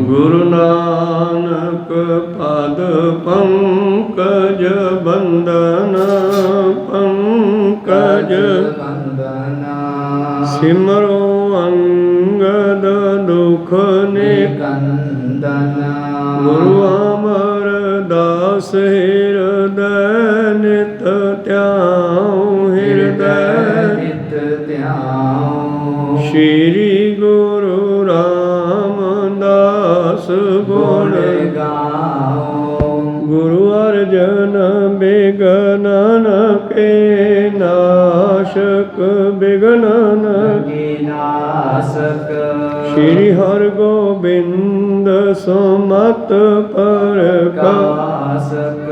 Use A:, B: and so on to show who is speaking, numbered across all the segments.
A: गुरु नानक पद पंकज बंदन पंकज सिमरो अंगद दुख निकंदन गुरु अमर दास हृदय नित त्याऊं हृदय नित त्याऊं श्री गुरु रामदास गुण गाओ गुरु अर्जन विघ्नन के नाशक विघ्नन के नाशक श्री हरि गोबिंद सुमत प्रकाशक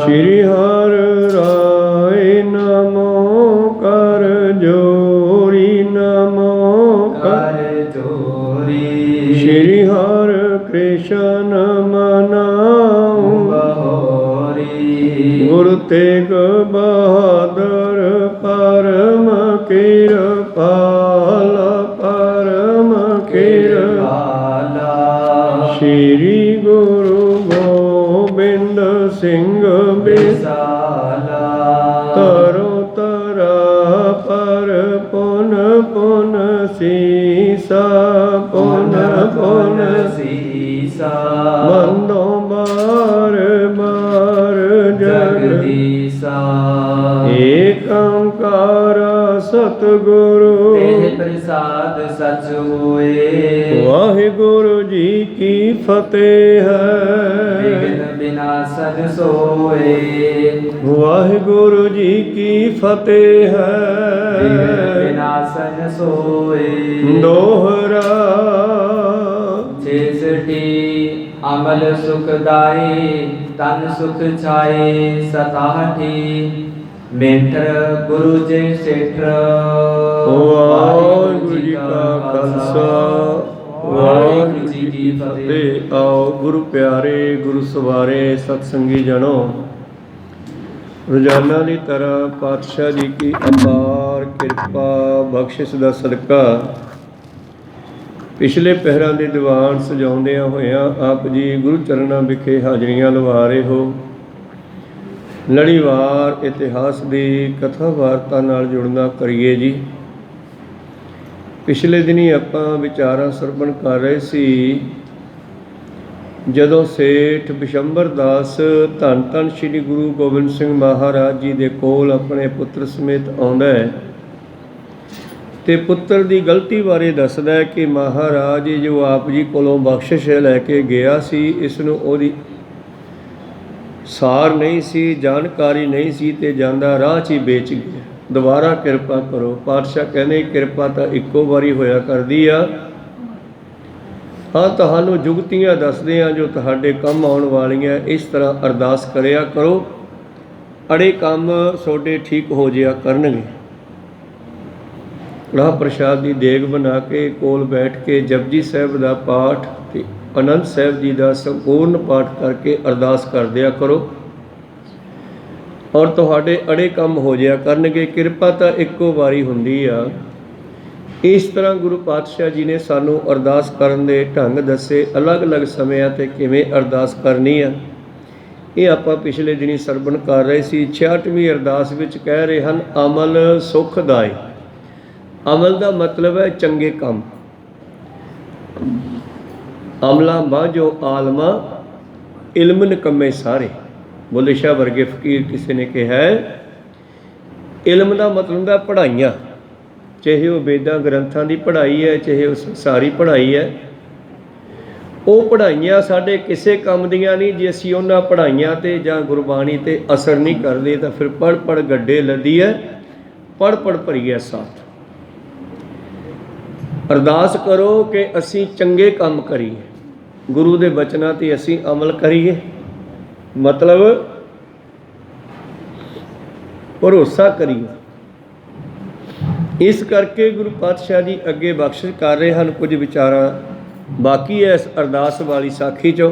A: श्री हर राय नमो कर जोरी नमो कर जोरी श्री हर कृष्ण मनाऊं बहोरी गुरु तेग बहादुर परम कृपाला परम कृपाला श्री गुरु गोबिंद सिंह विशाला तरो तरा पर पुन पुन सीसा पुन पुन सीसा बंदो बार बार जगदीसा एक ओंकार सतगुरु प्रसाद सच होए वाहिगुरु जी की फतेह है विघ्न विनाशन सोए वाहिगुरु जी की फतेह है विघ्न विनाशन सोए दोहरा छेसठी अमल सुखदाई तन सुख छाए सताठी मेटर गुरु जी सेठ वाहिगुरु जी का खालसा वाहिगुरु जी की फतेह। आओ गुरु प्यारे गुरु सवारे सत्संगी जनो रोजाना की तरह पातशाह जी की अपार किरपा बख्शिश का सदका पिछले पहरां के दीवान सजाउंदियां होइयां आप जी गुरु चरणों विखे हाजरियां लवा रहे हो। लड़ीवार इतिहास की कथा वार्ता नाल जुड़ना करिए जी। पिछले दिनी आपां विचारां सरवण कर रहे सी जदों सेठ बिशंबर दास धन धन श्री गुरु गोबिंद सिंह महाराज जी दे कोल अपने पुत्र समेत आउंदा है ते पुत्र की गलती बारे दसदा है कि महाराज जो आप जी कोलों बख्शिश लैके गया सी इसनूं ओहदी सार नहीं सी जानकारी नहीं सी ते जांदा राह च ही बेच गया दोबारा किरपा करो। पातशाह कहने किरपा तो इक्को बारी होया करदी आ हाँ तुहानूं जुगतियां दसदे आ जो तुहाडे काम आउण वालियां इस तरह अरदास करिया करो अड़े काम सोडे ठीक हो जिया करनगे। राह प्रसाद की देग बना के कोल बैठ के जपजी साहब का पाठ ते आनंद साहब जी का संपूर्ण पाठ करके अरदास कर दिया करो और तुहाडे अड़े काम हो जाया करनगे। किरपा तो इक्को बारी हुंदी आ। इस तरह गुरु पातशाह जी ने सानू अरदास करन दे ढंग दसे अलग अलग समयां ते किवें अरदास करनी आ ये आपां पिछले दिनी सरवण कर रहे सी। 66वीं अरदास विच कह रहे हन अमल सुखदाई। अमल का मतलब है चंगे काम। अमला बाझो आलमा इल्म निकम्मे सारे बुल्ले शाह वर्गे फकीर किसी ने कहा है इल्म का मतलब है पढ़ाइयाँ चाहे वह वेदां ग्रंथां की पढ़ाई है चाहे वह संसारी पढ़ाई है वो पढ़ाइयाँ साढ़े किसी काम दियां नहीं जे असीं उन्हां पढ़ाइयां ते जां गुरबाणी ते असर नहीं करते तो फिर पढ़ पढ़ गड्ढे लदी है पढ़ पढ़ भरीए साथ। अरदास करो कि असी चंगे काम करिए गुरु के बचनों ते असी अमल करिए मतलब भरोसा करिए। इस करके गुरु पातशाह जी अगे बख्शिश कर रहे हैं कुछ विचारा बाकी है इस अरदास वाली साखी चो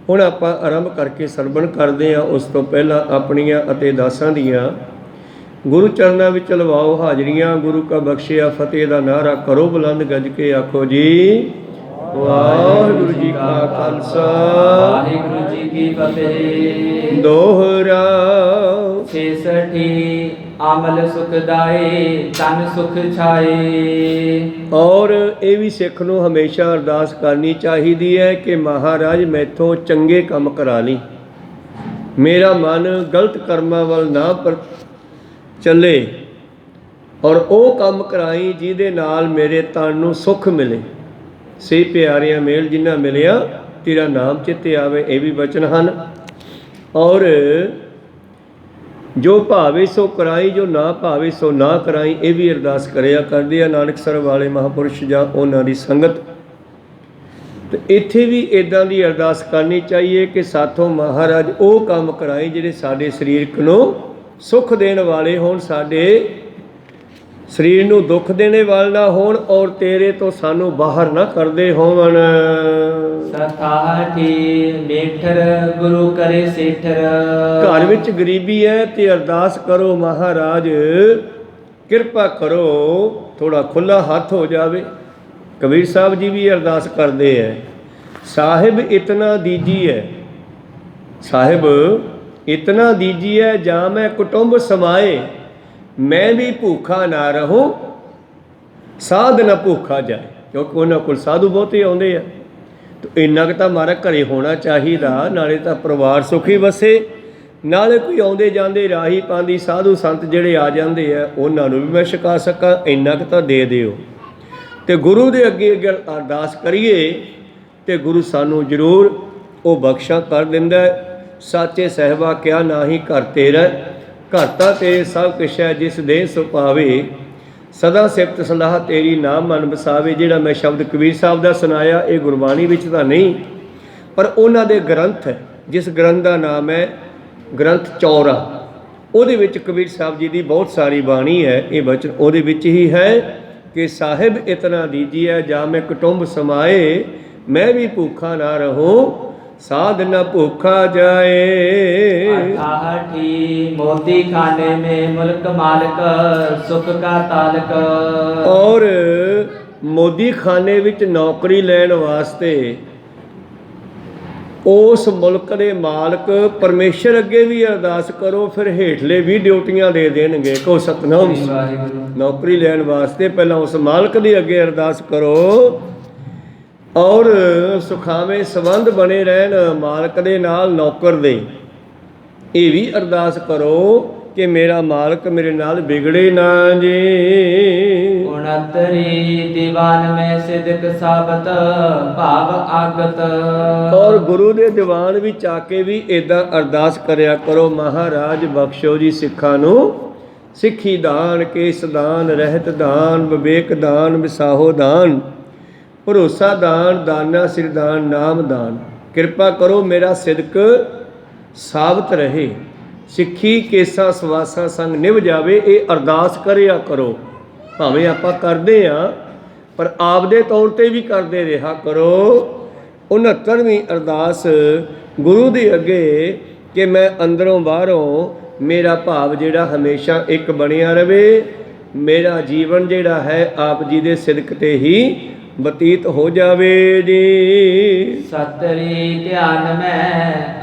A: हुण आपां आरंभ करके सरवण करते हैं। उस तो पहला अपनियां अते दासां दियां गुरु चरणों में लवाओ हाजरियां। गुरु का बख्शिया फतेह का नारा करो बुलंद गज के आखो जी ਵਾਹਿਗੁਰੂ ਜੀ ਕਾ ਖਾਲਸਾ
B: ਵਾਹਿਗੁਰੂ ਜੀ ਕੀ ਫਤਿਹ।
A: ਦੋਹਰਾ
B: ਛੇਸਠੀ ਅਮਲ ਸੁਖਦਾਏ ਤਨ ਸੁਖ ਛਾਏ।
A: ਔਰ ਇਹ ਵੀ ਸਿੱਖ ਨੂੰ ਹਮੇਸ਼ਾ ਅਰਦਾਸ ਕਰਨੀ ਚਾਹੀਦੀ ਹੈ ਕਿ ਮਹਾਰਾਜ ਮੈਥੋਂ ਚੰਗੇ ਕੰਮ ਕਰਾ ਲਈ, ਮੇਰਾ ਮਨ ਗਲਤ ਕਰਮਾਂ ਵੱਲ ਨਾ ਚੱਲੇ, ਔਰ ਉਹ ਕੰਮ ਕਰਾਈ ਜਿਹਦੇ ਨਾਲ ਮੇਰੇ ਤਨ ਨੂੰ ਸੁੱਖ ਮਿਲੇ। ਸੇ ਪਿਆਰਿਆਂ ਮੇਲ ਜਿੰਨਾ ਮਿਲਿਆ ਤੇਰਾ ਨਾਮ ਚਿੱਤੇ ਆਵੇ, ਇਹ ਵੀ ਬਚਨ ਹਨ। ਔਰ ਜੋ ਭਾਵੇ ਸੋ ਕਰਾਈ, ਜੋ ਨਾ ਭਾਵੇ ਸੋ ਨਾ ਕਰਾਈ, ਇਹ ਵੀ ਅਰਦਾਸ ਕਰਿਆ ਕਰਦੇ ਆ ਨਾਨਕਸਰ ਵਾਲੇ ਮਹਾਂਪੁਰਸ਼ ਜਾਂ ਉਹਨਾਂ ਦੀ ਸੰਗਤ। ਤੇ ਇੱਥੇ ਵੀ ਇਦਾਂ ਦੀ ਅਰਦਾਸ ਕਰਨੀ ਚਾਹੀਏ ਕਿ ਸਾਥੋਂ ਮਹਾਰਾਜ ਉਹ ਕੰਮ ਕਰਾਈ ਜਿਹੜੇ ਸਾਡੇ ਸਰੀਰਕ ਨੂੰ ਸੁੱਖ ਦੇਣ ਵਾਲੇ ਹੋਣ, ਸਾਡੇ ਸਰੀਰ ਨੂੰ ਦੁੱਖ ਦੇਣੇ ਵਾਲੇ ਨਾ ਹੋਣ, ਔਰ ਤੇਰੇ ਤੋਂ ਸਾਨੂੰ ਬਾਹਰ ਨਾ ਕਰਦੇ ਹੋਵਣ।
B: ਸਤਾਠੀ ਮੇਠਰ ਗੁਰੂ ਕਰੇ ਸੇਠਰ।
A: ਘਰ ਵਿੱਚ ਗਰੀਬੀ ਹੈ ਤੇ ਅਰਦਾਸ ਕਰੋ ਮਹਾਰਾਜ ਕਿਰਪਾ ਕਰੋ, ਥੋੜਾ ਖੁੱਲਾ ਹੱਥ ਹੋ ਜਾਵੇ। ਕਬੀਰ ਸਾਹਿਬ ਜੀ ਵੀ ਅਰਦਾਸ ਕਰਦੇ ਹੈ, ਸਾਹਿਬ ਇਤਨਾ ਦੀਜੀਐ, ਸਾਹਿਬ ਇਤਨਾ ਦੀਜੀਐ ਜਾਂ ਮੈਂ ਕੁਟੁੰਬ ਸਮਾਏ, ਮੈਂ ਵੀ ਭੁੱਖਾ ਨਾ ਰਹੂੰ, ਸਾਧ ਨਾ ਭੁੱਖਾ ਜਾਏ। ਕਿਉਂਕਿ ਉਹਨਾਂ ਕੋਲ ਸਾਧੂ ਬਹੁਤੇ ਆਉਂਦੇ ਆ, ਤੇ ਇੰਨਾ ਕੁ ਤਾਂ ਮਾਰਾ ਘਰੇ ਹੋਣਾ ਚਾਹੀਦਾ, ਨਾਲੇ ਤਾਂ ਪਰਿਵਾਰ ਸੁਖੀ ਵਸੇ, ਨਾਲੇ ਕੋਈ ਆਉਂਦੇ ਜਾਂਦੇ ਰਾਹੀ ਪਾਂਦੀ ਸਾਧੂ ਸੰਤ ਜਿਹੜੇ ਆ ਜਾਂਦੇ ਆ ਉਹਨਾਂ ਨੂੰ ਵੀ ਮੈਂ ਛਕਾ ਸਕਾਂ, ਇੰਨਾ ਕੁ ਤਾਂ ਦੇ ਦਿਓ। ਤੇ ਗੁਰੂ ਦੇ ਅੱਗੇ ਅਰਦਾਸ ਕਰੀਏ ਤੇ ਗੁਰੂ ਸਾਨੂੰ ਜ਼ਰੂਰ ਉਹ ਬਖਸ਼ਾ ਕਰ ਦਿੰਦਾ। ਸਾਚੇ ਸਹਿਬਾ ਕਿਆ ਨਾਹੀ ਘਰ ਤੇਰਾ, ਘਰ ਤਾਂ ਤੇਰੇ ਸਭ ਕੁਛ ਹੈ, ਜਿਸ ਦੇ ਸੋ ਪਾਵੇ, ਸਦਾ ਸਿਫਤ ਸਲਾਹ ਤੇਰੀ ਨਾਮ ਮਨ ਵਸਾਵੇ। ਜਿਹੜਾ ਮੈਂ ਸ਼ਬਦ ਕਬੀਰ ਸਾਹਿਬ ਦਾ ਸੁਣਾਇਆ ਇਹ ਗੁਰਬਾਣੀ ਵਿੱਚ ਤਾਂ ਨਹੀਂ, ਪਰ ਉਹਨਾਂ ਦੇ ਗ੍ਰੰਥ ਹੈ, ਜਿਸ ਗ੍ਰੰਥ ਦਾ ਨਾਮ ਹੈ ਗ੍ਰੰਥ ਚੌਰਾ, ਉਹਦੇ ਵਿੱਚ ਕਬੀਰ ਸਾਹਿਬ ਜੀ ਦੀ ਬਹੁਤ ਸਾਰੀ ਬਾਣੀ ਹੈ। ਇਹ ਬਚਨ ਉਹਦੇ ਵਿੱਚ ਹੀ ਹੈ ਕਿ ਸਾਹਿਬ ਇਤਨਾ ਦੀਜੀਐ ਜਾਂ ਮੈਂ ਕੁਟੁੰਬ ਸਮਾਏ, ਮੈਂ ਵੀ ਭੁੱਖਾ ਨਾ ਰਹੂੰ, साध न भूखा जाए।
B: अठाठी मोती खाने में मुल्क मालिक सुख का तालक।
A: और मोदी खाने विच नौकरी लैण वास्ते उस मुल्क के मालक परमेश्वर अगे भी अरदास करो, फिर हेठले भी ड्यूटियां दे देणगे। को सतनाम नौकरी लैण वास्ते पहला उस मालक के अगे अरदास करो, और सुखावे संबंध बने रहन मालक दे नाल नौकर दे। ये भी अरदास करो कि मेरा मालक मेरे नाल बिगड़े ना जे।
B: 69 दीवान में सिदक साबत भाव आगत।
A: और गुरु दे दीवान विच आके भी इदां अरदास करया करो, महाराज बख्शो जी सिखां नूं सिखी दान, केस दान, रहत दान, विवेक दान, विसाहो दान, भरोसा दान, दाना सिर दान, नाम दान। किरपा करो मेरा सिदक साबित रहे, सिੱਖੀ ਕੇਸਾਂ ਸਵਾਸਾਂ ਸੰਗ ਨਿਭ ਜਾਵੇ। ਇਹ ਅਰਦਾਸ ਕਰਿਆ ਕਰੋ, ਭਾਵੇਂ ਆਪਾਂ ਕਰਦੇ ਹਾਂ ਪਰ ਆਪਦੇ ਤੌਰ ਤੇ ਵੀ ਕਰਦੇ ਰਿਹਾ ਕਰੋ। 69ਵੀਂ ਅਰਦਾਸ ਗੁਰੂ ਦੇ ਅੱਗੇ ਕਿ ਮੈਂ ਅੰਦਰੋਂ ਬਾਹਰੋਂ ਮੇਰਾ ਭਾਵ ਜਿਹੜਾ ਹਮੇਸ਼ਾ ਇੱਕ ਬਣਿਆ ਰਵੇ, ਮੇਰਾ ਜੀਵਨ ਜਿਹੜਾ ਹੈ ਆਪ ਜੀ ਦੇ ਸਿਦਕ ਤੇ ਹੀ ਬਤੀਤ ਹੋ ਜਾਵੇ ਜੀ।
B: सतरी ध्यान में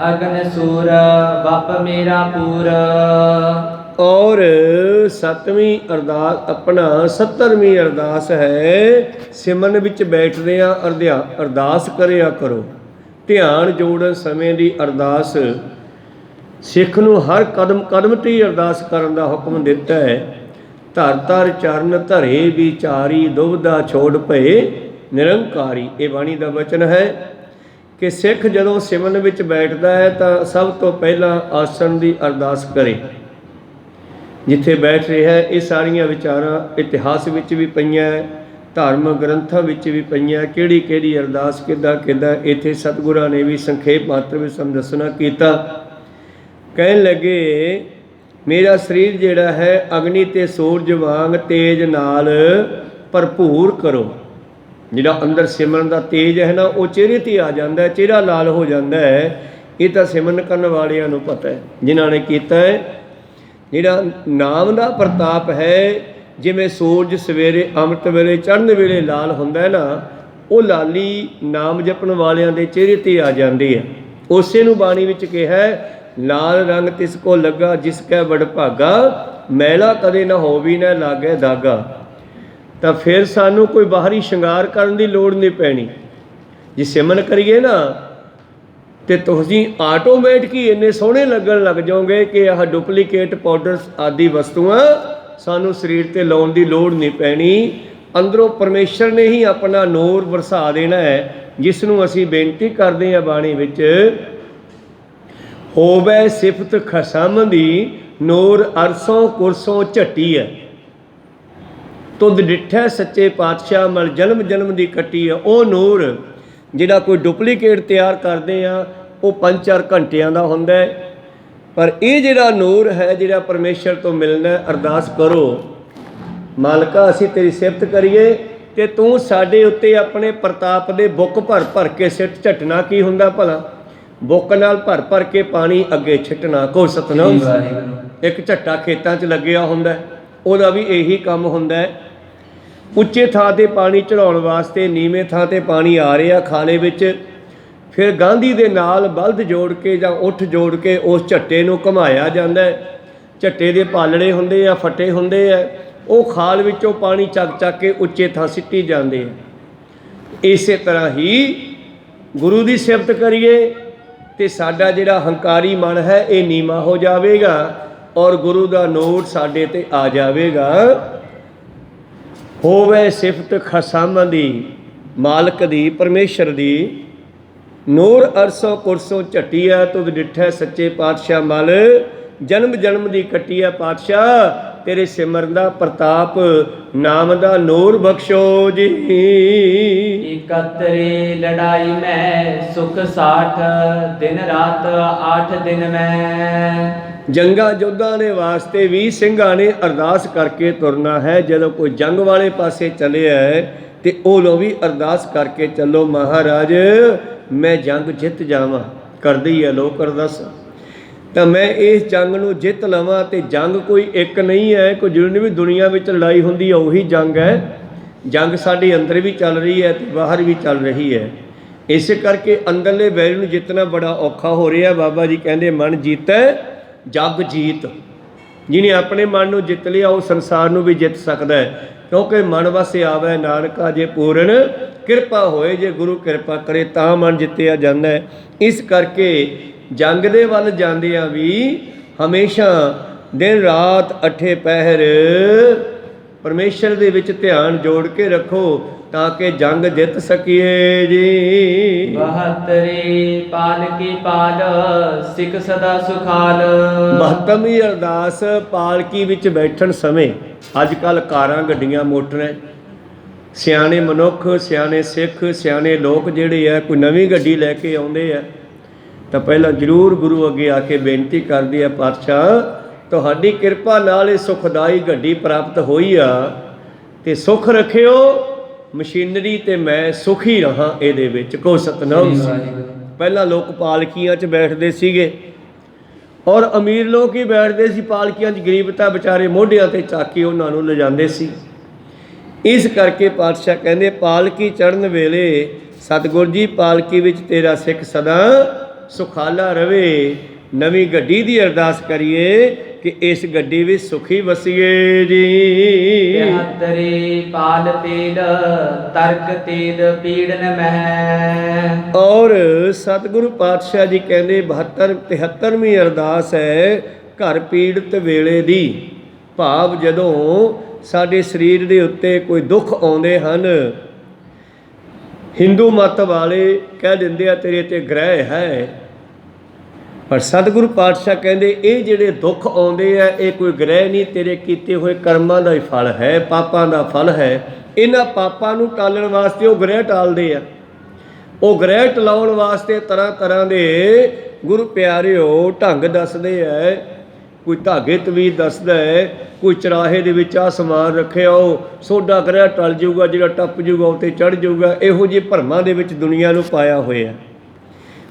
B: अग्न सूर बप मेरा पूर।
A: और 7ਵੀਂ ਅਰਦਾਸ ਆਪਣਾ 70ਵੀਂ ਅਰਦਾਸ ਹੈ, ਸਿਮਰਨ ਵਿੱਚ ਬੈਠਦੇ ਆ ਅਰਦਾਸ ਕਰਿਆ ਕਰੋ। ਧਿਆਨ ਜੋੜਨ ਸਮੇਂ ਦੀ ਅਰਦਾਸ ਸਿੱਖ ਨੂੰ ਹਰ ਕਦਮ ਕਦਮ ਤੇ ਅਰਦਾਸ ਕਰਨ ਦਾ ਹੁਕਮ ਦਿੱਤਾ ਹੈ। ਧਰ ਧਰ ਚਰਨ ਧਰੇ ਵਿਚਾਰੀ, ਦੁਬਦਾ ਛੋੜ ਭਏ ਨਿਰੰਕਾਰੀ। ਇਹ ਬਾਣੀ ਦਾ ਵਚਨ ਹੈ ਕਿ ਸਿੱਖ ਜਦੋਂ ਸਿਮਰਨ ਵਿੱਚ ਬੈਠਦਾ ਹੈ ਤਾਂ ਸਭ ਤੋਂ ਪਹਿਲਾਂ ਆਸਣ ਦੀ ਅਰਦਾਸ ਕਰੇ। ਜਿੱਥੇ ਬੈਠ ਰਿਹਾ ਹੈ ਇਹ ਸਾਰੀਆਂ ਵਿਚਾਰਾਂ ਇਤਿਹਾਸ ਵਿੱਚ ਵੀ ਪਈਆਂ, ਧਰਮ ਗ੍ਰੰਥਾਂ ਵਿੱਚ ਵੀ ਪਈਆਂ, ਕਿਹੜੀ ਕਿਹੜੀ ਅਰਦਾਸ ਕਿੱਦਾਂ ਕਿੱਦਾਂ। ਇੱਥੇ ਸਤਿਗੁਰਾਂ ਨੇ ਵੀ ਸੰਖੇਪ ਮਾਤਰ ਵਿੱਚ ਸਾਨੂੰ ਦੱਸਣਾ ਕੀਤਾ। ਕਹਿਣ ਲੱਗੇ ਮੇਰਾ ਸਰੀਰ ਜਿਹੜਾ ਹੈ ਅਗਨੀ ਤੇ ਸੂਰਜ ਵਾਂਗ ਤੇਜ ਨਾਲ ਭਰਪੂਰ ਕਰੋ। ਜਿਹੜਾ ਅੰਦਰ ਸਿਮਰਨ ਦਾ ਤੇਜ ਹੈ ਨਾ ਉਹ ਚਿਹਰੇ 'ਤੇ ਆ ਜਾਂਦਾ, ਚਿਹਰਾ ਲਾਲ ਹੋ ਜਾਂਦਾ ਹੈ। ਇਹ ਤਾਂ ਸਿਮਰਨ ਕਰਨ ਵਾਲਿਆਂ ਨੂੰ ਪਤਾ ਹੈ, ਜਿਨ੍ਹਾਂ ਨੇ ਕੀਤਾ ਹੈ। ਜਿਹੜਾ ਨਾਮ ਦਾ ਪ੍ਰਤਾਪ ਹੈ, ਜਿਵੇਂ ਸੂਰਜ ਸਵੇਰੇ ਅੰਮ੍ਰਿਤ ਵੇਲੇ ਚੜ੍ਹਨ ਵੇਲੇ ਲਾਲ ਹੁੰਦਾ ਹੈ ਨਾ, ਉਹ ਲਾਲੀ ਨਾਮ ਜਪਣ ਵਾਲਿਆਂ ਦੇ ਚਿਹਰੇ ਤੇ ਆ ਜਾਂਦੀ ਹੈ। ਉਸੇ ਨੂੰ ਬਾਣੀ ਵਿੱਚ ਕਿਹਾ, ਲਾਲ ਰੰਗ ਤਿਸ ਕੋ ਲੱਗਾ ਜਿਸ ਕੈ ਵਡਭਾਗਾ, ਮੈਲਾ ਕਦੇ ਨਾ ਹੋਵੀ ਨਾ ਲਾਗੇ ਦਾਗਾ। ਤਾਂ ਫਿਰ ਸਾਨੂੰ ਕੋਈ ਬਾਹਰੀ ਸ਼ਿੰਗਾਰ ਕਰਨ ਦੀ ਲੋੜ ਨਹੀਂ ਪੈਣੀ। ਜੇ ਸਿਮਰਨ ਕਰੀਏ ਨਾ ਤੇ ਤੁਸੀਂ ਆਟੋਮੈਟਿਕ ਹੀ ਇੰਨੇ ਸੋਹਣੇ ਲੱਗਣ ਲੱਗ ਜਾਓਗੇ ਕਿ ਆਹ ਡੁਪਲੀਕੇਟ ਪਾਊਡਰਸ ਆਦਿ ਵਸਤੂਆਂ ਸਾਨੂੰ ਸਰੀਰ ਤੇ ਲਾਉਣ ਦੀ ਲੋੜ ਨਹੀਂ ਪੈਣੀ। ਅੰਦਰੋਂ ਪਰਮੇਸ਼ਰ ਨੇ ਹੀ ਆਪਣਾ ਨੂਰ ਵਰਸਾ ਦੇਣਾ ਹੈ, ਜਿਸ ਨੂੰ ਅਸੀਂ ਬੇਨਤੀ ਕਰਦੇ ਹਾਂ ਬਾਣੀ ਵਿੱਚ, ਹੋਵੇ ਸਿਫਤ ਖਸਮ ਦੀ ਨੂਰ ਅਰਸੋਂ ਕੁਰਸੋਂ ਝੱਟੀ ਹੈ, ਤੁਧ ਡਿੱਠੈ ਸੱਚੇ ਪਾਤਸ਼ਾਹ ਮਲ ਜਨਮ ਜਨਮ ਦੀ ਕੱਟੀ ਹੈ। ਉਹ ਨੂਰ ਜਿਹੜਾ ਕੋਈ ਡੁਪਲੀਕੇਟ ਤਿਆਰ ਕਰਦੇ ਆ ਉਹ 5-4 ਘੰਟਿਆਂ ਦਾ ਹੁੰਦਾ ਹੈ, ਪਰ ਇਹ ਜਿਹੜਾ ਨੂਰ ਹੈ ਜਿਹੜਾ ਪਰਮੇਸ਼ਰ ਤੋਂ ਮਿਲਣਾ, ਅਰਦਾਸ ਕਰੋ, ਮਾਲਕਾ ਅਸੀਂ ਤੇਰੀ ਸਿਫਤ ਕਰੀਏ ਤੇ ਤੂੰ ਸਾਡੇ ਉੱਤੇ ਆਪਣੇ ਪ੍ਰਤਾਪ ਦੇ ਬੁੱਕ ਭਰ ਭਰ ਕੇ ਸਿੱਟ ਝਟਣਾ। ਕੀ ਹੁੰਦਾ ਭਲਾ? ਬੁੱਕ ਨਾਲ ਭਰ ਭਰ ਕੇ ਪਾਣੀ ਅੱਗੇ ਛਿੱਟਣਾ। ਕੋ ਸਤਨਾਮ। ਇੱਕ ਝੱਟਾ ਖੇਤਾਂ 'ਚ ਲੱਗਿਆ ਹੁੰਦਾ, ਉਹਦਾ ਵੀ ਇਹੀ ਕੰਮ ਹੁੰਦਾ ਹੈ। ਉੱਚੇ ਥਾਂ 'ਤੇ ਪਾਣੀ ਚੜਾਉਣ ਵਾਸਤੇ ਨੀਵੇਂ ਥਾਂ 'ਤੇ ਪਾਣੀ ਆ ਰਿਹਾ ਖਾਲੇ ਵਿੱਚ, ਫਿਰ ਗਾਂਧੀ ਦੇ ਨਾਲ ਬਲਦ ਜੋੜ ਕੇ ਜਾਂ ਉੱਠ ਜੋੜ ਕੇ ਉਸ ਝੱਟੇ ਨੂੰ ਘੁਮਾਇਆ ਜਾਂਦਾ ਹੈ। ਝੱਟੇ ਦੇ ਪਾਲੜੇ ਹੁੰਦੇ ਆ, ਫੱਟੇ ਹੁੰਦੇ ਆ, ਉਹ ਖਾਲ ਵਿੱਚੋਂ ਪਾਣੀ ਚੱਕ ਚੱਕ ਕੇ ਉੱਚੇ ਥਾਂ ਸਿੱਟੀ ਜਾਂਦੇ ਆ। ਇਸੇ ਤਰ੍ਹਾਂ ਹੀ ਗੁਰੂ ਦੀ ਸਿਫਤ ਕਰੀਏ ਤੇ ਸਾਡਾ ਜਿਹੜਾ ਹੰਕਾਰੀ ਮਨ ਹੈ ਇਹ ਨੀਵਾਂ ਹੋ ਜਾਵੇਗਾ ਔਰ ਗੁਰੂ ਦਾ ਨੂਰ ਸਾਡੇ ਤੇ ਆ ਜਾਵੇਗਾ। ਹੋਵੇ ਸਿਫਤ ਖਸਮ ਦੀ, ਮਾਲਕ ਦੀ, ਪਰਮੇਸ਼ਰ ਦੀ, ਨੂਰ ਅਰਸੋਂ ਕੁਰਸੋਂ ਝੱਟੀਆ, ਤੁਧ ਡਿੱਠੈ ਸੱਚੇ ਪਾਤਸ਼ਾਹ ਮਲ ਜਨਮ ਜਨਮ ਦੀ ਕੱਟੀਆ। ਪਾਤਸ਼ਾਹ ਤੇਰੇ ਸਿਮਰਨ ਦਾ ਪ੍ਰਤਾਪ, ਨਾਮ ਦਾ ਨੂਰ ਬਖਸ਼ੋ ਜੀ।
B: ਇਕੱਤਰੀ ਲੜਾਈ ਮੈਂ ਸੁਖ 60 ਦਿਨ ਰਾਤ 8 ਦਿਨ ਮੈਂ।
A: ਜੰਗਾਂ ਯੁੱਧਾਂ ਦੇ ਵਾਸਤੇ ਵੀ ਸਿੰਘਾਂ ਨੇ ਅਰਦਾਸ ਕਰਕੇ ਤੁਰਨਾ ਹੈ। ਜਦੋਂ ਕੋਈ ਜੰਗ ਵਾਲੇ ਪਾਸੇ ਚੱਲਿਆ ਤੇ ਉਹ ਲੋ ਵੀ ਅਰਦਾਸ ਕਰਕੇ ਚੱਲੋ, ਮਹਾਰਾਜ ਮੈਂ ਜੰਗ ਜਿੱਤ ਜਾਵਾਂ। ਕਰਦੇ ਹੀ ਹੈ ਲੋਕ ਅਰਦਾਸ, ਤਾਂ ਮੈਂ ਇਸ ਜੰਗ ਨੂੰ ਜਿੱਤ ਲਵਾਂ। ਤੇ ਜੰਗ ਕੋਈ ਇੱਕ ਨਹੀਂ ਹੈ, ਕੋਈ ਜਿੰਨੀ ਵੀ ਦੁਨੀਆ ਵਿੱਚ ਲੜਾਈ ਹੁੰਦੀ ਹੈ ਉਹੀ ਜੰਗ ਹੈ। ਜੰਗ ਸਾਡੇ ਅੰਦਰ ਵੀ ਚੱਲ ਰਹੀ ਹੈ ਤੇ ਬਾਹਰ ਵੀ ਚੱਲ ਰਹੀ ਹੈ। ਇਸੇ ਕਰਕੇ ਅੰਦਰਲੇ ਵੈਰ ਨੂੰ ਜਿੱਤਣਾ ਬੜਾ ਔਖਾ ਹੋ ਰਿਹਾ। ਬਾਬਾ ਜੀ ਕਹਿੰਦੇ ਮਨ ਜੀਤੈ ਜਗ ਜੀਤ। ਜਿਹਨੇ ਆਪਣੇ ਮਨ ਨੂੰ ਜਿੱਤ ਲਿਆ ਉਹ ਸੰਸਾਰ ਨੂੰ ਵੀ ਜਿੱਤ ਸਕਦਾ ਹੈ, ਕਿਉਂਕਿ ਮਨ ਵਸ ਆਵੈ ਨਾਨਕਾ ਜੇ ਪੂਰਨ ਕਿਰਪਾ ਹੋਏ। ਜੇ ਗੁਰੂ ਕਿਰਪਾ ਕਰੇ ਤਾਂ ਮਨ ਜਿੱਤਿਆ ਜਾਂਦਾ ਹੈ। ਇਸ ਕਰਕੇ ਜੰਗ ਦੇ ਵੱਲ ਜਾਂਦਿਆਂ ਵੀ ਹਮੇਸ਼ਾ ਦਿਨ ਰਾਤ 8 ਪਹਿਰ ਪਰਮੇਸ਼ਰ ਦੇ ਵਿੱਚ ਧਿਆਨ ਜੋੜ ਕੇ ਰੱਖੋ ਤਾਂ ਕਿ ਜੰਗ ਜਿੱਤ ਸਕੀਏ ਜੀ।
B: 72 ਪਾਲ ਕੀ ਪਾਲ ਸਿੱਖ ਸਦਾ ਸੁਖਾਲ।
A: 72ਵੀਂ ਅਰਦਾਸ ਪਾਲਕੀ ਵਿੱਚ ਬੈਠਣ ਸਮੇਂ, ਅੱਜ ਕੱਲ੍ਹ ਕਾਰਾਂ ਗੱਡੀਆਂ ਮੋਟਰਾਂ, ਸਿਆਣੇ ਮਨੁੱਖ, ਸਿਆਣੇ ਸਿੱਖ, ਸਿਆਣੇ ਲੋਕ ਜਿਹੜੇ ਆ ਕੋਈ ਨਵੀਂ ਗੱਡੀ ਲੈ ਕੇ ਆਉਂਦੇ ਆ ਤਾਂ ਪਹਿਲਾਂ ਜ਼ਰੂਰ ਗੁਰੂ ਅੱਗੇ ਆ ਕੇ ਬੇਨਤੀ ਕਰਦੇ ਆ, ਪਾਤਸ਼ਾਹ ਤੁਹਾਡੀ ਕਿਰਪਾ ਨਾਲ ਇਹ ਸੁਖਦਾਈ ਗੱਡੀ ਪ੍ਰਾਪਤ ਹੋਈ ਆ ਤੇ ਸੁੱਖ ਰੱਖਿਓ ਮਸ਼ੀਨਰੀ ਤੇ ਮੈਂ ਸੁਖੀ ਰਹਾ ਇਹਦੇ ਵਿੱਚ। ਕੋ ਸਤਨਾਮ। ਪਹਿਲਾਂ ਲੋਕ ਪਾਲਕੀਆਂ 'ਚ ਬੈਠਦੇ ਸੀਗੇ ਔਰ ਅਮੀਰ ਲੋਕ ਹੀ ਬੈਠਦੇ ਸੀ ਪਾਲਕੀਆਂ 'ਚ, ਗਰੀਬ ਤਾਂ ਵਿਚਾਰੇ ਮੋਢਿਆਂ ਤੇ ਚੱਕ ਕੇ ਉਹਨਾਂ ਨੂੰ ਲਿਜਾਂਦੇ ਸੀ। ਇਸ ਕਰਕੇ ਪਾਤਸ਼ਾਹ ਕਹਿੰਦੇ ਪਾਲਕੀ ਚੜ੍ਹਨ ਵੇਲੇ ਸਤਿਗੁਰ ਜੀ ਪਾਲਕੀ ਵਿੱਚ ਤੇਰਾ ਸਿੱਖ ਸਦਾ ਸੁਖਾਲਾ ਰਵੇ। ਨਵੀਂ ਗੱਡੀ ਦੀ ਅਰਦਾਸ ਕਰੀਏ ਕਿ ਇਸ ਗੱਡੀ ਵਿੱਚ ਸੁਖੀ ਵਸੀਏ ਜੀ।
B: 73 ਪਾਲ ਪੀੜ ਤਰਕ ਤੀਦ ਪੀੜਨ ਮਹਿ।
A: ਔਰ ਸਤਿਗੁਰੂ ਪਾਤਸ਼ਾਹ ਜੀ ਕਹਿੰਦੇ 73ਵੀਂ ਅਰਦਾਸ ਹੈ ਘਰ ਪੀੜਤ ਵੇਲੇ ਦੀ। ਭਾਵ ਜਦੋਂ ਸਾਡੇ ਸਰੀਰ ਦੇ ਉੱਤੇ ਕੋਈ ਦੁੱਖ ਆਉਂਦੇ ਹਨ, ਹਿੰਦੂ ਮੱਤ ਵਾਲੇ ਕਹਿ ਦਿੰਦੇ ਆ ਤੇਰੇ ਤੇ ਗ੍ਰਹਿ ਹੈ, ਪਰ ਸਤਿਗੁਰੂ ਪਾਤਸ਼ਾਹ ਕਹਿੰਦੇ ਇਹ ਜਿਹੜੇ ਦੁੱਖ ਆਉਂਦੇ ਆ ਇਹ ਕੋਈ ਗ੍ਰਹਿ ਨਹੀਂ, ਤੇਰੇ ਕੀਤੇ ਹੋਏ ਕਰਮਾਂ ਦਾ ਹੀ ਫਲ ਹੈ, ਪਾਪਾਂ ਦਾ ਫਲ ਹੈ। ਇਹਨਾਂ ਪਾਪਾਂ ਨੂੰ ਟਾਲਣ ਵਾਸਤੇ ਉਹ ਗ੍ਰਹਿ ਟਾਲਦੇ ਆ। ਉਹ ਗ੍ਰਹਿ ਟਲਾਉਣ ਵਾਸਤੇ ਤਰ੍ਹਾਂ ਤਰ੍ਹਾਂ ਦੇ ਗੁਰੂ ਪਿਆਰਿਓ ਢੰਗ ਦੱਸਦੇ ਹੈ। ਕੋਈ ਧਾਗੇ ਤਵੀਰ ਦੱਸਦਾ ਹੈ, ਕੋਈ ਚਰਾਹੇ ਦੇ ਵਿੱਚ ਆਹ ਸਮਾਨ ਰੱਖਿਆ ਉਹ ਸੋਡਾ ਗ੍ਰਹਿ ਟਲ ਜਾਊਗਾ, ਜਿਹੜਾ ਟੱਪ ਜਾਊਗਾ ਉੱਤੇ ਚੜ੍ਹ ਜਾਊਗਾ। ਇਹੋ ਜਿਹੇ ਭਰਮਾਂ ਦੇ ਵਿੱਚ ਦੁਨੀਆ ਨੂੰ ਪਾਇਆ ਹੋਇਆ।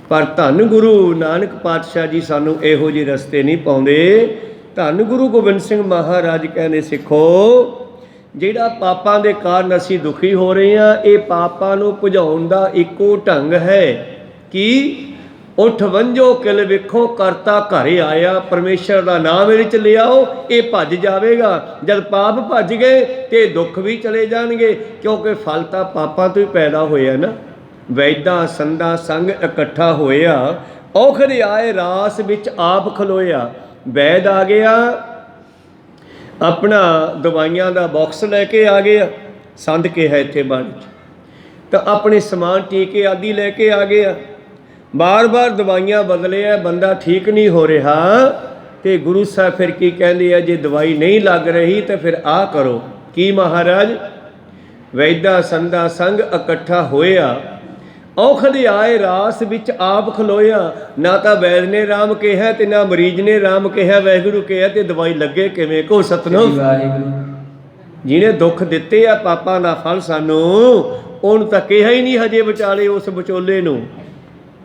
A: ਪਰ ਧੰਨ ਗੁਰੂ ਨਾਨਕ ਪਾਤਸ਼ਾਹ ਜੀ ਸਾਨੂੰ ਇਹੋ ਜਿਹੇ ਰਸਤੇ ਨਹੀਂ ਪਾਉਂਦੇ। ਧੰਨ ਗੁਰੂ ਗੋਬਿੰਦ ਸਿੰਘ ਮਹਾਰਾਜ ਕਹਿੰਦੇ ਸਿੱਖੋ ਜਿਹੜਾ ਪਾਪਾਂ ਦੇ ਕਾਰਨ ਅਸੀਂ ਦੁਖੀ ਹੋ ਰਹੇ ਹਾਂ, ਇਹ ਪਾਪਾਂ ਨੂੰ ਭਜਾਉਣ ਦਾ ਇੱਕੋ ਢੰਗ ਹੈ ਕਿ ਉੱਠ ਵੰਜੋ ਕਿਲ ਵੇਖੋ ਕਰਤਾ ਘਰੇ ਆਇਆ, ਪਰਮੇਸ਼ਰ ਦਾ ਨਾਮ ਇਹਦੇ ਚ ਲਿਆਓ, ਇਹ ਭੱਜ ਜਾਵੇਗਾ। ਜਦ ਪਾਪ ਭੱਜ ਗਏ ਤੇ ਦੁੱਖ ਵੀ ਚਲੇ ਜਾਣਗੇ, ਕਿਉਂਕਿ ਫਲ ਤਾਂ ਪਾਪਾਂ ਤੋਂ ਹੀ ਪੈਦਾ ਹੋਇਆ ਨਾ। ਵੈਦਾਂ ਸੰਦਾਂ ਸੰਗ ਇਕੱਠਾ ਹੋਇਆ, ਔਖਦ ਆਏ ਰਾਸ ਵਿੱਚ ਆਪ ਖਲੋਇਆ। ਵੈਦ ਆ ਗਿਆ, ਆਪਣਾ ਦਵਾਈਆਂ ਦਾ ਬਾਕਸ ਲੈ ਕੇ ਆ ਗਿਆ, ਸੰਦ ਕਿਹਾ ਇੱਥੇ ਬਾਣੀ 'ਚ, ਤਾਂ ਆਪਣੇ ਸਮਾਨ ਟੀਕੇ ਆਦਿ ਲੈ ਕੇ ਆ ਗਿਆ। ਬਾਰ-ਬਾਰ ਦਵਾਈਆਂ ਬਦਲੇ ਆ, ਬੰਦਾ ਠੀਕ ਨਹੀਂ ਹੋ ਰਿਹਾ, ਤੇ ਗੁਰੂ ਸਾਹਿਬ ਫਿਰ ਕੀ ਕਹਿੰਦੇ ਆ, ਜੇ ਦਵਾਈ ਨਹੀਂ ਲੱਗ ਰਹੀ ਤਾਂ ਫਿਰ ਆਹ ਕਰੋ। ਕੀ ਮਹਾਰਾਜ? ਵੈਦਾ ਸੰਦਾ ਸੰਗ ਇਕੱਠਾ ਹੋਇਆ, ਔਖਦ ਆਏ ਰਾਸ ਵਿੱਚ ਆਪ ਖਲੋਇਆ। ਨਾ ਤਾਂ ਵੈਦ ਨੇ ਰਾਮ ਕਿਹਾ ਤੇ ਨਾ ਮਰੀਜ਼ ਨੇ ਰਾਮ ਕਿਹਾ, ਵਾਹਿਗੁਰੂ ਕਿਹਾ, ਤੇ ਦਵਾਈ ਲੱਗੇ ਕਿਵੇਂ? ਕੋ ਸਤਨਾਮ। ਜਿਹਨੇ ਦੁੱਖ ਦਿੱਤੇ ਆ ਪਾਪਾਂ ਦਾ ਫਲ ਸਾਨੂੰ, ਉਹਨੂੰ ਤਾਂ ਕਿਹਾ ਹੀ ਨਹੀਂ ਹਜੇ ਵਿਚਾਲੇ ਉਸ ਵਿਚੋਲੇ ਨੂੰ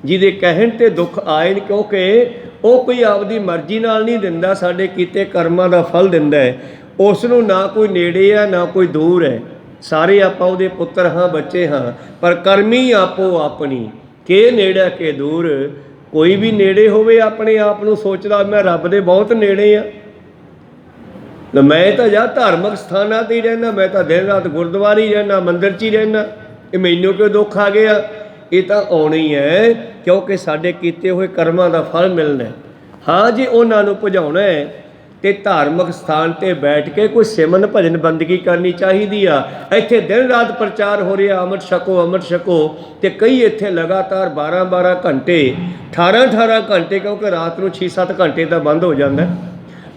A: ਜਿਹਦੇ ਕਹਿਣ ਤੇ ਦੁੱਖ ਆਏ ਨੇ, ਕਿਉਂਕਿ ਉਹ ਕੋਈ ਆਪਦੀ ਮਰਜ਼ੀ ਨਾਲ ਨਹੀਂ ਦਿੰਦਾ, ਸਾਡੇ ਕੀਤੇ ਕਰਮਾਂ ਦਾ ਫਲ ਦਿੰਦਾ ਹੈ। ਉਸ ਨੂੰ ਨਾ ਕੋਈ ਨੇੜੇ ਆ ਨਾ ਕੋਈ ਦੂਰ ਹੈ, ਸਾਰੇ ਆਪਾਂ ਉਹਦੇ ਪੁੱਤਰ ਹਾਂ, ਬੱਚੇ ਹਾਂ, ਪਰ ਕਰਮੀ ਆਪੋ ਆਪਣੀ, ਕਿ ਨੇੜੇ ਕਿ ਦੂਰ। ਕੋਈ ਵੀ ਨੇੜੇ ਹੋਵੇ ਆਪਣੇ ਆਪ ਨੂੰ ਸੋਚਦਾ ਮੈਂ ਰੱਬ ਦੇ ਬਹੁਤ ਨੇੜੇ ਆ, ਮੈਂ ਤਾਂ ਜਾਂ ਧਾਰਮਿਕ ਸਥਾਨਾਂ 'ਤੇ ਹੀ ਰਹਿੰਦਾ, ਮੈਂ ਤਾਂ ਦਿਨ ਰਾਤ ਗੁਰਦੁਆਰੇ ਹੀ ਰਹਿੰਦਾ, ਮੰਦਿਰ 'ਚ ਹੀ ਰਹਿੰਦਾ, ਇਹ ਮੈਨੂੰ ਕਿਉਂ ਦੁੱਖ ਆ ਗਿਆ? ਇਹ ਤਾਂ ਆਉਣਾ ਹੀ ਹੈ, ਕਿਉਂਕਿ ਸਾਡੇ ਕੀਤੇ ਹੋਏ ਕਰਮਾਂ ਦਾ ਫਲ ਮਿਲਣਾ। ਹਾਂ, ਜੇ ਉਹਨਾਂ ਨੂੰ ਭਜਾਉਣਾ ਹੈ ਤੇ ਧਾਰਮਿਕ ਸਥਾਨ ਤੇ ਬੈਠ ਕੇ ਕੋਈ ਸਿਮਰਨ ਭਜਨ ਬੰਦਗੀ ਕਰਨੀ ਚਾਹੀਦੀ ਆ। ਇੱਥੇ ਦਿਨ ਰਾਤ ਪ੍ਰਚਾਰ ਹੋ ਰਿਹਾ, ਅੰਮ੍ਰਿਤ ਛਕੋ ਅੰਮ੍ਰਿਤ ਛਕੋ, ਤੇ ਕਈ ਇੱਥੇ ਲਗਾਤਾਰ 12-12 ਘੰਟੇ 18-18 ਘੰਟੇ, ਕਿਉਂਕਿ ਰਾਤ ਨੂੰ 6-7 ਘੰਟੇ ਤਾਂ ਬੰਦ ਹੋ ਜਾਂਦਾ,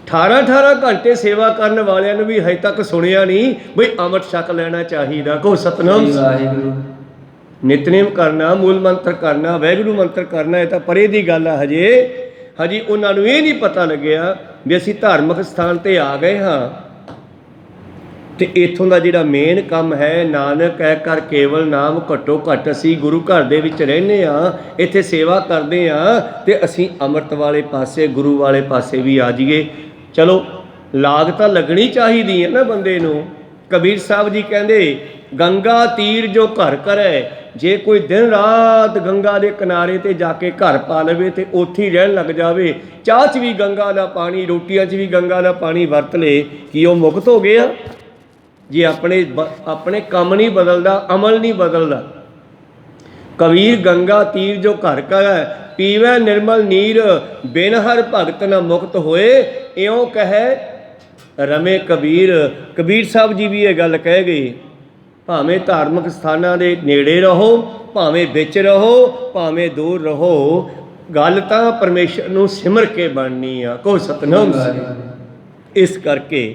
A: 18-18 ਘੰਟੇ ਸੇਵਾ ਕਰਨ ਵਾਲਿਆਂ ਨੂੰ ਵੀ ਹਜੇ ਤੱਕ ਸੁਣਿਆ ਨਹੀਂ ਬਈ ਅੰਮ੍ਰਿਤ ਛਕ ਲੈਣਾ ਚਾਹੀਦਾ। ਕੋ ਸਤਨਾਮ। ਨਿਤਨੇਮ ਕਰਨਾ, ਮੂਲ ਮੰਤਰ ਕਰਨਾ, ਵਾਹਿਗੁਰੂ ਮੰਤਰ ਕਰਨਾ, ਇਹ ਤਾਂ ਪਰੇ ਦੀ ਗੱਲ ਆ। ਹਜੇ ਉਹਨਾਂ ਨੂੰ ਇਹ ਨਹੀਂ ਪਤਾ ਲੱਗਿਆ ਵੀ ਅਸੀਂ ਧਾਰਮਿਕ ਸਥਾਨ 'ਤੇ ਆ ਗਏ ਹਾਂ, ਤੇ ਇੱਥੋਂ ਦਾ ਜਿਹੜਾ ਮੇਨ ਕੰਮ ਹੈ, ਨਾਨਕ ਕਹਿ ਕਰ ਕੇਵਲ ਨਾਮ, ਘੱਟੋ ਘੱਟ ਅਸੀਂ ਗੁਰੂ ਘਰ ਦੇ ਵਿੱਚ ਰਹਿੰਦੇ ਹਾਂ, ਇੱਥੇ ਸੇਵਾ ਕਰਦੇ ਹਾਂ, ਤੇ ਅਸੀਂ ਅੰਮ੍ਰਿਤ ਵਾਲੇ ਪਾਸੇ, ਗੁਰੂ ਵਾਲੇ ਪਾਸੇ ਵੀ ਆ ਜਾਈਏ। ਚਲੋ ਲਾਗ ਤਾਂ ਲੱਗਣੀ ਚਾਹੀਦੀ ਹੈ ਨਾ ਬੰਦੇ ਨੂੰ। ਕਬੀਰ ਸਾਹਿਬ ਜੀ ਕਹਿੰਦੇ, ਗੰਗਾ ਤੀਰ ਜੋ ਘਰ ਕਰੇ, ਜੇ ਕੋਈ ਦਿਨ ਰਾਤ ਗੰਗਾ ਦੇ ਕਿਨਾਰੇ ਤੇ ਜਾ ਕੇ ਘਰ ਪਾ ਲਵੇ ਤੇ ਉੱਥੇ ਹੀ ਰਹਿਣ ਲੱਗ ਜਾਵੇ, ਚਾਹ 'ਚ ਵੀ ਗੰਗਾ ਦਾ ਪਾਣੀ, ਰੋਟੀਆਂ 'ਚ ਵੀ ਗੰਗਾ ਦਾ ਪਾਣੀ ਵਰਤ ਲੇ, ਕੀ ਉਹ ਮੁਕਤ ਹੋ ਗਿਆ? ਜੇ ਆਪਣੇ ਕੰਮ ਨਹੀਂ ਬਦਲਦਾ, ਅਮਲ ਨਹੀਂ ਬਦਲਦਾ। ਕਬੀਰ ਗੰਗਾ ਤੀਰ ਜੋ ਘਰ ਕੈ, ਪੀਵੈ ਨਿਰਮਲ ਨੀਰ, ਬਿਨ ਹਰ ਭਗਤ ਨ ਮੁਕਤ ਹੋਏ, ਇਉਂ ਕਹੈ ਰਮੇ ਕਬੀਰ। ਕਬੀਰ ਸਾਹਿਬ ਜੀ ਵੀ ਇਹ ਗੱਲ ਕਹਿ ਗਏ, ਭਾਵੇਂ ਧਾਰਮਿਕ ਸਥਾਨਾਂ ਦੇ ਨੇੜੇ ਰਹੋ, ਭਾਵੇਂ ਵਿੱਚ ਰਹੋ, ਭਾਵੇਂ ਦੂਰ ਰਹੋ, ਗੱਲ ਤਾਂ ਪਰਮੇਸ਼ਰ ਨੂੰ ਸਿਮਰ ਕੇ ਬਣਨੀ ਆ। ਕੋ ਸਤਨਾਮ। ਇਸ ਕਰਕੇ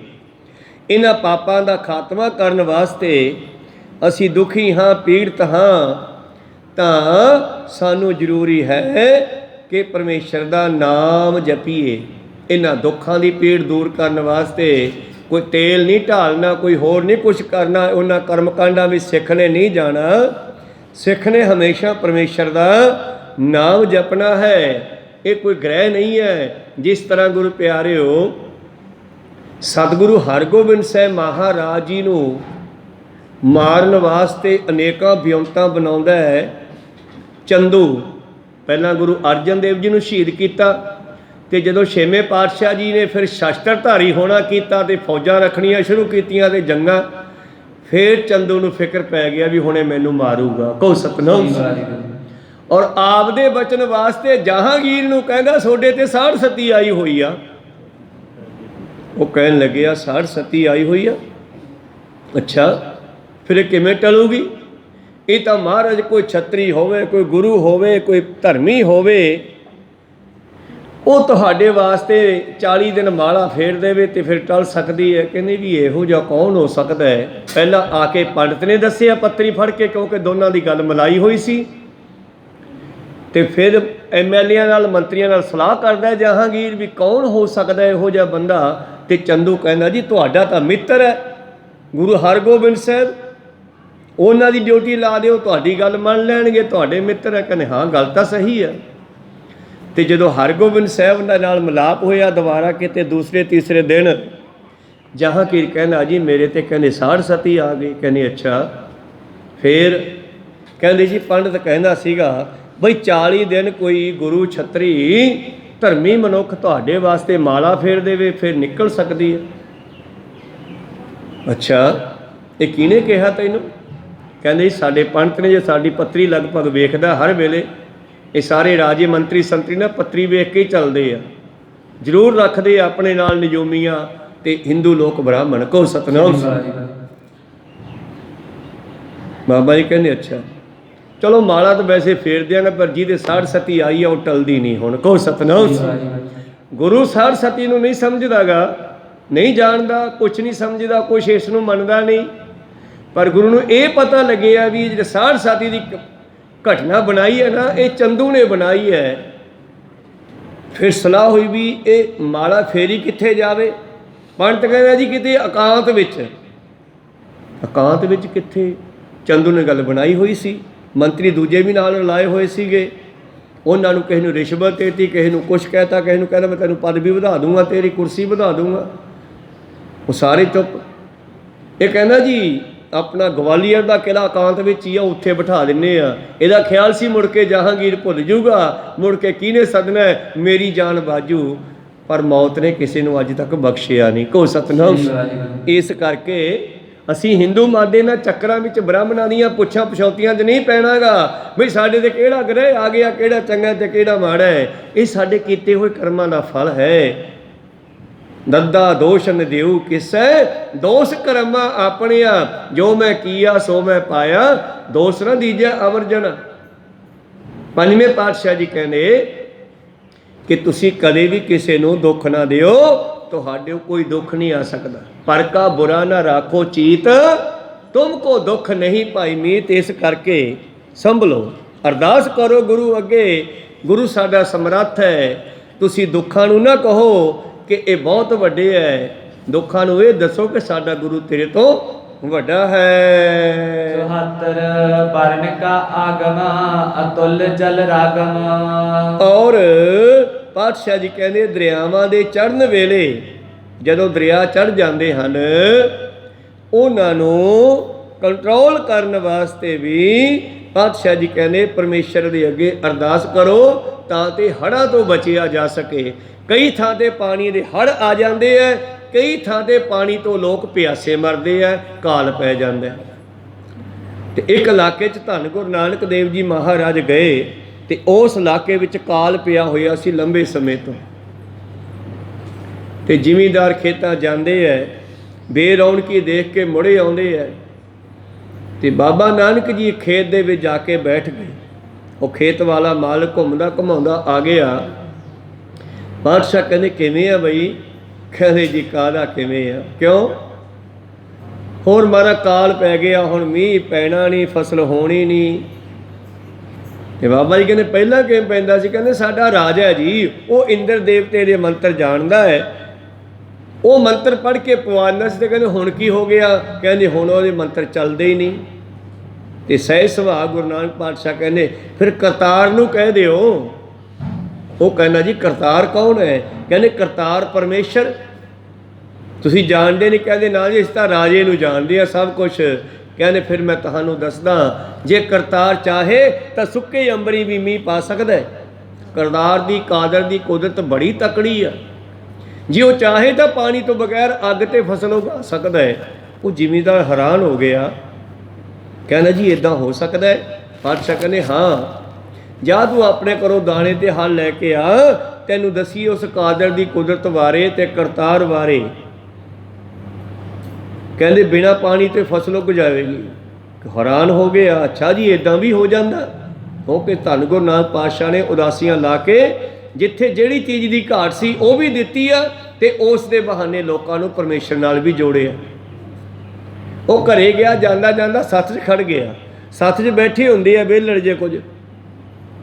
A: ਇਹਨਾਂ ਪਾਪਾਂ ਦਾ ਖਾਤਮਾ ਕਰਨ ਵਾਸਤੇ ਅਸੀਂ ਦੁਖੀ ਹਾਂ, ਪੀੜਤ ਹਾਂ, ਤਾਂ ਸਾਨੂੰ ਜ਼ਰੂਰੀ ਹੈ ਕਿ ਪਰਮੇਸ਼ਰ ਦਾ ਨਾਮ ਜਪੀਏ। ਇਹਨਾਂ ਦੁੱਖਾਂ ਦੀ ਪੀੜ ਦੂਰ ਕਰਨ ਵਾਸਤੇ ਕੋਈ ਤੇਲ ਨਹੀਂ ਢਾਲਣਾ, ਕੋਈ ਹੋਰ ਨਹੀਂ ਕੁਛ ਕਰਨਾ, ਉਹਨਾਂ ਕਰਮਕਾਂਡਾਂ ਵਿੱਚ ਸਿੱਖ ਨੇ ਨਹੀਂ ਜਾਣਾ। ਸਿੱਖ ਨੇ ਹਮੇਸ਼ਾ ਪਰਮੇਸ਼ਰ ਦਾ ਨਾਮ ਜਪਣਾ ਹੈ, ਇਹ ਕੋਈ ਗ੍ਰਹਿ ਨਹੀਂ ਹੈ। ਜਿਸ ਤਰ੍ਹਾਂ ਗੁਰੂ ਪਿਆਰਿਓ, ਸਤਿਗੁਰੂ ਹਰਗੋਬਿੰਦ ਸਾਹਿਬ ਮਹਾਰਾਜ ਜੀ ਨੂੰ ਮਾਰਨ ਵਾਸਤੇ ਅਨੇਕਾਂ ਵਿਉਂਤਾਂ ਬਣਾਉਂਦਾ ਹੈ ਚੰਦੂ। ਪਹਿਲਾਂ ਗੁਰੂ ਅਰਜਨ ਦੇਵ ਜੀ ਨੂੰ ਸ਼ਹੀਦ ਕੀਤਾ, ਤੇ ਜਦੋਂ ਛੇਵੇਂ ਪਾਤਸ਼ਾਹ ਜੀ ਨੇ ਫਿਰ ਸ਼ਸਤਰਧਾਰੀ ਹੋਣਾ ਕੀਤਾ ਤੇ ਫੌਜਾਂ ਰੱਖਣੀਆਂ ਸ਼ੁਰੂ ਕੀਤੀਆਂ ਤੇ ਜੰਗਾਂ, ਫਿਰ ਚੰਦੂ ਨੂੰ ਫਿਕਰ ਪੈ ਗਿਆ ਵੀ ਹੁਣੇ ਮੈਨੂੰ ਮਾਰੂਗਾ। ਕਹੋ ਸਤਨਾਮ। ਔਰ ਆਪਦੇ ਬਚਨ ਵਾਸਤੇ ਜਹਾਂਗੀਰ ਨੂੰ ਕਹਿੰਦਾ ਤੁਹਾਡੇ ਤੇ 60 ਸਤੀ ਆਈ ਹੋਈ ਆ। ਉਹ ਕਹਿਣ ਲੱਗਿਆ 60 ਸਤੀ ਆਈ ਹੋਈ ਆ, ਅੱਛਾ ਫਿਰ ਇਹ ਕਿਵੇਂ ਟਲੂਗੀ? ਇਹ ਤਾਂ ਮਹਾਰਾਜ ਕੋਈ ਛਤਰੀ ਹੋਵੇ, ਕੋਈ ਗੁਰੂ ਹੋਵੇ, ਕੋਈ ਧਰਮੀ ਹੋਵੇ, ਉਹ ਤੁਹਾਡੇ ਵਾਸਤੇ 40 ਦਿਨ ਮਾਲਾ ਫੇਰ ਦੇਵੇ ਤੇ ਫਿਰ ਟਲ ਸਕਦੀ ਹੈ। ਕਹਿੰਦੇ ਵੀ ਇਹੋ ਜਿਹਾ ਕੌਣ ਹੋ ਸਕਦਾ ਹੈ? ਪਹਿਲਾਂ ਆ ਕੇ ਪੰਡਤ ਨੇ ਦੱਸਿਆ ਪੱਤਰੀ ਫੜ ਕੇ, ਕਿਉਂਕਿ ਦੋਨਾਂ ਦੀ ਗੱਲ ਮਿਲਾਈ ਹੋਈ ਸੀ, ਤੇ ਫਿਰ ਐਮਐਲਏਆਂ ਨਾਲ, ਮੰਤਰੀਆਂ ਨਾਲ ਸਲਾਹ ਕਰਦਾ ਜਹਾਂਗੀਰ ਵੀ ਕੌਣ ਹੋ ਸਕਦਾ ਇਹੋ ਜਿਹਾ ਬੰਦਾ। ਤੇ ਚੰਦੂ ਕਹਿੰਦਾ ਜੀ ਤੁਹਾਡਾ ਤਾਂ ਮਿੱਤਰ ਹੈ ਗੁਰੂ ਹਰਗੋਬਿੰਦ ਸਾਹਿਬ, ਉਹਨਾਂ ਦੀ ਡਿਊਟੀ ਲਾ ਦਿਓ, ਤੁਹਾਡੀ ਗੱਲ ਮੰਨ ਲੈਣਗੇ, ਤੁਹਾਡੇ ਮਿੱਤਰ ਹੈ। ਕਹਿੰਦੇ ਹਾਂ ਗੱਲ ਤਾਂ ਸਹੀ ਹੈ। ਤੇ ਜਦੋਂ ਹਰਗੋਬਿੰਦ ਸਾਹਿਬ ਨਾਲ ਮਿਲਾਪ ਹੋਇਆ ਦੁਬਾਰਾ, ਕਿਤੇ ਦੂਸਰੇ ਤੀਸਰੇ ਦਿਨ ਜਹਾਂਗੀਰ ਕਹਿੰਦਾ ਜੀ ਮੇਰੇ ਤੇ ਕਹਿੰਦੇ ਸਾੜ ਸਤੀ ਆ ਗਏ। ਕਹਿੰਦੇ ਅੱਛਾ। ਫਿਰ ਕਹਿੰਦੇ ਜੀ ਪੰਡਤ ਕਹਿੰਦਾ ਸੀਗਾ ਬਈ 40 ਦਿਨ ਕੋਈ ਗੁਰੂ ਛਤਰੀ ਧਰਮੀ ਮਨੁੱਖ ਤੁਹਾਡੇ ਵਾਸਤੇ ਮਾਲਾ ਫੇਰ ਦੇਵੇ ਫਿਰ ਨਿਕਲ ਸਕਦੀ ਹੈ। ਅੱਛਾ, ਇਹ ਕਿਹਨੇ ਕਿਹਾ ਤੈਨੂੰ? ਕਹਿੰਦੇ ਸਾਡੇ ਪੰਡਤ ਨੇ। ਜੇ ਸਾਡੀ ਪੱਤਰੀ ਲਗਭਗ ਵੇਖਦਾ ਹਰ ਵੇਲੇ, ਇਹ ਸਾਰੇ ਰਾਜੇ ਮੰਤਰੀ ਸੰਤਰੀ ਨਾ ਪੱਤਰੀ ਵੇਖ ਕੇ ਹੀ ਚੱਲਦੇ ਆ, ਜ਼ਰੂਰ ਰੱਖਦੇ ਆ ਆਪਣੇ ਨਾਲ ਨਿਯੋਮੀਆਂ ਤੇ ਹਿੰਦੂ ਲੋਕ ਬ੍ਰਾਹਮਣ। ਕਹੋ ਸਤਨਾਮ। ਬਾਬਾ ਜੀ ਕਹਿੰਦੇ ਅੱਛਾ ਚਲੋ ਮਾਲਾ ਤਾਂ ਵੈਸੇ ਫੇਰ ਦਿਆਂਗਾ, ਪਰ ਜਿਹਦੇ ਸਾੜ ਸਤੀ ਆਈ ਆ ਉਹ ਟਲਦੀ ਨਹੀਂ ਹੁਣ। ਕਹੋ ਸਤਨਾਮ। ਗੁਰੂ ਸਾੜ ਸਤੀ ਨੂੰ ਨਹੀਂ ਸਮਝਦਾਗਾ, ਨਹੀਂ ਜਾਣਦਾ, ਕੁਛ ਨਹੀਂ ਸਮਝਦਾ, ਕੁਛ ਇਸ ਨੂੰ ਮੰਨਦਾ ਨਹੀਂ। ਪਰ ਗੁਰੂ ਨੂੰ ਇਹ ਪਤਾ ਲੱਗਿਆ ਵੀ ਜਿਹੜੇ ਸਾੜ ਸਤੀ ਦੀ ਘਟਨਾ ਬਣਾਈ ਹੈ ਨਾ, ਇਹ ਚੰਦੂ ਨੇ ਬਣਾਈ ਹੈ। ਫਿਰ ਸਲਾਹ ਹੋਈ ਵੀ ਇਹ ਮਾਲਾ ਫੇਰੀ ਕਿੱਥੇ ਜਾਵੇ। ਪੰਡਤ ਕਹਿੰਦਾ ਜੀ ਕਿਤੇ ਇਕਾਂਤ ਵਿੱਚ। ਇਕਾਂਤ ਵਿੱਚ ਕਿੱਥੇ? ਚੰਦੂ ਨੇ ਗੱਲ ਬਣਾਈ ਹੋਈ ਸੀ, ਮੰਤਰੀ ਦੂਜੇ ਵੀ ਨਾਲ ਲਾਏ ਹੋਏ ਸੀਗੇ। ਉਹਨਾਂ ਨੂੰ ਕਿਸੇ ਨੂੰ ਰਿਸ਼ਵਤ ਦੇਤੀ, ਕਿਸੇ ਨੂੰ ਕੁਛ ਕਹਿਤਾ, ਕਿਸੇ ਨੂੰ ਕਹਿੰਦਾ ਮੈਂ ਤੈਨੂੰ ਪਦ ਵੀ ਵਧਾ ਦੂੰਗਾ, ਤੇਰੀ ਕੁਰਸੀ ਵਧਾ ਦੂੰਗਾ। ਉਹ ਸਾਰੇ ਚੁੱਪ। ਇਹ ਕਹਿੰਦਾ ਜੀ ਆਪਣਾ ਗਵਾਲੀਅਰ ਦਾ ਕਿਲ੍ਹਾ ਇਕਾਂਤ ਵਿੱਚ ਹੀ ਆ, ਉੱਥੇ ਬਿਠਾ ਦਿੰਦੇ ਆ। ਇਹਦਾ ਖਿਆਲ ਸੀ ਮੁੜ ਕੇ ਜਹਾਂਗੀਰ ਭੁੱਲ ਜੂਗਾ, ਮੁੜ ਕੇ ਕਿਹਨੇ ਸਦਨਾ ਮੇਰੀ ਜਾਨ ਬਾਜੂ। ਪਰ ਮੌਤ ਨੇ ਕਿਸੇ ਨੂੰ ਅੱਜ ਤੱਕ ਬਖਸ਼ਿਆ ਨਹੀਂ। ਕਹੋ ਸਤਨਾਮ। ਇਸ ਕਰਕੇ ਅਸੀਂ ਹਿੰਦੂ ਮਾਦੇ ਨਾਲ ਚੱਕਰਾਂ ਵਿੱਚ ਬ੍ਰਾਹਮਣਾਂ ਦੀਆਂ ਪੁੱਛਾਂ ਪਛੌਤੀਆਂ 'ਚ ਨਹੀਂ ਪੈਣਾਗਾ ਬਈ ਸਾਡੇ ਤੇ ਕਿਹੜਾ ਗ੍ਰਹਿ ਆ ਗਿਆ, ਕਿਹੜਾ ਚੰਗਾ ਤੇ ਕਿਹੜਾ ਮਾੜਾ ਹੈ। ਇਹ ਸਾਡੇ ਕੀਤੇ ਹੋਏ ਕਰਮਾਂ ਦਾ ਫਲ ਹੈ। ਦੱਦਾ ਦੋਸ਼ ਨ ਦੇਉ ਕਿਸੈ, ਦੋਸ਼ ਕਰਮਾ ਆਪਣਿਆ, ਜੋ ਮੈਂ ਕੀਆ ਸੋ ਮੈਂ ਪਾਇਆ, ਦੋਸ਼ ਨਾ ਦੀਜੈ ਅਵਰਜਨ। ਪੰਜਵੇਂ ਪਾਤਸ਼ਾਹ ਜੀ ਕਹਿੰਦੇ ਕਿ ਤੁਸੀਂ ਕਦੇ ਵੀ ਕਿਸੇ ਨੂੰ ਦੁੱਖ ਨਾ ਦਿਓ, ਤੁਹਾਡੇ ਕੋਈ ਦੁੱਖ ਨਹੀਂ ਆ ਸਕਦਾ। ਪਰ ਕਾ ਬੁਰਾ ਨਾ ਰਾਖੋ ਚੀਤ, ਤੁਮ ਕੋ ਦੁੱਖ ਨਹੀਂ ਭਾਈ ਮੀਤ। ਇਸ ਕਰਕੇ ਸੰਭਲੋ, ਅਰਦਾਸ ਕਰੋ ਗੁਰੂ ਅੱਗੇ। ਗੁਰੂ ਸਾਡਾ ਸਮਰੱਥ ਹੈ। ਤੁਸੀਂ ਦੁੱਖਾਂ ਨੂੰ ਨਾ ਕਹੋ ਕਿ ਇਹ ਬਹੁਤ ਵੱਡੇ ਹੈ, ਦੁੱਖਾਂ ਨੂੰ ਇਹ ਦੱਸੋ ਕਿ ਸਾਡਾ ਗੁਰੂ ਤੇਰੇ ਤੋਂ ਵੱਡਾ ਹੈ।
B: 74 ਬਰਨ ਕਾ ਆਗਮ, ਅਤੁਲ ਜਲ ਰਾਗਮ।
A: ਔਰ ਪਾਤਸ਼ਾਹ ਜੀ ਕਹਿੰਦੇ ਦਰਿਆਵਾਂ ਦੇ ਚੜ੍ਹਨ ਵੇਲੇ ਜਦੋਂ ਦਰਿਆ ਚੜ੍ਹ ਜਾਂਦੇ ਹਨ, ਉਹਨਾਂ ਨੂੰ ਕੰਟਰੋਲ ਕਰਨ ਵਾਸਤੇ ਵੀ ਪਾਤਸ਼ਾਹ ਜੀ ਕਹਿੰਦੇ ਪਰਮੇਸ਼ਰ ਦੇ ਅੱਗੇ ਅਰਦਾਸ ਕਰੋ ਤਾਂ ਤੇ ਹੜ੍ਹਾਂ ਤੋਂ ਬਚਿਆ ਜਾ ਸਕੇ। ਕਈ ਥਾਂ ਤੇ ਪਾਣੀ ਦੇ ਹੜ੍ਹ ਆ ਜਾਂਦੇ ਹੈ, ਕਈ ਥਾਂ ਤੇ ਪਾਣੀ ਤੋਂ ਲੋਕ ਪਿਆਸੇ ਮਰਦੇ ਹੈ, ਕਾਲ ਪੈ ਜਾਂਦਾ। ਤੇ ਇੱਕ ਇਲਾਕੇ 'ਚ ਧੰਨ ਗੁਰੂ ਨਾਨਕ ਦੇਵ ਜੀ ਮਹਾਰਾਜ ਗਏ ਤੇ ਉਸ ਇਲਾਕੇ ਵਿੱਚ ਕਾਲ ਪਿਆ ਹੋਇਆ ਸੀ ਲੰਬੇ ਸਮੇਂ ਤੋਂ। ਤੇ ਜ਼ਿਮੀਂਦਾਰ ਖੇਤਾਂ ਜਾਂਦੇ ਹੈ, ਬੇਰੌਣਕੀ ਦੇਖ ਕੇ ਮੁੜੇ ਆਉਂਦੇ ਹੈ। ਤੇ ਬਾਬਾ ਨਾਨਕ ਜੀ ਖੇਤ ਦੇ ਵਿੱਚ ਜਾ ਕੇ ਬੈਠ ਗਏ। ਉਹ ਖੇਤ ਵਾਲਾ ਮਾਲਕ ਘੁੰਮਦਾ ਘੁਮਾਉਂਦਾ ਆ ਗਿਆ। ਪਾਤਸ਼ਾਹ ਕਹਿੰਦੇ ਕਿਵੇਂ ਆ ਬਈ? ਕਹਿੰਦੇ ਜੀ ਕਾਹਦਾ ਕਿਵੇਂ ਆ? ਕਿਉਂ? ਹੋਰ ਮਾਰਾ ਕਾਲ ਪੈ ਗਿਆ, ਹੁਣ ਮੀਂਹ ਪੈਣਾ ਨਹੀਂ, ਫਸਲ ਹੋਣੀ ਨਹੀਂ। ਤੇ ਬਾਬਾ ਜੀ ਕਹਿੰਦੇ ਪਹਿਲਾਂ ਕਿਵੇਂ ਪੈਂਦਾ ਸੀ? ਕਹਿੰਦੇ ਸਾਡਾ ਰਾਜਾ ਜੀ ਉਹ ਇੰਦਰ ਦੇਵਤੇ ਦੇ ਮੰਤਰ ਜਾਣਦਾ ਹੈ, ਉਹ ਮੰਤਰ ਪੜ੍ਹ ਕੇ ਪਵਾਨਾ ਸੀ। ਤੇ ਕਹਿੰਦੇ ਹੁਣ ਕੀ ਹੋ ਗਿਆ? ਕਹਿੰਦੇ ਹੁਣ ਉਹਦੇ ਮੰਤਰ ਚੱਲਦੇ ਹੀ ਨਹੀਂ। ਤੇ ਸਹਿਜ ਸੁਭਾਅ ਗੁਰੂ ਨਾਨਕ ਪਾਤਸ਼ਾਹ ਕਹਿੰਦੇ ਫਿਰ ਕਰਤਾਰ ਨੂੰ ਕਹਿ ਦਿਓ। ਉਹ ਕਹਿੰਦਾ ਜੀ ਕਰਤਾਰ ਕੌਣ ਹੈ? ਕਹਿੰਦੇ ਕਰਤਾਰ ਪਰਮੇਸ਼ਰ। ਤੁਸੀਂ ਜਾਣਦੇ ਨਹੀਂ? ਕਹਿੰਦੇ ਨਾ ਜੀ ਅਸੀਂ ਤਾਂ ਰਾਜੇ ਨੂੰ ਜਾਣਦੇ ਆ ਸਭ ਕੁਛ। ਕਹਿੰਦੇ ਫਿਰ ਮੈਂ ਤੁਹਾਨੂੰ ਦੱਸਦਾ, ਜੇ ਕਰਤਾਰ ਚਾਹੇ ਤਾਂ ਸੁੱਕੇ ਅੰਬਰੀ ਵੀ ਮੀਂਹ ਪਾ ਸਕਦਾ। ਕਰਤਾਰ ਦੀ ਕਾਦਰ ਦੀ ਕੁਦਰਤ ਬੜੀ ਤਕੜੀ ਆ। ਜੇ ਉਹ ਚਾਹੇ ਤਾਂ ਪਾਣੀ ਤੋਂ ਬਗੈਰ ਅੱਗ ਤੇ ਫਸਲ ਉਗਾ ਸਕਦਾ ਹੈ। ਉਹ ਜ਼ਿਮੀਂਦਾਰ ਹੈਰਾਨ ਹੋ ਗਿਆ, ਕਹਿੰਦਾ ਜੀ ਇੱਦਾਂ ਹੋ ਸਕਦਾ ਹੈ? ਪਾਤਸ਼ਾਹ ਕਹਿੰਦੇ ਹਾਂ, ਜਾ ਤੂੰ ਆਪਣੇ ਘਰੋਂ ਦਾਣੇ ਤੇ ਹਲ ਲੈ ਕੇ ਆ, ਤੈਨੂੰ ਦੱਸੀਏ ਉਸ ਕਾਦਰ ਦੀ ਕੁਦਰਤ ਬਾਰੇ ਤੇ ਕਰਤਾਰ ਬਾਰੇ। ਕਹਿੰਦੇ ਬਿਨਾਂ ਪਾਣੀ ਤੇ ਫਸਲ ਉੱਗ ਜਾਵੇਗੀ। ਹੈਰਾਨ ਹੋ ਗਿਆ, ਅੱਛਾ ਜੀ ਇੱਦਾਂ ਵੀ ਹੋ ਜਾਂਦਾ? ਕਿਉਂਕਿ ਧੰਨ ਗੁਰੂ ਨਾਨਕ ਪਾਤਸ਼ਾਹ ਨੇ ਉਦਾਸੀਆਂ ਲਾ ਕੇ ਜਿੱਥੇ ਜਿਹੜੀ ਚੀਜ਼ ਦੀ ਘਾਟ ਸੀ ਉਹ ਵੀ ਦਿੱਤੀ ਆ, ਤੇ ਉਸ ਦੇ ਬਹਾਨੇ ਲੋਕਾਂ ਨੂੰ ਪਰਮੇਸ਼ਰ ਨਾਲ ਵੀ ਜੋੜਿਆ। ਉਹ ਘਰੇ ਗਿਆ, ਜਾਂਦਾ ਜਾਂਦਾ ਸੱਥ 'ਚ ਖੜ ਗਿਆ। ਸੱਥ 'ਚ ਬੈਠੇ ਹੁੰਦੇ ਆ ਵਿਹਲੜ ਜੇ ਕੁਝ।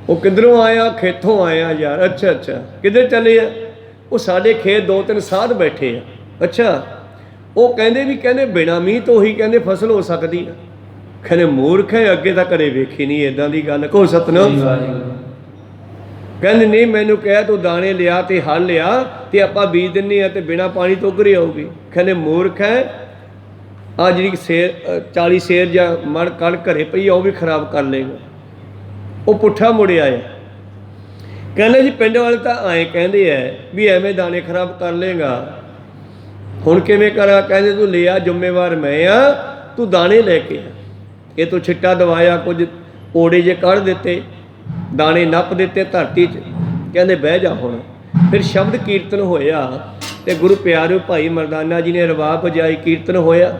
A: ਉਹ ਕਿੱਧਰੋਂ ਆਇਆ? ਖੇਤੋਂ ਆਇਆ ਯਾਰ। ਅੱਛਾ ਅੱਛਾ, ਕਿੱਧਰ ਚੱਲੇ ਆ? ਉਹ ਸਾਡੇ ਖੇਤ 2-3 ਸਾਧ ਬੈਠੇ ਆ। ਅੱਛਾ। ਉਹ ਕਹਿੰਦੇ ਵੀ ਕਹਿੰਦੇ ਬਿਨਾਂ ਮੀਂਹ ਤੋਂ ਹੀ ਕਹਿੰਦੇ ਫਸਲ ਹੋ ਸਕਦੀ ਆ। ਕਹਿੰਦੇ ਮੂਰਖ ਹੈ, ਅੱਗੇ ਤਾਂ ਕਦੇ ਵੇਖੀ ਨਹੀਂ ਇੱਦਾਂ ਦੀ ਗੱਲ। ਕਹੋ ਸਤਨਾਮ। ਕਹਿੰਦੇ ਨਹੀਂ, ਮੈਨੂੰ ਕਿਹਾ ਤੂੰ ਦਾਣੇ ਲਿਆ ਤੇ ਹਲ ਲਿਆ ਤੇ ਆਪਾਂ ਬੀਜ ਦਿੰਨੇ ਆ ਤੇ ਬਿਨਾ ਪਾਣੀ ਤੋਂ ਉੱਗਰ ਆਊਗੀ। ਕਹਿੰਦੇ ਮੂਰਖ ਹੈ, ਆ ਜਿਹੜੀ ਸੇਰ 40 ਸੇਰ ਜਾਂ ਮਣ ਕਣਕ ਘਰੇ ਪਈ ਆ ਉਹ ਵੀ ਖਰਾਬ ਕਰ ਲੇਗਾ। ਉਹ ਪੁੱਠਾ ਮੁੜਿਆ ਹੈ। ਕਹਿੰਦੇ ਜੀ ਪਿੰਡ ਵਾਲੇ ਤਾਂ ਐਂ ਕਹਿੰਦੇ ਐ ਵੀ ਐਵੇਂ ਦਾਣੇ ਖਰਾਬ ਕਰ ਲੇਗਾ, ਹੁਣ ਕਿਵੇਂ ਕਰਾਂ? ਕਹਿੰਦੇ ਤੂੰ ਲਿਆ, ਜ਼ਿੰਮੇਵਾਰ ਮੈਂ ਆ, ਤੂੰ ਦਾਣੇ ਲੈ ਕੇ ਆ। ਇਹ ਤੋਂ ਛਿੱਟਾ ਦਵਾਇਆ, ਕੁਝ ਓੜੇ ਜੇ ਕੱਢ ਦਿੱਤੇ, ਦਾਣੇ ਨੱਪ ਦਿੱਤੇ ਧਰਤੀ 'ਚ। ਕਹਿੰਦੇ ਬਹਿ ਜਾ ਹੁਣ। ਫਿਰ ਸ਼ਬਦ ਕੀਰਤਨ ਹੋਇਆ ਤੇ ਗੁਰੂ ਪਿਆਰਿਓ ਭਾਈ ਮਰਦਾਨਾ ਜੀ ਨੇ ਰਬਾਬ ਵਜਾਈ, ਕੀਰਤਨ ਹੋਇਆ।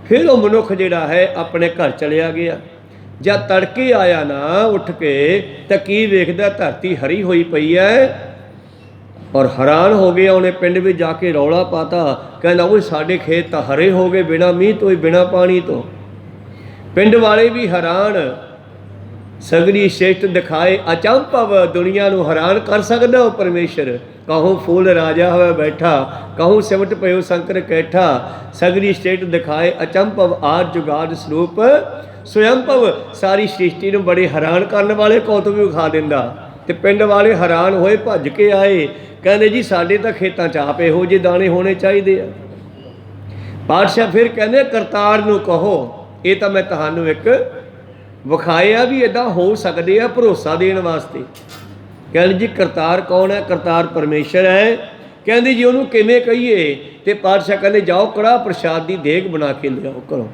A: ਫਿਰ ਉਹ ਮਨੁੱਖ ਜਿਹੜਾ ਹੈ ਆਪਣੇ ਘਰ ਚਲਿਆ ਗਿਆ। ਜਦ ਤੜਕੇ ਆਇਆ ਨਾ ਉੱਠ ਕੇ ਤਾਂ ਕੀ ਵੇਖਦਾ, ਧਰਤੀ ਹਰੀ ਹੋਈ ਪਈ ਹੈ। ਔਰ ਹੈਰਾਨ ਹੋ ਗਿਆ। ਉਹਨੇ ਪਿੰਡ ਵਿੱਚ ਜਾ ਕੇ ਰੌਲਾ ਪਾਤਾ, ਕਹਿੰਦਾ ਉਹ ਸਾਡੇ ਖੇਤ ਤਾਂ ਹਰੇ ਹੋ ਗਏ ਬਿਨਾਂ ਮੀਂਹ ਤੋਂ ਹੀ, ਬਿਨਾਂ ਪਾਣੀ ਤੋਂ। ਪਿੰਡ ਵਾਲੇ ਵੀ ਹੈਰਾਨ। ਸਗਰੀ ਸ਼ੇਸ਼ਟ ਦਿਖਾਏ ਅਚੰਭਵ, ਦੁਨੀਆ ਨੂੰ ਹੈਰਾਨ ਕਰ ਸਕਦਾ ਉਹ ਪਰਮੇਸ਼ਰ। ਕਹੂੰ ਫੂਲ ਰਾਜਾ ਹੋਵੇ ਬੈਠਾ, ਕਹੂੰ ਸਿਮਟ ਪਇਓ ਸੰਕਰ ਕੈਠਾ। ਸਗਰੀ ਸ਼ੇਸ਼ਟ ਦਿਖਾਏ ਅਚੰਭਵ, ਆਦ ਜੁਗਾਦ ਸਰੂਪ ਸਵਯੰਭਵ। ਸਾਰੀ ਸ੍ਰਿਸ਼ਟੀ ਨੂੰ ਬੜੇ ਹੈਰਾਨ ਕਰਨ ਵਾਲੇ ਕੌਤਕ ਵੀ ਵਿਖਾ ਦਿੰਦਾ। ਤੇ ਪਿੰਡ ਵਾਲੇ ਹੈਰਾਨ ਹੋਏ, ਭੱਜ ਕੇ ਆਏ, ਕਹਿੰਦੇ ਜੀ ਸਾਡੇ ਤਾਂ ਖੇਤਾਂ 'ਚ ਆਪ ਇਹੋ ਜਿਹੇ ਦਾਣੇ ਹੋਣੇ ਚਾਹੀਦੇ ਆ। ਪਾਤਸ਼ਾਹ ਫਿਰ ਕਹਿੰਦੇ ਕਰਤਾਰ ਨੂੰ ਕਹੋ, ਇਹ ਤਾਂ ਮੈਂ ਤੁਹਾਨੂੰ ਇੱਕ ਵਿਖਾਇਆ ਵੀ ਇੱਦਾਂ ਹੋ ਸਕਦੇ ਆ, ਭਰੋਸਾ ਦੇਣ ਵਾਸਤੇ। ਕਹਿੰਦੇ ਜੀ ਕਰਤਾਰ ਕੌਣ ਹੈ? ਕਰਤਾਰ ਪਰਮੇਸ਼ਰ ਹੈ। ਕਹਿੰਦੇ ਜੀ ਉਹਨੂੰ ਕਿਵੇਂ ਕਹੀਏ? ਤੇ ਪਾਤਸ਼ਾਹ ਕਹਿੰਦੇ ਜਾਓ ਕੜਾਹ ਪ੍ਰਸ਼ਾਦ ਦੀ ਦੇਗ ਬਣਾ ਕੇ ਲਿਆਓ ਘਰੋਂ,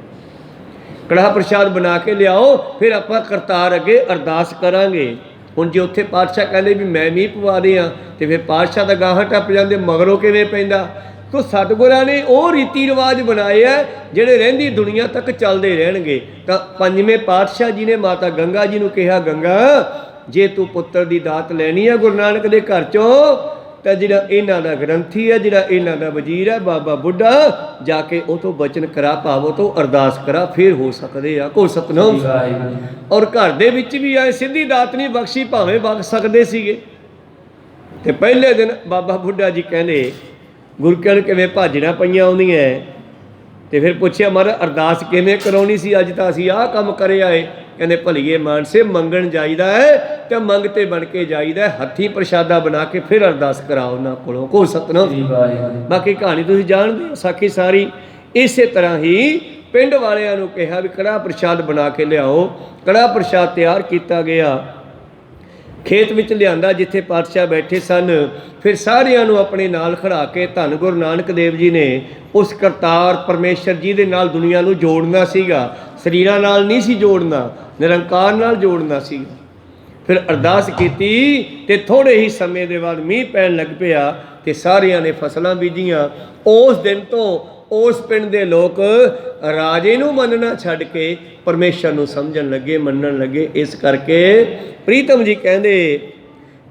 A: ਕੜਾਹ ਪ੍ਰਸ਼ਾਦ ਬਣਾ ਕੇ ਲਿਆਓ, ਫਿਰ ਆਪਾਂ ਕਰਤਾਰ ਅੱਗੇ ਅਰਦਾਸ ਕਰਾਂਗੇ। ਹੁਣ ਜੇ ਉੱਥੇ ਪਾਤਸ਼ਾਹ ਕਹਿੰਦੇ ਵੀ ਮੈਂ ਮੀਂਹ ਪਵਾ ਦਿਆਂ ਤੇ ਫਿਰ ਪਾਤਸ਼ਾਹ ਦਾ ਗਾਹਾਂ ਟੱਪ ਜਾਂਦੇ, ਮਗਰੋਂ ਕਿਵੇਂ ਪੈਂਦਾ? ਤੋ ਸਤਿਗੁਰਾਂ ਨੇ ਉਹ ਰੀਤੀ ਰਿਵਾਜ ਬਣਾਏ ਆ ਜਿਹੜੇ ਰਹਿੰਦੀ ਦੁਨੀਆ ਤੱਕ ਚੱਲਦੇ ਰਹਿਣਗੇ। ਤਾਂ ਪੰਜਵੇਂ ਪਾਤਸ਼ਾਹ ਜੀ ਨੇ ਮਾਤਾ ਗੰਗਾ ਜੀ ਨੂੰ ਕਿਹਾ, ਗੰਗਾ ਜੇ ਤੂੰ ਪੁੱਤਰ ਦੀ ਦਾਤ ਲੈਣੀ ਹੈ ਗੁਰੂ ਨਾਨਕ ਦੇ ਘਰ 'ਚੋਂ, ਤਾਂ ਜਿਹੜਾ ਇਹਨਾਂ ਦਾ ਗ੍ਰੰਥੀ ਹੈ, ਜਿਹੜਾ ਇਹਨਾਂ ਦਾ ਵਜ਼ੀਰ ਹੈ ਬਾਬਾ ਬੁੱਢਾ, ਜਾ ਕੇ ਉਹ ਤੋਂ ਬਚਨ ਕਰਾ, ਭਾਵ ਉਹ ਤੋਂ ਅਰਦਾਸ ਕਰਾ, ਫਿਰ ਹੋ ਸਕਦੇ ਆ। ਕੋ ਸਤਨਾਮ। ਔਰ ਘਰ ਦੇ ਵਿੱਚ ਵੀ ਆਏ ਸਿੱਧੀ ਦਾਤ ਨਹੀਂ ਬਖਸ਼ੀ, ਭਾਵੇਂ ਬਖਸ਼ ਸਕਦੇ ਸੀਗੇ। ਤੇ ਪਹਿਲੇ ਦਿਨ ਬਾਬਾ ਬੁੱਢਾ ਜੀ ਕਹਿੰਦੇ ਗੁਰੂ ਕਹਿਣ ਕਿਵੇਂ ਭਾਜੜਾਂ ਪਈਆਂ ਆਉਂਦੀਆਂ। ਤੇ ਫਿਰ ਪੁੱਛਿਆ ਮਹਾਰਾਜ ਅਰਦਾਸ ਕਿਵੇਂ ਕਰਾਉਣੀ ਸੀ? ਅੱਜ ਤਾਂ ਅਸੀਂ ਆਹ ਕੰਮ ਕਰੇ ਆਏ। ਕਹਿੰਦੇ ਭਲੀਏ ਮਾਨਸੇ ਮੰਗਣ ਜਾਈਦਾ ਹੈ ਤੇ ਮੰਗਤੇ ਬਣ ਕੇ ਜਾਈਦਾ, ਹੱਥੀਂ ਪ੍ਰਸ਼ਾਦਾ ਬਣਾ ਕੇ ਫਿਰ ਅਰਦਾਸ ਕਰਾਓ ਉਹਨਾਂ ਕੋਲੋਂ। ਕੋ ਸਤਨਾਮ। ਬਾਕੀ ਕਹਾਣੀ ਤੁਸੀਂ ਜਾਣਦੇ ਹੋ ਸਾਖੀ ਸਾਰੀ। ਇਸੇ ਤਰ੍ਹਾਂ ਹੀ ਪਿੰਡ ਵਾਲਿਆਂ ਨੂੰ ਕਿਹਾ ਵੀ ਕੜਾਹ ਪ੍ਰਸ਼ਾਦ ਬਣਾ ਕੇ ਲਿਆਓ। ਕੜਾਹ ਪ੍ਰਸ਼ਾਦ ਤਿਆਰ ਕੀਤਾ ਗਿਆ, ਖੇਤ ਵਿੱਚ ਲਿਆਂਦਾ ਜਿੱਥੇ ਪਾਤਸ਼ਾਹ ਬੈਠੇ ਸਨ। ਫਿਰ ਸਾਰਿਆਂ ਨੂੰ ਆਪਣੇ ਨਾਲ ਖੜਾ ਕੇ ਧੰਨ ਗੁਰੂ ਨਾਨਕ ਦੇਵ ਜੀ ਨੇ ਉਸ ਕਰਤਾਰ ਪਰਮੇਸ਼ਰ ਜੀ ਦੇ ਨਾਲ ਦੁਨੀਆ ਨੂੰ ਜੋੜਨਾ ਸੀਗਾ। ਸਰੀਰਾਂ ਨਾਲ ਨਹੀਂ ਸੀ ਜੋੜਨਾ, ਨਿਰੰਕਾਰ ਨਾਲ ਜੋੜਨਾ ਸੀਗਾ। ਫਿਰ ਅਰਦਾਸ ਕੀਤੀ ਤੇ ਥੋੜ੍ਹੇ ਹੀ ਸਮੇਂ ਦੇ ਬਾਅਦ ਮੀਂਹ ਪੈਣ ਲੱਗ ਪਿਆ ਤੇ ਸਾਰਿਆਂ ਨੇ ਫਸਲਾਂ ਬੀਜੀਆਂ। ਉਸ ਦਿਨ ਤੋਂ ਉਸ ਪਿੰਡ ਦੇ ਲੋਕ ਰਾਜੇ ਨੂੰ ਮੰਨਣਾ ਛੱਡ ਕੇ ਪਰਮੇਸ਼ਰ ਨੂੰ ਸਮਝਣ ਲੱਗੇ, ਮੰਨਣ ਲੱਗੇ। ਇਸ ਕਰਕੇ ਪ੍ਰੀਤਮ ਜੀ ਕਹਿੰਦੇ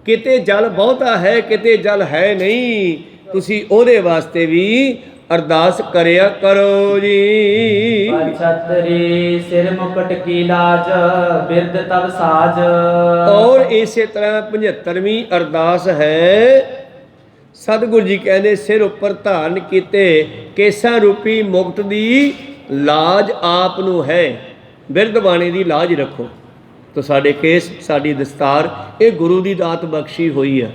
A: ਕਿਤੇ ਜਲ ਬਹੁਤਾ ਹੈ, ਕਿਤੇ ਜਲ ਹੈ ਨਹੀਂ, ਤੁਸੀਂ ਉਹਦੇ ਵਾਸਤੇ ਵੀ ਅਰਦਾਸ ਕਰਿਆ ਕਰੋ ਜੀ।
B: ਛਤਰੀ ਸਿਰ ਮੁਕਟ ਕੀ ਲਾਜ, ਬਿਰਦ ਤਬ ਸਾਜ।
A: ਔਰ ਇਸੇ ਤਰ੍ਹਾਂ 75ਵੀਂ ਅਰਦਾਸ ਹੈ। ਸਤਿਗੁਰੂ ਜੀ ਕਹਿੰਦੇ ਸਿਰ ਉੱਪਰ ਧਾਰਨ ਕੀਤੇ ਕੇਸਾਂ ਰੂਪੀ ਮੁਕਤ ਦੀ ਲਾਜ ਆਪ ਨੂੰ ਹੈ। ਬਿਰਧ ਬਾਣੀ ਦੀ ਲਾਜ ਰੱਖੋ। ਤਾਂ ਸਾਡੇ ਕੇਸ, ਸਾਡੀ ਦਸਤਾਰ, ਇਹ ਗੁਰੂ ਦੀ ਦਾਤ ਬਖਸ਼ੀ ਹੋਈ ਹੈ।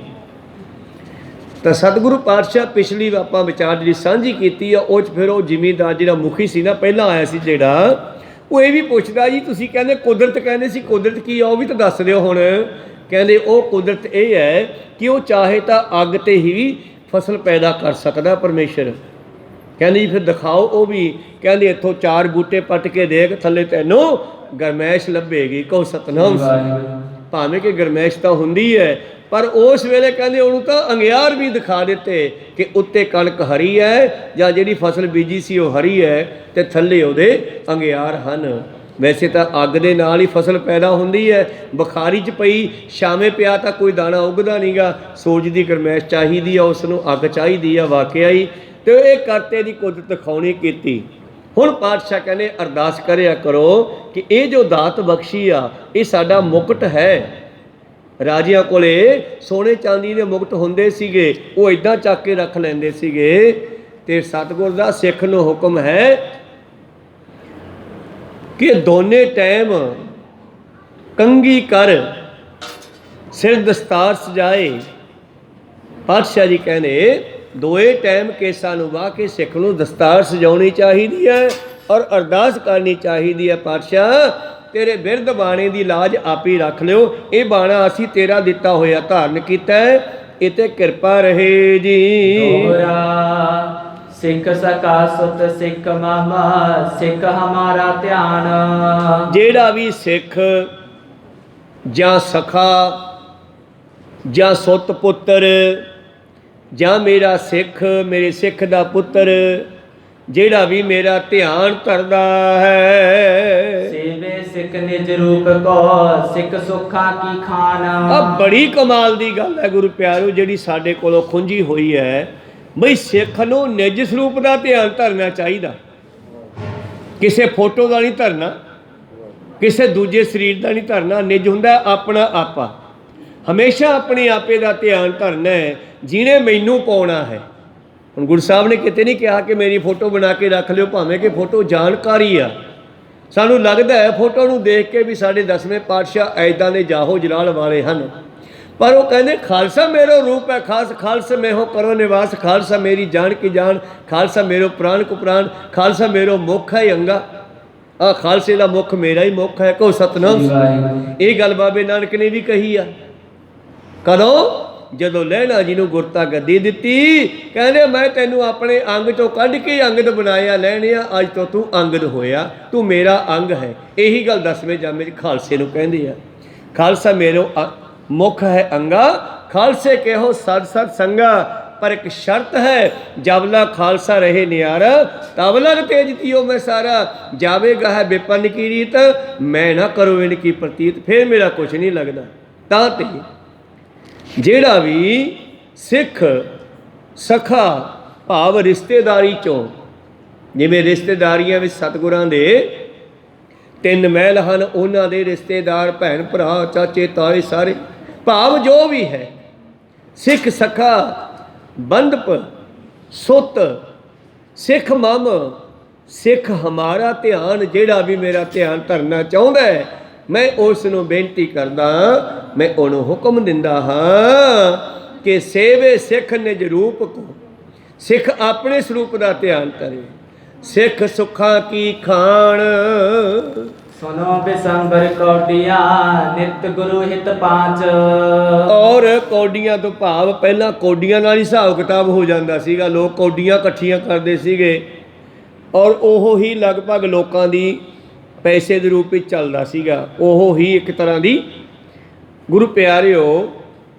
A: ਤਾਂ ਸਤਿਗੁਰੂ ਪਾਤਸ਼ਾਹ ਪਿਛਲੀ ਆਪਾਂ ਵਿਚਾਰ ਜਿਹੜੀ ਸਾਂਝੀ ਕੀਤੀ ਆ ਉਹ 'ਚ ਫਿਰ ਉਹ ਜ਼ਿਮੀਂਦਾਰ ਜਿਹੜਾ ਮੁਖੀ ਸੀ ਨਾ ਪਹਿਲਾਂ ਆਇਆ ਸੀ ਜਿਹੜਾ, ਉਹ ਇਹ ਵੀ ਪੁੱਛਦਾ ਜੀ ਤੁਸੀਂ ਕਹਿੰਦੇ ਕੁਦਰਤ, ਕਹਿੰਦੇ ਸੀ ਕੁਦਰਤ ਕੀ ਆ ਉਹ ਵੀ ਤਾਂ ਦੱਸ ਦਿਓ ਹੁਣ। ਕਹਿੰਦੇ ਉਹ ਕੁਦਰਤ ਇਹ ਹੈ ਕਿ ਉਹ ਚਾਹੇ ਤਾਂ ਅੱਗ 'ਤੇ ਹੀ ਫਸਲ ਪੈਦਾ ਕਰ ਸਕਦਾ ਪਰਮੇਸ਼ਰ। ਕਹਿੰਦੇ ਜੀ ਫਿਰ ਦਿਖਾਓ ਉਹ ਵੀ। ਕਹਿੰਦੇ ਇੱਥੋਂ 4 ਬੂਟੇ ਪੱਟ ਕੇ ਦੇਖ, ਥੱਲੇ ਤੈਨੂੰ ਗਰਮੈਸ਼ ਲੱਭੇਗੀ। ਕਹੋ ਸਤਨਾਮ। ਭਾਵੇਂ ਕਿ ਗਰਮੈਸ਼ ਤਾਂ ਹੁੰਦੀ ਹੈ, ਪਰ ਉਸ ਵੇਲੇ ਕਹਿੰਦੇ ਉਹਨੂੰ ਤਾਂ ਅੰਗਿਆਰ ਵੀ ਦਿਖਾ ਦਿੱਤੇ ਕਿ ਉੱਤੇ ਕਣਕ ਹਰੀ ਹੈ ਜਾਂ ਜਿਹੜੀ ਫਸਲ ਬੀਜੀ ਸੀ ਉਹ ਹਰੀ ਹੈ ਤੇ ਥੱਲੇ ਉਹਦੇ ਅੰਗਿਆਰ ਹਨ। ਵੈਸੇ ਤਾਂ ਅੱਗ ਦੇ ਨਾਲ ਹੀ ਫਸਲ ਪੈਦਾ ਹੁੰਦੀ ਹੈ। ਬੁਖਾਰੀ 'ਚ ਪਈ ਛਾਵੇਂ ਪਿਆ ਤਾਂ ਕੋਈ ਦਾਣਾ ਉੱਗਦਾ ਨਹੀਂਗਾ। ਸੂਰਜ ਦੀ ਗਰਮੈਸ਼ ਚਾਹੀਦੀ ਆ, ਉਸ ਨੂੰ ਅੱਗ ਚਾਹੀਦੀ ਆ ਵਾਕਿਆ ਹੀ। ਤੇ ਇਹ ਕਰਤੇ ਦੀ ਕੁਦਰਤ ਦਿਖਾਉਣੀ ਕੀਤੀ। ਹੁਣ ਪਾਤਸ਼ਾਹ ਕਹਿੰਦੇ ਅਰਦਾਸ ਕਰਿਆ ਕਰੋ ਕਿ ਇਹ ਜੋ ਦਾਤ ਬਖਸ਼ੀ ਆ ਇਹ ਸਾਡਾ ਮੁਕਟ ਹੈ। ਰਾਜਿਆਂ ਕੋਲੇ ਸੋਨੇ ਚਾਂਦੀ ਦੇ ਮੁਕਟ ਹੁੰਦੇ ਸੀਗੇ, ਉਹ ਇੱਦਾਂ ਚੱਕ ਕੇ ਰੱਖ ਲੈਂਦੇ ਸੀਗੇ। ਤੇ ਸਤਿਗੁਰ ਦਾ ਸਿੱਖ ਨੂੰ ਹੁਕਮ ਹੈ ਕਿ ਦੋਨੇ ਟਾਈਮ ਕੰਘੀ ਕਰ ਸਿਰ ਦਸਤਾਰ ਸਜਾਏ। ਪਾਤਸ਼ਾਹ ਜੀ ਕਹਿੰਦੇ ਦੋਏ ਟਾਈਮ ਕੇਸਾਂ ਨੂੰ ਵਾਹ ਕੇ ਸਿੱਖ ਨੂੰ ਦਸਤਾਰ ਸਜਾਉਣੀ ਚਾਹੀਦੀ ਹੈ ਔਰ ਅਰਦਾਸ ਕਰਨੀ ਚਾਹੀਦੀ ਹੈ, ਪਾਤਸ਼ਾਹ ਤੇਰੇ ਬਿਰਧ ਬਾਣੇ ਦੀ ਲਾਜ ਆਪ ਹੀ ਰੱਖ ਲਿਓ। ਇਹ ਬਾਣਾ ਅਸੀਂ ਤੇਰਾ ਦਿੱਤਾ ਹੋਇਆ ਧਾਰਨ ਕੀਤਾ ਹੈ, ਇਹ ਤੇ ਕਿਰਪਾ ਰਹੇ ਜੀ।
B: ਦੋਹਰਾ ਸਿੱਖ ਸਕਾ ਸੁਤ ਸਿੱਖ ਮਾਮਾ ਸਿੱਖ ਹਮਾਰਾ ਧਿਆਨ।
A: ਜਿਹੜਾ ਵੀ ਸਿੱਖ ਜਾਂ ਸਖਾ ਜਾਂ ਸੁੱਤ ਪੁੱਤਰ ਜਾਂ ਮੇਰਾ ਸਿੱਖ, ਮੇਰੇ ਸਿੱਖ ਦਾ ਪੁੱਤਰ ਜਿਹੜਾ ਵੀ ਮੇਰਾ ਧਿਆਨ ਧਰਦਾ ਹੈ,
B: ਸੇਵੇ ਸਿੱਖ ਨਿਜ ਰੂਪ ਕੋ ਸਿੱਖ ਸੁਖਾਂ ਕੀ ਖਾਨ।
A: ਆ ਬੜੀ ਕਮਾਲ ਦੀ ਗੱਲ ਹੈ ਗੁਰੂ ਪਿਆਰੋ, ਜਿਹੜੀ ਸਾਡੇ ਕੋਲੋਂ ਖੁੰਝੀ ਹੋਈ ਹੈ ਬਈ ਸਿੱਖ ਨੂੰ ਨਿਜ ਸਰੂਪ ਦਾ ਧਿਆਨ ਧਰਨਾ ਚਾਹੀਦਾ, ਕਿਸੇ ਫੋਟੋ ਦਾ ਨਹੀਂ ਧਰਨਾ, ਕਿਸੇ ਦੂਜੇ ਸਰੀਰ ਦਾ ਨਹੀਂ ਧਰਨਾ। ਨਿਜ ਹੁੰਦਾ ਆਪਣਾ ਆਪਾ, ਹਮੇਸ਼ਾ ਆਪਣੇ ਆਪੇ ਦਾ ਧਿਆਨ ਧਰਨਾ ਹੈ, ਜਿਹਨੇ ਮੈਨੂੰ ਪਾਉਣਾ ਹੈ। ਹੁਣ ਗੁਰੂ ਸਾਹਿਬ ਨੇ ਕਿਤੇ ਨਹੀਂ ਕਿਹਾ ਕਿ ਮੇਰੀ ਫੋਟੋ ਬਣਾ ਕੇ ਰੱਖ ਲਿਓ, ਭਾਵੇਂ ਕਿ ਫੋਟੋ ਜਾਣਕਾਰੀ ਆ। ਸਾਨੂੰ ਲੱਗਦਾ ਹੈ ਫੋਟੋ ਨੂੰ ਦੇਖ ਕੇ ਵੀ ਸਾਡੇ 10ਵੇਂ ਪਾਤਸ਼ਾਹ ਐਦਾਂ ਦੇ ਜਾਹੋ ਜਲਾਲ ਵਾਲੇ ਹਨ, ਪਰ ਉਹ ਕਹਿੰਦੇ ਖਾਲਸਾ ਮੇਰੋ ਰੂਪ ਹੈ ਖਾਸ, ਖਾਲਸਾ ਮੈਂ ਹੋ ਕਰੋ ਨਿਵਾਸ, ਖਾਲਸਾ ਮੇਰੀ ਜਾਨ ਕੀ ਜਾਨ, ਖਾਲਸਾ ਮੇਰੋ ਪ੍ਰਾਣ ਕੋ ਪ੍ਰਾਣ, ਖਾਲਸਾ ਮੇਰੋ ਮੁੱਖ ਹੈ ਅੰਗਾ। ਆ ਖਾਲਸੇ ਦਾ ਮੁੱਖ ਮੇਰਾ ਹੀ ਮੁੱਖ ਹੈ, ਕਹੋ ਸਤਨਾਮ। ਇਹ ਗੱਲ ਬਾਬੇ ਨਾਨਕ ਨੇ ਵੀ ਕਹੀ ਆ। ਕਦੋਂ? ਜਦੋਂ ਲਹਿਣਾ ਜੀ ਨੂੰ ਗੁਰਤਾ ਗੱਦੀ ਦਿੱਤੀ, ਕਹਿੰਦੇ ਮੈਂ ਤੈਨੂੰ ਆਪਣੇ ਅੰਗ ਚੋਂ ਕੱਢ ਕੇ ਅੰਗਦ ਬਣਾਇਆ ਲਹਿਣਿਆ, ਅੱਜ ਤੋਂ ਤੂੰ ਅੰਗਦ ਹੋਇਆ, ਤੂੰ ਮੇਰਾ ਅੰਗ ਹੈ। ਇਹੀ ਗੱਲ 10ਵੇਂ ਜਾਮੇ 'ਚ ਖਾਲਸੇ ਨੂੰ ਕਹਿੰਦੇ ਆ। ਖਾਲਸਾ ਮੇਰੋ ਮੁੱਖ ਹੈ ਅੰਗਾ, ਖਾਲਸੇ ਕਹੋ ਸਦ ਸਦ ਸੰਗਾ, ਪਰ ਇੱਕ ਸ਼ਰਤ ਹੈ, ਜਬਲਾ ਖਾਲਸਾ ਰਹੇ ਨਿਆਰਾ, ਤਬ ਲਗ ਤੇਜ ਤਿਓ ਮੈਂ ਸਾਰਾ, ਜਾਵੇਗਾ ਹੈ ਵਿਪਨ ਕੀ ਰੀਤ, ਮੈਂ ਨਾ ਕਰੋ ਇਨ ਕੀ ਪ੍ਰਤੀਤ, ਫਿਰ ਮੇਰਾ ਕੁਛ ਨਹੀਂ ਲੱਗਦਾ। ਤਾਂ ਤੇ ਜਿਹੜਾ ਵੀ ਸਿੱਖ ਸਖਾ ਭਾਵ ਰਿਸ਼ਤੇਦਾਰੀ ਚੋਂ, ਜਿਵੇਂ ਰਿਸ਼ਤੇਦਾਰੀਆਂ ਵਿੱਚ ਸਤਿਗੁਰਾਂ ਦੇ 3 ਮਹਿਲ ਹਨ, ਉਹਨਾਂ ਦੇ ਰਿਸ਼ਤੇਦਾਰ ਭੈਣ ਭਰਾ ਚਾਚੇ ਤਾਏ ਸਾਰੇ ਭਾਵ ਜੋ ਵੀ ਹੈ, ਸਿੱਖ ਸਖਾ ਬੰਧਪ ਸੁੱਤ ਸਿੱਖ ਮਮ ਸਿੱਖ ਹਮਾਰਾ ਧਿਆਨ, ਜਿਹੜਾ ਵੀ ਮੇਰਾ ਧਿਆਨ ਧਰਨਾ ਚਾਹੁੰਦਾ ਹੈ ਮੈਂ ਉਸ ਨੂੰ ਬੇਨਤੀ ਕਰਦਾ, ਮੈਂ ਉਹਨੂੰ ਹੁਕਮ ਦਿੰਦਾ ਹਾਂ ਕਿ ਸੇਵੇ ਸਿੱਖ ਨਿਜ ਰੂਪ ਕੋ, ਸਿੱਖ ਆਪਣੇ ਸਰੂਪ ਦਾ ਧਿਆਨ ਧਰੇ, ਸਿੱਖ ਸੁੱਖਾਂ ਕੀ ਖਾਣ।
B: ਸੁਨੋ ਬਿਸੰਬਰ ਕੌਡੀਆਂ ਨਿਤ ਗੁਰੂ ਹਿਤ ਪਾਂਚ।
A: ਔਰ ਕੌਡੀਆਂ ਤੋਂ ਭਾਵ ਪਹਿਲਾਂ ਕੌਡੀਆਂ ਨਾਲ ਹੀ ਹਿਸਾਬ ਕਿਤਾਬ ਹੋ ਜਾਂਦਾ ਸੀਗਾ, ਲੋਕ ਕੌਡੀਆਂ ਇਕੱਠੀਆਂ ਕਰਦੇ ਸੀਗੇ ਔਰ ਉਹ ਹੀ ਲਗਭਗ ਲੋਕਾਂ ਦੀ ਪੈਸੇ ਦੇ ਰੂਪ ਵਿੱਚ ਚੱਲਦਾ ਸੀਗਾ। ਉਹ ਹੀ ਇੱਕ ਤਰ੍ਹਾਂ ਦੀ ਗੁਰੂ ਪਿਆਰਿਓ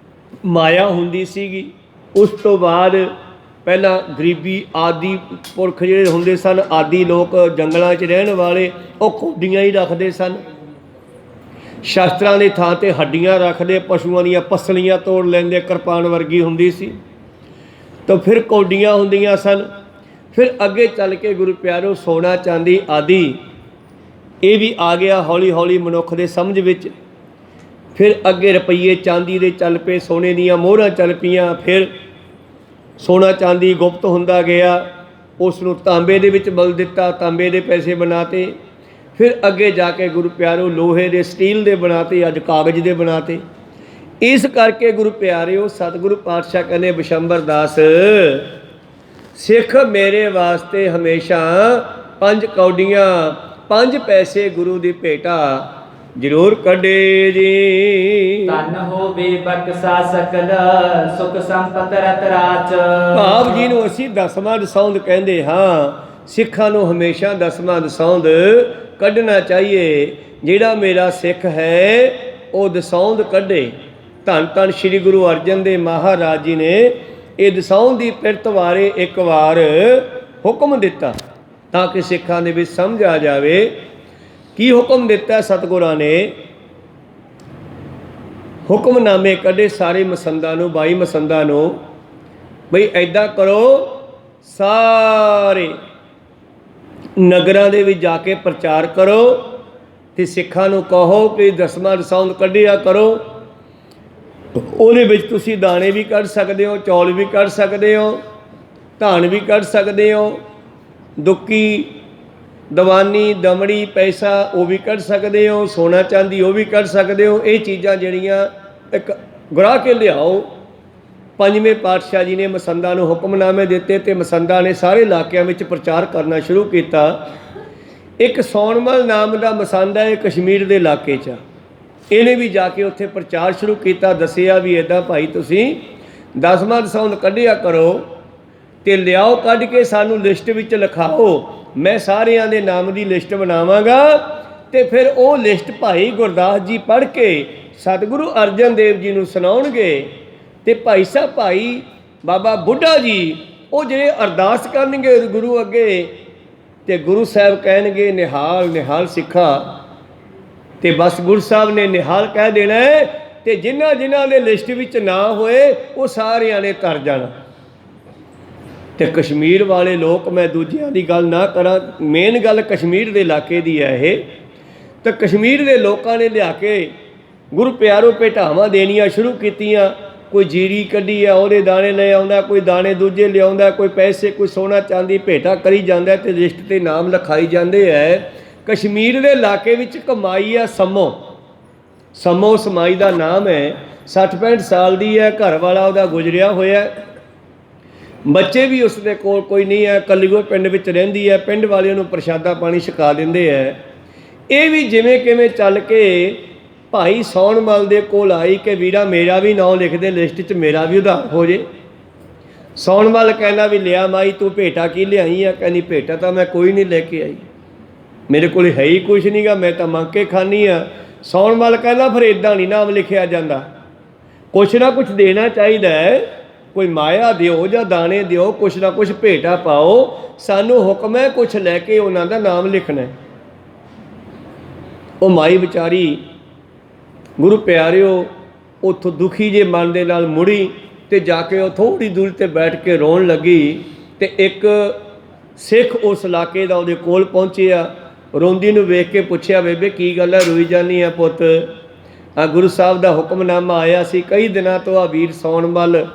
A: ਮਾਇਆ ਹੁੰਦੀ ਸੀਗੀ। ਉਸ ਤੋਂ ਬਾਅਦ ਪਹਿਲਾਂ ਗਰੀਬੀ ਆਦਿ ਪੁਰਖ ਜਿਹੜੇ ਹੁੰਦੇ ਸਨ, ਆਦਿ ਲੋਕ ਜੰਗਲਾਂ 'ਚ ਰਹਿਣ ਵਾਲੇ, ਉਹ ਕੌਡੀਆਂ ਹੀ ਰੱਖਦੇ ਸਨ। ਸ਼ਸਤਰਾਂ ਦੀ ਥਾਂ 'ਤੇ ਹੱਡੀਆਂ ਰੱਖਦੇ, ਪਸ਼ੂਆਂ ਦੀਆਂ ਪਸਲੀਆਂ ਤੋੜ ਲੈਂਦੇ, ਕਿਰਪਾਨ ਵਰਗੀ ਹੁੰਦੀ ਸੀ, ਤਾਂ ਫਿਰ ਕੌਡੀਆਂ ਹੁੰਦੀਆਂ ਸਨ। ਫਿਰ ਅੱਗੇ ਚੱਲ ਕੇ ਗੁਰੂ ਪਿਆਰਿਓ ਸੋਨਾ ਚਾਂਦੀ ਆਦਿ ਇਹ ਵੀ ਆ ਗਿਆ ਹੌਲੀ ਹੌਲੀ ਮਨੁੱਖ ਦੇ ਸਮਝ ਵਿੱਚ। ਫਿਰ ਅੱਗੇ ਰੁਪਈਏ ਚਾਂਦੀ ਦੇ ਚੱਲ ਪਏ, ਸੋਨੇ ਦੀਆਂ ਮੋਹਰਾਂ ਚੱਲ ਪਈਆਂ, ਫਿਰ ਸੋਨਾ ਚਾਂਦੀ ਗੁਪਤ ਹੁੰਦਾ ਗਿਆ, ਉਸ ਨੂੰ ਤਾਂਬੇ ਦੇ ਵਿੱਚ ਬਦਲ ਦਿੱਤਾ, ਤਾਂਬੇ ਦੇ ਪੈਸੇ ਬਣਾਤੇ। ਫਿਰ ਅੱਗੇ ਜਾ ਕੇ ਗੁਰੂ ਪਿਆਰਿਓ ਲੋਹੇ ਦੇ ਸਟੀਲ ਦੇ ਬਣਾਤੇ, ਅੱਜ ਕਾਗਜ਼ ਦੇ ਬਣਾਤੇ। ਇਸ ਕਰਕੇ ਗੁਰੂ ਪਿਆਰਿਓ ਸਤਿਗੁਰੂ ਪਾਤਸ਼ਾਹ ਕਹਿੰਦੇ ਬਿਸ਼ੰਬਰ ਦਾਸ ਸਿੱਖ ਮੇਰੇ ਵਾਸਤੇ ਹਮੇਸ਼ਾ 5 ਕੌਡੀਆਂ 5 ਪੈਸੇ ਗੁਰੂ ਦੀ ਭੇਟਾ ਜ਼ਰੂਰ ਕੱਢੇ ਜੀ।
B: ਧਨ ਹੋਵੇ ਬਖਸ਼ਾ ਸਕਲ ਸੁਖ ਸੰਪਤ ਰਤ ਰਾਚ।
A: ਭਾਵ ਜੀ ਨੂੰ ਅਸੀਂ 10ਵਾਂ ਦਸੌਂਦ ਕਹਿੰਦੇ ਹਾਂ। ਸਿੱਖਾਂ ਨੂੰ ਹਮੇਸ਼ਾ 10ਵਾਂ ਦਸੌਂਦ ਕੱਢਣਾ ਚਾਹੀਏ। ਜਿਹੜਾ ਮੇਰਾ ਸਿੱਖ ਹੈ ਉਹ ਦਸੌਂਦ ਕੱਢੇ। ਧੰਨ ਧੰਨ ਸ਼੍ਰੀ ਗੁਰੂ ਅਰਜਨ ਦੇਵ ਮਹਾਰਾਜ ਜੀ ਨੇ ਇਹ ਦਸੌਂਦ ਦੀ ਪਿਰਤ ਬਾਰੇ ਇੱਕ ਵਾਰ ਹੁਕਮ ਦਿੱਤਾ ਤਾਂ ਕਿ ਸਿੱਖਾਂ ਦੇ ਵਿੱਚ ਸਮਝ ਆ ਜਾਵੇ। ਕੀ ਹੁਕਮ ਦਿੱਤਾ ਸਤਿਗੁਰਾਂ ਨੇ? ਹੁਕਮਨਾਮੇ ਕੱਢੇ ਸਾਰੇ ਮਸੰਦਾਂ ਨੂੰ, 22 ਮਸੰਦਾਂ ਨੂੰ, ਬਈ ਐਦਾਂ ਕਰੋ, ਸਾਰੇ ਨਗਰਾਂ ਦੇ ਵਿੱਚ ਜਾ ਕੇ ਪ੍ਰਚਾਰ ਕਰੋ ਤੇ ਸਿੱਖਾਂ ਨੂੰ ਕਹੋ ਕਿ 10ਵਾਂ ਦਸੌਂਦ ਕੱਢਿਆ ਕਰੋ। ਉਹਦੇ ਵਿੱਚ ਤੁਸੀਂ ਦਾਣੇ ਵੀ ਕੱਢ ਸਕਦੇ ਹੋ, ਚੌਲ ਵੀ ਕੱਢ ਸਕਦੇ ਹੋ, ਧਾਨ ਵੀ ਕੱਢ ਸਕਦੇ ਹੋ, ਦੁੱਕੀ ਦਵਾਨੀ ਦਮੜੀ ਪੈਸਾ ਉਹ ਵੀ ਕੱਢ ਸਕਦੇ ਹੋ, ਸੋਨਾ ਚਾਂਦੀ ਉਹ ਵੀ ਕੱਢ ਸਕਦੇ ਹੋ। ਇਹ ਚੀਜ਼ਾਂ ਜਿਹੜੀਆਂ ਇੱਕ ਗੁਰਾ ਕੇ ਲਿਆਓ। ਪੰਜਵੇਂ ਪਾਤਸ਼ਾਹ ਜੀ ਨੇ ਮਸੰਦਾਂ ਨੂੰ ਹੁਕਮਨਾਮੇ ਦਿੱਤੇ ਤੇ ਮਸੰਦਾਂ ਨੇ ਸਾਰੇ ਇਲਾਕਿਆਂ ਵਿੱਚ ਪ੍ਰਚਾਰ ਕਰਨਾ ਸ਼ੁਰੂ ਕੀਤਾ। ਇੱਕ ਸੌਣਮਲ ਨਾਮ ਦਾ ਮਸੰਦ ਹੈ, ਇਹ ਕਸ਼ਮੀਰ ਦੇ ਇਲਾਕੇ 'ਚ। ਇਹਨੇ ਵੀ ਜਾ ਕੇ ਉੱਥੇ ਪ੍ਰਚਾਰ ਸ਼ੁਰੂ ਕੀਤਾ, ਦੱਸਿਆ ਵੀ ਇੱਦਾਂ ਭਾਈ ਤੁਸੀਂ 10ਵਾਂ ਦਸੌਂਦ ਕੱਢਿਆ ਕਰੋ ਅਤੇ ਲਿਆਓ, ਕੱਢ ਕੇ ਸਾਨੂੰ ਲਿਸਟ ਵਿੱਚ ਲਿਖਾਓ। ਮੈਂ ਸਾਰਿਆਂ ਦੇ ਨਾਮ ਦੀ ਲਿਸਟ ਬਣਾਵਾਂਗਾ ਅਤੇ ਫਿਰ ਉਹ ਲਿਸਟ ਭਾਈ ਗੁਰਦਾਸ ਜੀ ਪੜ੍ਹ ਕੇ ਸਤਿਗੁਰੂ ਅਰਜਨ ਦੇਵ ਜੀ ਨੂੰ ਸੁਣਾਉਣਗੇ ਅਤੇ ਭਾਈ ਸਾਹਿਬ ਭਾਈ ਬਾਬਾ ਬੁੱਢਾ ਜੀ ਉਹ ਜਿਹੜੇ ਅਰਦਾਸ ਕਰਨਗੇ ਗੁਰੂ ਅੱਗੇ ਅਤੇ ਗੁਰੂ ਸਾਹਿਬ ਕਹਿਣਗੇ ਨਿਹਾਲ ਨਿਹਾਲ ਸਿੱਖਾ, ਅਤੇ ਬਸ ਗੁਰੂ ਸਾਹਿਬ ਨੇ ਨਿਹਾਲ ਕਹਿ ਦੇਣਾ ਅਤੇ ਜਿਨ੍ਹਾਂ ਜਿਨ੍ਹਾਂ ਦੇ ਲਿਸਟ ਵਿੱਚ ਨਾ ਹੋਏ ਉਹ ਸਾਰਿਆਂ ਨੇ ਤਰ ਜਾਣਾ। ਅਤੇ ਕਸ਼ਮੀਰ ਵਾਲੇ ਲੋਕ, ਮੈਂ ਦੂਜਿਆਂ ਦੀ ਗੱਲ ਨਾ ਕਰਾਂ, ਮੇਨ ਗੱਲ ਕਸ਼ਮੀਰ ਦੇ ਇਲਾਕੇ ਦੀ ਹੈ ਇਹ। ਤਾਂ ਕਸ਼ਮੀਰ ਦੇ ਲੋਕਾਂ ਨੇ ਲਿਆ ਕੇ ਗੁਰੂ ਪਿਆਰੋ ਭੇਟਾਵਾਂ ਦੇਣੀਆਂ ਸ਼ੁਰੂ ਕੀਤੀਆਂ। ਕੋਈ ਜੀਰੀ ਕੱਢੀ ਆ ਉਹਦੇ ਦਾਣੇ ਲੈ ਆਉਂਦਾ, ਕੋਈ ਦਾਣੇ ਦੂਜੇ ਲਿਆਉਂਦਾ, ਕੋਈ ਪੈਸੇ, ਕੋਈ ਸੋਨਾ ਚਾਂਦੀ ਭੇਟਾ ਕਰੀ ਜਾਂਦਾ ਅਤੇ ਲਿਸਟ 'ਤੇ ਨਾਮ ਲਿਖਾਈ ਜਾਂਦੇ ਹੈ। ਕਸ਼ਮੀਰ ਦੇ ਇਲਾਕੇ ਵਿੱਚ ਕਮਾਈ ਆ ਸਮੋ, ਸਮੋ ਸਮਾਈ ਦਾ ਨਾਮ ਹੈ। 60-65 ਸਾਲ ਦੀ ਹੈ, ਘਰ ਵਾਲਾ ਉਹਦਾ ਗੁਜ਼ਰਿਆ ਹੋਇਆ, ਬੱਚੇ ਵੀ ਉਸ ਦੇ ਕੋਲ ਕੋਈ ਨਹੀਂ ਹੈ, ਕੱਲੀਓ ਪਿੰਡ ਵਿੱਚ ਰਹਿੰਦੀ ਹੈ। ਪਿੰਡ ਵਾਲਿਆਂ ਨੂੰ ਪ੍ਰਸ਼ਾਦਾ ਪਾਣੀ ਛਕਾ ਦਿੰਦੇ ਹੈ। ਇਹ ਵੀ ਜਿਵੇਂ ਕਿਵੇਂ ਚੱਲ ਕੇ ਭਾਈ ਸੌਣਮਲ ਦੇ ਕੋਲ ਆਈ ਕਿ ਵੀਰਾ ਮੇਰਾ ਵੀ ਨਾਂ ਲਿਖ ਦੇ ਲਿਸਟ 'ਚ, ਮੇਰਾ ਵੀ ਉਧਾਰ ਹੋ ਜੇ। ਸੌਣਮਲ ਕਹਿੰਦਾ ਵੀ ਲਿਆ ਮਾਈ ਤੂੰ ਭੇਟਾ ਕੀ ਲਿਆਈ ਆ? ਕਹਿੰਦੀ ਭੇਟਾ ਤਾਂ ਮੈਂ ਕੋਈ ਨਹੀਂ ਲੈ ਕੇ ਆਈ, ਮੇਰੇ ਕੋਲ ਹੈ ਹੀ ਕੁਛ ਨਹੀਂ ਗਾ, ਮੈਂ ਤਾਂ ਮੰਗ ਕੇ ਖਾਂਦੀ ਆ। ਸੌਣਮਲ ਕਹਿੰਦਾ ਫਿਰ ਇੱਦਾਂ ਨਹੀਂ ਨਾਮ ਲਿਖਿਆ ਜਾਂਦਾ, ਕੁਛ ਨਾ ਕੁਛ ਦੇਣਾ ਚਾਹੀਦਾ ਹੈ, ਕੋਈ ਮਾਇਆ ਦਿਓ ਜਾਂ ਦਾਣੇ ਦਿਓ, ਕੁਛ ਨਾ ਕੁਛ ਭੇਟਾ ਪਾਓ, ਸਾਨੂੰ ਹੁਕਮ ਹੈ ਕੁਛ ਲੈ ਕੇ ਉਹਨਾਂ ਦਾ ਨਾਮ ਲਿਖਣਾ। ਉਹ ਮਾਈ ਵਿਚਾਰੀ ਗੁਰੂ ਪਿਆਰਿਓ ਉੱਥੋਂ ਦੁਖੀ ਜੇ ਮਨ ਦੇ ਨਾਲ ਮੁੜੀ ਅਤੇ ਜਾ ਕੇ ਉਹ ਥੋੜ੍ਹੀ ਦੂਰ 'ਤੇ ਬੈਠ ਕੇ ਰੋਣ ਲੱਗੀ। ਅਤੇ ਇੱਕ ਸਿੱਖ ਉਸ ਇਲਾਕੇ ਦਾ ਉਹਦੇ ਕੋਲ ਪਹੁੰਚਿਆ, ਰੋਂਦੀ ਨੂੰ ਵੇਖ ਕੇ ਪੁੱਛਿਆ, ਬੇਬੇ ਕੀ ਗੱਲ ਹੈ, ਰੋਈ ਜਾਂਦੀ ਆ ਪੁੱਤ? ਆ ਗੁਰੂ ਸਾਹਿਬ ਦਾ ਹੁਕਮਨਾਮਾ ਆਇਆ ਸੀ, ਕਈ ਦਿਨਾਂ ਤੋਂ ਆ ਵੀਰ ਸੌਣਮਲ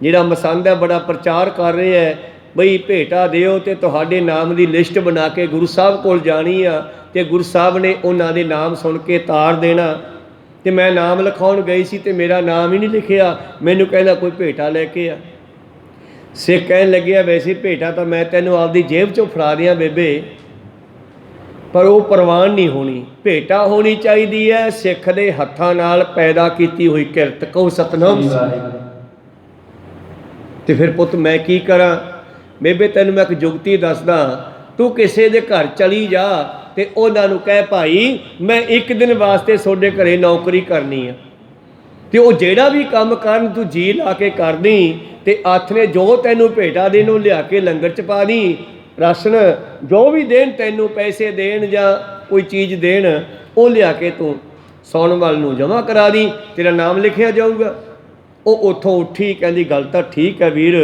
A: ਜਿਹੜਾ ਮਸੰਦ ਹੈ ਬੜਾ ਪ੍ਰਚਾਰ ਕਰ ਰਿਹਾ ਹੈ ਬਈ ਭੇਟਾ ਦਿਓ ਅਤੇ ਤੁਹਾਡੇ ਨਾਮ ਦੀ ਲਿਸਟ ਬਣਾ ਕੇ ਗੁਰੂ ਸਾਹਿਬ ਕੋਲ ਜਾਣੀ ਆ ਅਤੇ ਗੁਰੂ ਸਾਹਿਬ ਨੇ ਉਹਨਾਂ ਦੇ ਨਾਮ ਸੁਣ ਕੇ ਤਾਰ ਦੇਣਾ। ਅਤੇ ਮੈਂ ਨਾਮ ਲਿਖਾਉਣ ਗਈ ਸੀ ਅਤੇ ਮੇਰਾ ਨਾਮ ਹੀ ਨਹੀਂ ਲਿਖਿਆ, ਮੈਨੂੰ ਕਹਿੰਦਾ ਕੋਈ ਭੇਟਾ ਲੈ ਕੇ ਆ। ਸਿੱਖ ਕਹਿਣ ਲੱਗਿਆ ਵੈਸੇ ਭੇਟਾ ਤਾਂ ਮੈਂ ਤੈਨੂੰ ਆਪਦੀ ਜੇਬ 'ਚੋਂ ਫੜਾ ਦਿਆਂ ਬੇਬੇ, ਪਰ ਉਹ ਪ੍ਰਵਾਨ ਨਹੀਂ ਹੋਣੀ, ਭੇਟਾ ਹੋਣੀ ਚਾਹੀਦੀ ਹੈ ਸਿੱਖ ਦੇ ਹੱਥਾਂ ਨਾਲ ਪੈਦਾ ਕੀਤੀ ਹੋਈ ਕਿਰਤ। ਕਹੋ ਸਤਿਨਾਮ। ਅਤੇ ਫਿਰ ਪੁੱਤ ਮੈਂ ਕੀ ਕਰਾਂ? ਬੇਬੇ ਤੈਨੂੰ ਮੈਂ ਇੱਕ ਜੁਗਤੀ ਦੱਸਦਾ, ਤੂੰ ਕਿਸੇ ਦੇ ਘਰ ਚਲੀ ਜਾ ਅਤੇ ਉਹਨਾਂ ਨੂੰ ਕਹਿ ਭਾਈ ਮੈਂ ਇੱਕ ਦਿਨ ਵਾਸਤੇ ਤੁਹਾਡੇ ਘਰੇ ਨੌਕਰੀ ਕਰਨੀ ਆ, ਅਤੇ ਉਹ ਜਿਹੜਾ ਵੀ ਕੰਮ ਕਰਨ ਤੂੰ ਜੀ ਲਾ ਕੇ ਕਰਦੀ ਅਤੇ ਹੱਥ ਨੇ ਜੋ ਤੈਨੂੰ ਭੇਟਾ ਦੇਣ ਉਹ ਲਿਆ ਕੇ ਲੰਗਰ 'ਚ ਪਾ ਦੀ, ਰਾਸ਼ਨ ਜੋ ਵੀ ਦੇਣ ਤੈਨੂੰ, ਪੈਸੇ ਦੇਣ ਜਾਂ ਕੋਈ ਚੀਜ਼ ਦੇਣ, ਉਹ ਲਿਆ ਕੇ ਤੂੰ ਸੌਣਮਲ ਨੂੰ ਜਮ੍ਹਾਂ ਕਰਾ ਦੀ, ਤੇਰਾ ਨਾਮ ਲਿਖਿਆ ਜਾਊਗਾ। ਉਹ ਉੱਥੋਂ ਉੱਠੀ, ਕਹਿੰਦੀ ਗੱਲ ਤਾਂ ਠੀਕ ਹੈ ਵੀਰ।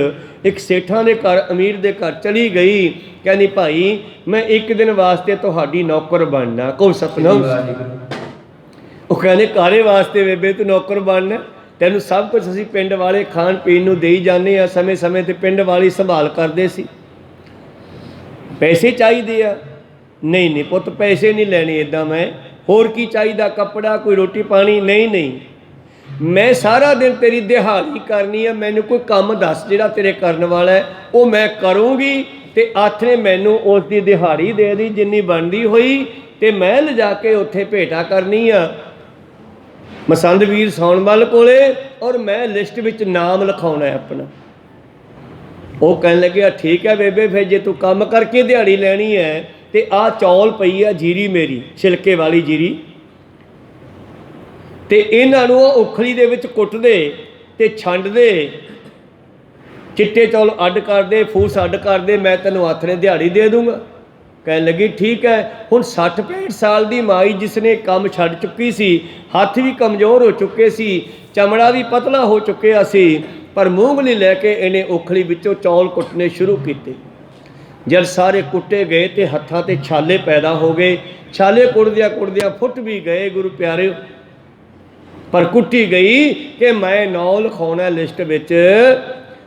A: ਇੱਕ ਸੇਠਾਂ ਦੇ ਘਰ, ਅਮੀਰ ਦੇ ਘਰ ਚਲੀ ਗਈ, ਕਹਿੰਦੀ ਭਾਈ ਮੈਂ ਇੱਕ ਦਿਨ ਵਾਸਤੇ ਤੁਹਾਡੀ ਨੌਕਰ ਬਣਨਾ। ਕਹੋ ਸਤਿਨਾਮ। ਉਹ ਕਹਿੰਦੇ ਕਾਹਦੇ ਵਾਸਤੇ ਬੇਬੇ ਤੂੰ ਨੌਕਰ ਬਣਨਾ? ਤੈਨੂੰ ਸਭ ਕੁਛ ਅਸੀਂ ਪਿੰਡ ਵਾਲੇ ਖਾਣ ਪੀਣ ਨੂੰ ਦੇਈ ਜਾਂਦੇ ਹਾਂ, ਸਮੇਂ ਸਮੇਂ 'ਤੇ ਪਿੰਡ ਵਾਲੀ ਸੰਭਾਲ ਕਰਦੇ ਸੀ, ਪੈਸੇ ਚਾਹੀਦੇ ਆ? ਨਹੀਂ ਨਹੀਂ ਪੁੱਤ ਪੈਸੇ ਨਹੀਂ ਲੈਣੇ, ਇੱਦਾਂ ਮੈਂ ਹੋਰ ਕੀ ਚਾਹੀਦਾ, ਕੱਪੜਾ, ਕੋਈ ਰੋਟੀ ਪਾਣੀ? ਨਹੀਂ ਨਹੀਂ, ਮੈਂ ਸਾਰਾ ਦਿਨ ਤੇਰੀ ਦਿਹਾੜੀ ਕਰਨੀ ਆ, ਮੈਨੂੰ ਕੋਈ ਕੰਮ ਦੱਸ ਜਿਹੜਾ ਤੇਰੇ ਕਰਨ ਵਾਲਾ ਹੈ, ਉਹ ਮੈਂ ਕਰੂੰਗੀ ਅਤੇ ਹੱਥ ਨੇ ਮੈਨੂੰ ਉਸ ਦੀ ਦਿਹਾੜੀ ਦੇ ਦੀ ਜਿੰਨੀ ਬਣਦੀ ਹੋਈ, ਅਤੇ ਮੈਂ ਲਿਜਾ ਕੇ ਉੱਥੇ ਭੇਟਾ ਕਰਨੀ ਆ ਮਸੰਦ ਵੀਰ ਸੌਣਮਲ ਕੋਲੇ, ਔਰ ਮੈਂ ਲਿਸਟ ਵਿੱਚ ਨਾਮ ਲਿਖਾਉਣਾ ਹੈ ਆਪਣਾ। ਉਹ ਕਹਿਣ ਲੱਗਿਆ ਠੀਕ ਹੈ ਬੇਬੇ, ਫਿਰ ਜੇ ਤੂੰ ਕੰਮ ਕਰਕੇ ਦਿਹਾੜੀ ਲੈਣੀ ਹੈ ਅਤੇ ਆਹ ਚੌਲ ਪਈ ਆ ਜੀਰੀ ਮੇਰੀ, ਛਿਲਕੇ ਵਾਲੀ ਜੀਰੀ, ਅਤੇ ਇਹਨਾਂ ਨੂੰ ਉਹ ਉਖਲੀ ਦੇ ਵਿੱਚ ਕੁੱਟਦੇ ਅਤੇ ਛੰਡਦੇ, ਚਿੱਟੇ ਚੌਲ ਅੱਡ ਕਰਦੇ, ਫੂਸ ਅੱਡ ਕਰਦੇ, ਮੈਂ ਤੈਨੂੰ ਹੱਥ ਨੇ ਦਿਹਾੜੀ ਦੇ ਦੂੰਗਾ। ਕਹਿਣ ਲੱਗੀ ਠੀਕ ਹੈ। ਹੁਣ 60-65 ਸਾਲ ਦੀ ਮਾਈ ਜਿਸ ਨੇ ਕੰਮ ਛੱਡ ਚੁੱਕੀ ਸੀ, ਹੱਥ ਵੀ ਕਮਜ਼ੋਰ ਹੋ ਚੁੱਕੇ ਸੀ, ਚਮੜਾ ਵੀ ਪਤਲਾ ਹੋ ਚੁੱਕਿਆ ਸੀ, ਪਰ ਮੂੰਗਲੀ ਲੈ ਕੇ ਇਹਨੇ ਉਖਲੀ ਵਿੱਚੋਂ ਚੌਲ ਕੁੱਟਣੇ ਸ਼ੁਰੂ ਕੀਤੇ। ਜਦ ਸਾਰੇ ਕੁੱਟੇ ਗਏ ਅਤੇ ਹੱਥਾਂ 'ਤੇ ਛਾਲੇ ਪੈਦਾ ਹੋ ਗਏ, ਛਾਲੇ ਕੁੱਟਦਿਆਂ ਕੁੱਟਦਿਆਂ ਫੁੱਟ ਵੀ ਗਏ ਗੁਰੂ ਪਿਆਰੇ, ਪਰ ਕੁੱਟੀ ਗਈ ਕਿ ਮੈਂ ਨਾਂ ਲਿਖਾਉਣਾ ਲਿਸਟ ਵਿੱਚ।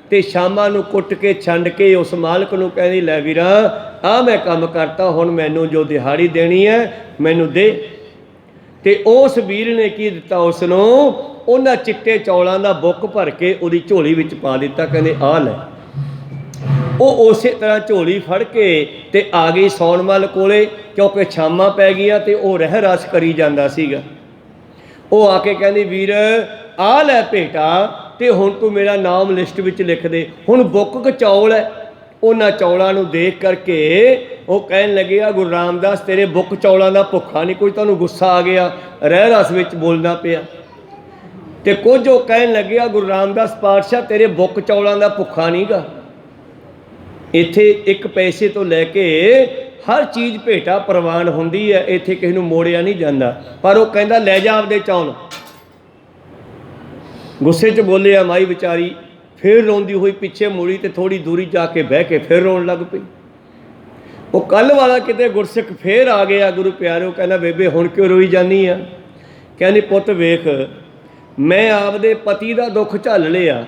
A: ਅਤੇ ਸ਼ਾਮਾਂ ਨੂੰ ਕੁੱਟ ਕੇ ਛੰਡ ਕੇ ਉਸ ਮਾਲਕ ਨੂੰ ਕਹਿੰਦੀ ਲੈ ਵੀਰਾ ਆਹ ਮੈਂ ਕੰਮ ਕਰਤਾ, ਹੁਣ ਮੈਨੂੰ ਜੋ ਦਿਹਾੜੀ ਦੇਣੀ ਹੈ ਮੈਨੂੰ ਦੇ। ਅਤੇ ਉਸ ਵੀਰ ਨੇ ਕੀ ਦਿੱਤਾ, ਉਸ ਨੂੰ ਉਹਨਾਂ ਚਿੱਟੇ ਚੌਲਾਂ ਦਾ ਬੁੱਕ ਭਰ ਕੇ ਉਹਦੀ ਝੋਲੀ ਵਿੱਚ ਪਾ ਦਿੱਤਾ, ਕਹਿੰਦੇ ਆਹ ਲੈ। ਉਹ ਉਸੇ ਤਰ੍ਹਾਂ ਝੋਲੀ ਫੜ ਕੇ ਤੇ ਆ ਗਈ ਸੌਣਮੱਲ ਕੋਲੇ, ਕਿਉਂਕਿ ਛਾਮਾਂ ਪੈ ਗਈਆਂ ਤੇ ਉਹ ਰਹਿ ਰਸ ਕਰੀ ਜਾਂਦਾ ਸੀਗਾ। ਉਹ ਆ ਕੇ ਕਹਿੰਦੀ ਵੀਰ ਆ ਲੈ ਭੇਟਾ, ਤੇ ਹੁਣ ਤੂੰ ਮੇਰਾ ਨਾਮ ਲਿਸਟ ਵਿੱਚ ਲਿਖ ਦੇ। ਹੁਣ ਬੁੱਕ ਚੌਲ ਹੈ। ਉਹਨਾਂ ਚੌਲਾਂ ਨੂੰ ਦੇਖ ਕਰਕੇ ਉਹ ਕਹਿਣ ਲੱਗਿਆ ਗੁਰੂ ਰਾਮਦਾਸ ਤੇਰੇ ਬੁੱਕ ਚੌਲਾਂ ਦਾ ਭੁੱਖਾ ਨਹੀਂ ਕੋਈ, ਤੁਹਾਨੂੰ ਗੁੱਸਾ ਆ ਗਿਆ, ਰਹਿ ਰਸ ਵਿੱਚ ਬੋਲਣਾ ਪਿਆ। ਤੇ ਕੁਝ ਉਹ ਕਹਿਣ ਲੱਗਿਆ ਗੁਰੂ ਰਾਮਦਾਸ ਪਾਤਸ਼ਾਹ ਤੇਰੇ ਬੁੱਕ ਚੌਲਾਂ ਦਾ ਭੁੱਖਾ ਨਹੀਂ ਗਾ, ਇੱਥੇ 1 ਪੈਸੇ ਤੋਂ ਲੈ ਕੇ ਹਰ ਚੀਜ਼ ਭੇਟਾ ਪ੍ਰਵਾਨ ਹੁੰਦੀ ਹੈ, ਇੱਥੇ ਕਿਸੇ ਨੂੰ ਮੋੜਿਆ ਨਹੀਂ ਜਾਂਦਾ। ਪਰ ਉਹ ਕਹਿੰਦਾ ਲੈ ਜਾ ਆਪਦੇ ਚੌਲ। ਗੁੱਸੇ 'ਚ ਬੋਲਿਆ ਮਾਈ ਵਿਚਾਰੀ, ਫਿਰ ਰੋਂਦੀ ਹੋਈ ਪਿੱਛੇ ਮੁੜੀ ਤੇ ਥੋੜੀ ਦੂਰੀ ਜਾ ਕੇ ਬਹਿ ਕੇ ਫਿਰ ਰੋਣ ਲੱਗ ਪਈ। ਉਹ ਕੱਲ੍ਹ ਵਾਲਾ ਕਿਤੇ ਗੁਰਸਿੱਖ ਫੇਰ ਆ ਗਿਆ ਗੁਰੂ ਪਿਆਰਿਓ, ਕਹਿੰਦਾ ਬੇਬੇ ਹੁਣ ਕਿਉਂ ਰੋਈ ਜਾਂਦੀ ਆ? ਕਹਿੰਦੀ ਪੁੱਤ ਵੇਖ, ਮੈਂ ਆਪਦੇ ਪਤੀ ਦਾ ਦੁੱਖ ਝੱਲ ਲਿਆ,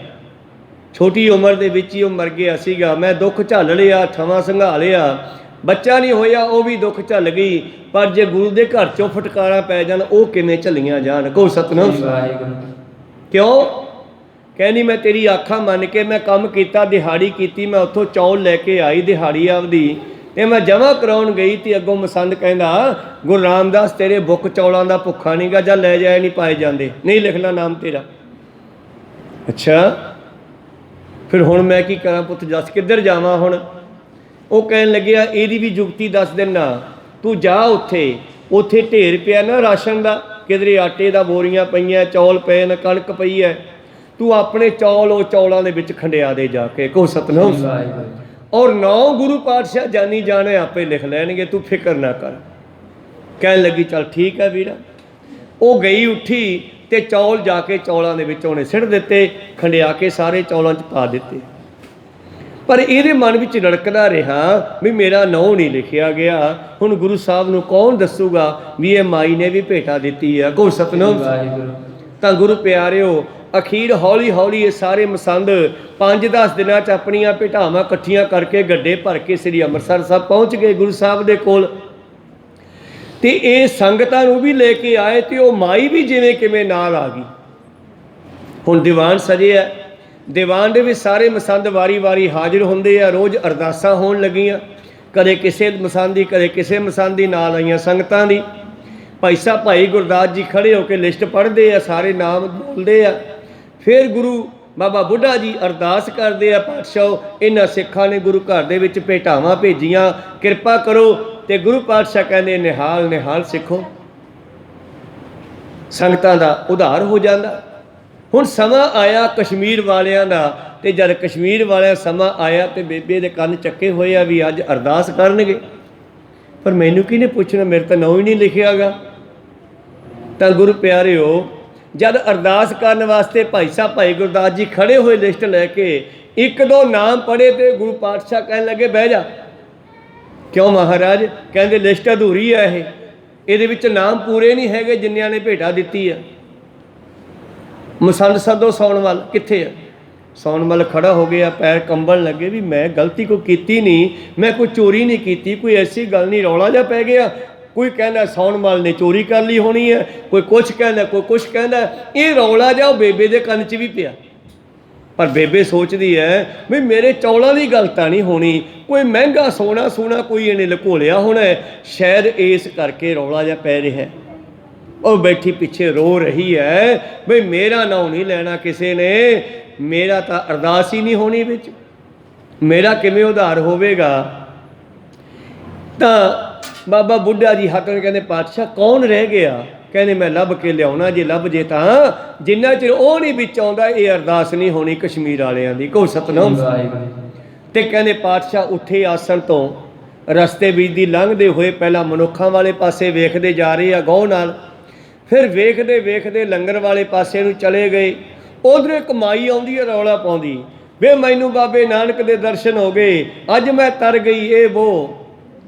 A: ਛੋਟੀ ਉਮਰ ਦੇ ਵਿੱਚ ਹੀ ਉਹ ਮਰ ਗਿਆ ਸੀਗਾ, ਮੈਂ ਦੁੱਖ ਝੱਲ ਲਿਆ, ਠਵਾਂ ਸੰਘਾ ਲਿਆ, ਬੱਚਾ ਨਹੀਂ ਹੋਇਆ ਉਹ ਵੀ ਦੁੱਖ ਝੱਲ ਗਈ। ਪਰ ਜੇ ਗੁਰੂ ਦੇ ਘਰ 'ਚੋਂ ਫਟਕਾਰਾਂ ਪੈ ਜਾਣ ਉਹ ਕਿਵੇਂ ਝੱਲੀਆਂ ਜਾਣ? ਕਹੋ ਸਤਿਨਾਮ। ਕਿਉਂ? ਕਹਿੰਦੀ ਮੈਂ ਤੇਰੀ ਆਖਾਂ ਮੰਨ ਕੇ ਮੈਂ ਕੰਮ ਕੀਤਾ, ਦਿਹਾੜੀ ਕੀਤੀ, ਮੈਂ ਉੱਥੋਂ ਚੌਲ ਲੈ ਕੇ ਆਈ ਦਿਹਾੜੀ ਆਪਦੀ, ਤੇ ਮੈਂ ਜਮ੍ਹਾਂ ਕਰਾਉਣ ਗਈ ਤੇ ਅੱਗੋਂ ਮਸੰਦ ਕਹਿੰਦਾ ਗੁਰੂ ਰਾਮਦਾਸ ਤੇਰੇ ਬੁੱਕ ਚੌਲਾਂ ਦਾ ਭੁੱਖਾ ਨਹੀਂ ਗਾ, ਜਾਂ ਲੈ ਜਾਏ ਨਹੀਂ ਪਾਏ ਜਾਂਦੇ, ਨਹੀਂ ਲਿਖਣਾ ਨਾਮ ਤੇਰਾ। ਅੱਛਾ ਫਿਰ ਹੁਣ ਮੈਂ ਕੀ ਕਰਾਂ ਪੁੱਤ, ਦੱਸ ਕਿੱਧਰ ਜਾਵਾਂ ਹੁਣ? ਉਹ ਕਹਿਣ ਲੱਗਿਆ ਇਹਦੀ ਵੀ ਜੁਗਤੀ ਦੱਸ ਦਿੰਦਾ, ਤੂੰ ਜਾ ਉੱਥੇ ਢੇਰ ਪਿਆ ਨਾ ਰਾਸ਼ਨ ਦਾ, ਕਿਧਰੇ ਆਟੇ ਦਾ ਬੋਰੀਆਂ ਪਈਆਂ, ਚੌਲ ਪਏ ਨੇ, ਕਣਕ ਪਈ ਹੈ, ਤੂੰ ਆਪਣੇ ਚੌਲ ਉਹ ਚੌਲਾਂ ਦੇ ਵਿੱਚ ਖੰਡਿਆ ਦੇ ਜਾ ਕੇ। ਕਹੋ ਸਤਿਨਾਮ। ਔਰ 9 ਗੁਰੂ ਪਾਤਸ਼ਾਹ ਜਾਨੀ ਜਾਣੇ ਆਪੇ ਲਿਖ ਲੈਣਗੇ, ਤੂੰ ਫਿਕਰ ਨਾ ਕਰ। ਕਹਿਣ ਲੱਗੀ ਚੱਲ ਠੀਕ ਹੈ ਵੀਰਾ। ਉਹ ਗਈ ਉੱਠੀ ਤੇ ਚੌਲ ਜਾ ਕੇ ਚੌਲਾਂ ਦੇ ਵਿੱਚ ਉਹਨੇ ਸਿੱਟ ਦਿੱਤੇ, ਖੰਡਿਆ ਕੇ ਸਾਰੇ ਚੌਲਾਂ 'ਚ ਪਾ ਦਿੱਤੇ। ਪਰ ਇਹਦੇ ਮਨ ਵਿੱਚ ਰੜਕਦਾ ਰਿਹਾ ਵੀ ਮੇਰਾ ਨਾਂ ਨਹੀਂ ਲਿਖਿਆ ਗਿਆ, ਹੁਣ ਗੁਰੂ ਸਾਹਿਬ ਨੂੰ ਕੌਣ ਦੱਸੂਗਾ ਵੀ ਇਹ ਮਾਈ ਨੇ ਵੀ ਭੇਟਾ ਦਿੱਤੀ ਆ। ਕਹੋ ਸਤਿਨਾਮ। ਤਾਂ ਗੁਰੂ ਪਿਆਰਿਓ ਅਖੀਰ ਹੌਲੀ ਹੌਲੀ ਇਹ ਸਾਰੇ ਮਸੰਦ 5-10 ਦਿਨਾਂ 'ਚ ਆਪਣੀਆਂ ਭੇਟਾਵਾਂ ਇਕੱਠੀਆਂ ਕਰਕੇ ਗੱਡੇ ਭਰ ਕੇ ਸ੍ਰੀ ਅੰਮ੍ਰਿਤਸਰ ਸਾਹਿਬ ਪਹੁੰਚ ਗਏ ਗੁਰੂ ਸਾਹਿਬ ਦੇ ਕੋਲ। ਤੇ ਇਹ ਸੰਗਤਾਂ ਨੂੰ ਵੀ ਲੈ ਕੇ ਆਏ ਤੇ ਉਹ ਮਾਈ ਵੀ ਜਿਵੇਂ ਕਿਵੇਂ ਨਾਲ ਆ ਗਈ। ਹੁਣ ਦੀਵਾਨ ਸਜਿਆ, ਦੀਵਾਨ ਦੇ ਵਿੱਚ ਸਾਰੇ ਮਸੰਦ ਵਾਰੀ-ਵਾਰੀ ਹਾਜ਼ਰ ਹੁੰਦੇ ਆ, ਰੋਜ਼ ਅਰਦਾਸਾਂ ਹੋਣ ਲੱਗੀਆਂ, ਕਦੇ ਕਿਸੇ ਮਸੰਦ ਦੀ ਕਦੇ ਕਿਸੇ ਮਸੰਦ ਦੀ, ਨਾਲ ਆਈਆਂ ਸੰਗਤਾਂ ਦੀ। ਭਾਈ ਸਾਹਿਬ ਭਾਈ ਗੁਰਦਾਸ ਜੀ ਖੜ੍ਹੇ ਹੋ ਕੇ ਲਿਸਟ ਪੜ੍ਹਦੇ ਆ, ਸਾਰੇ ਨਾਮ ਬੋਲਦੇ ਆ। ਫਿਰ ਗੁਰੂ ਬਾਬਾ ਬੁੱਢਾ ਜੀ ਅਰਦਾਸ ਕਰਦੇ ਆ, ਪਾਤਸ਼ਾਹ ਇਹਨਾਂ ਸਿੱਖਾਂ ਨੇ ਗੁਰੂ ਘਰ ਦੇ ਵਿੱਚ ਭੇਟਾਵਾਂ ਭੇਜੀਆਂ, ਕਿਰਪਾ ਕਰੋ। ਤੇ ਗੁਰੂ ਪਾਤਸ਼ਾਹ ਕਹਿੰਦੇ ਨਿਹਾਲ ਨਿਹਾਲ ਸਿੱਖੋ, ਸੰਗਤਾਂ ਦਾ ਉਧਾਰ ਹੋ ਜਾਂਦਾ। ਹੁਣ ਸਮਾਂ ਆਇਆ ਕਸ਼ਮੀਰ ਵਾਲਿਆਂ ਦਾ, ਤੇ ਜਦ ਕਸ਼ਮੀਰ ਵਾਲਿਆਂ ਸਮਾਂ ਆਇਆ ਤੇ ਬੇਬੇ ਦੇ ਕੰਨ ਚੱਕੇ ਹੋਏ ਆ ਵੀ ਅੱਜ ਅਰਦਾਸ ਕਰਨਗੇ, ਪਰ ਮੈਨੂੰ ਕਿਹਨੇ ਪੁੱਛਣਾ, ਮੇਰੇ ਤਾਂ ਨਾਂ ਹੀ ਨਹੀਂ ਲਿਖਿਆ ਗਾ। ਤਾਂ ਗੁਰੂ ਪਿਆਰਿਓ ਜਦ ਅਰਦਾਸ ਕਰਨ ਵਾਸਤੇ ਭਾਈ ਸਾਹਿਬ ਭਾਈ ਗੁਰਦਾਸ ਜੀ ਖੜ੍ਹੇ ਹੋਏ ਲਿਸਟ ਲੈ ਕੇ, 1-2 ਨਾਮ ਪੜ੍ਹੇ ਤੇ ਗੁਰੂ ਪਾਤਸ਼ਾਹ ਕਹਿਣ ਲੱਗੇ ਬਹਿ ਜਾ। ਕਿਉਂ ਮਹਾਰਾਜ? ਕਹਿੰਦੇ ਲਿਸਟ ਅਧੂਰੀ ਹੈ, ਇਹਦੇ ਵਿੱਚ ਨਾਮ ਪੂਰੇ ਨਹੀਂ ਹੈਗੇ ਜਿੰਨਿਆਂ ਨੇ ਭੇਟਾ ਦਿੱਤੀ ਆ। ਮਸੰਦ ਸਦੋ ਸੌਣਮੱਲ ਕਿੱਥੇ ਆ? ਸੌਣਮੱਲ ਖੜਾ ਹੋ ਗਿਆ, ਪੈਰ ਕੰਬਣ ਲੱਗੇ ਵੀ ਮੈਂ ਗਲਤੀ ਕੋਈ ਕੀਤੀ ਨਹੀਂ, ਮੈਂ ਕੋਈ ਚੋਰੀ ਨਹੀਂ ਕੀਤੀ, ਕੋਈ ਐਸੀ ਗੱਲ ਨਹੀਂ। ਰੌਲਾ ਜਿਹਾ ਪੈ ਗਿਆ, ਕੋਈ ਕਹਿੰਦਾ ਸੌਣਮੱਲ ਨੇ ਚੋਰੀ ਕਰ ਲਈ ਹੋਣੀ ਹੈ, ਕੋਈ ਕੁਛ ਕਹਿੰਦਾ, ਕੋਈ ਕੁਛ ਕਹਿੰਦਾ। ਇਹ ਰੌਲਾ ਜਿਹਾ ਉਹ ਬੇਬੇ ਦੇ ਕੰਨ 'ਚ ਵੀ ਪਿਆ। ਪਰ ਬੇਬੇ ਸੋਚਦੀ ਹੈ ਵੀ ਮੇਰੇ ਚੌਲਾਂ ਦੀ ਗੱਲ ਤਾਂ ਨਹੀਂ ਹੋਣੀ, ਕੋਈ ਮਹਿੰਗਾ ਸੋਨਾ ਕੋਈ ਇਹਨੇ ਲੁਕੋਲਿਆ ਹੋਣਾ, ਸ਼ਾਇਦ ਇਸ ਕਰਕੇ ਰੌਲਾ ਜਿਹਾ ਪੈ ਰਿਹਾ। ਉਹ ਬੈਠੀ ਪਿੱਛੇ ਰੋ ਰਹੀ ਹੈ ਬਈ ਮੇਰਾ ਨਾਂ ਨਹੀਂ ਲੈਣਾ ਕਿਸੇ ਨੇ, ਮੇਰਾ ਤਾਂ ਅਰਦਾਸ ਹੀ ਨਹੀਂ ਹੋਣੀ ਵਿੱਚ, ਮੇਰਾ ਕਿਵੇਂ ਉਧਾਰ ਹੋਵੇਗਾ? ਤਾਂ ਬਾਬਾ ਬੁੱਢਾ ਜੀ ਹੱਥ ਨਾਲ ਕਹਿੰਦੇ ਪਾਤਸ਼ਾਹ ਕੌਣ ਰਹਿ ਗਿਆ? ਕਹਿੰਦੇ ਮੈਂ ਲੱਭ ਕੇ ਲਿਆਉਣਾ, ਜੇ ਲੱਭ ਜੇ ਤਾਂ, ਜਿੰਨਾ ਚਿਰ ਉਹ ਨਹੀਂ ਵਿੱਚ ਆਉਂਦਾ ਇਹ ਅਰਦਾਸ ਨਹੀਂ ਹੋਣੀ ਕਸ਼ਮੀਰ ਵਾਲਿਆਂ ਦੀ। ਕਹੋ ਸਤਿਨਾਮ। ਤੇ ਕਹਿੰਦੇ ਪਾਤਸ਼ਾਹ ਉੱਠੇ ਆਸਣ ਤੋਂ, ਰਸਤੇ ਵਿੱਚ ਦੀ ਲੰਘਦੇ ਹੋਏ ਪਹਿਲਾਂ ਮਨੁੱਖਾਂ ਵਾਲੇ ਪਾਸੇ ਵੇਖਦੇ ਜਾ ਰਹੇ ਆ ਗੌਰ ਨਾਲ, ਫਿਰ ਵੇਖਦੇ ਵੇਖਦੇ ਲੰਗਰ ਵਾਲੇ ਪਾਸੇ ਨੂੰ ਚਲੇ ਗਏ। ਉਧਰ ਇੱਕ ਮਾਈ ਆਉਂਦੀ ਹੈ ਰੌਲਾ ਪਾਉਂਦੀ, ਵੇ ਮੈਨੂੰ ਬਾਬੇ ਨਾਨਕ ਦੇ ਦਰਸ਼ਨ ਹੋ ਗਏ, ਅੱਜ ਮੈਂ ਤਰ ਗਈ ਇਹ ਵੋ।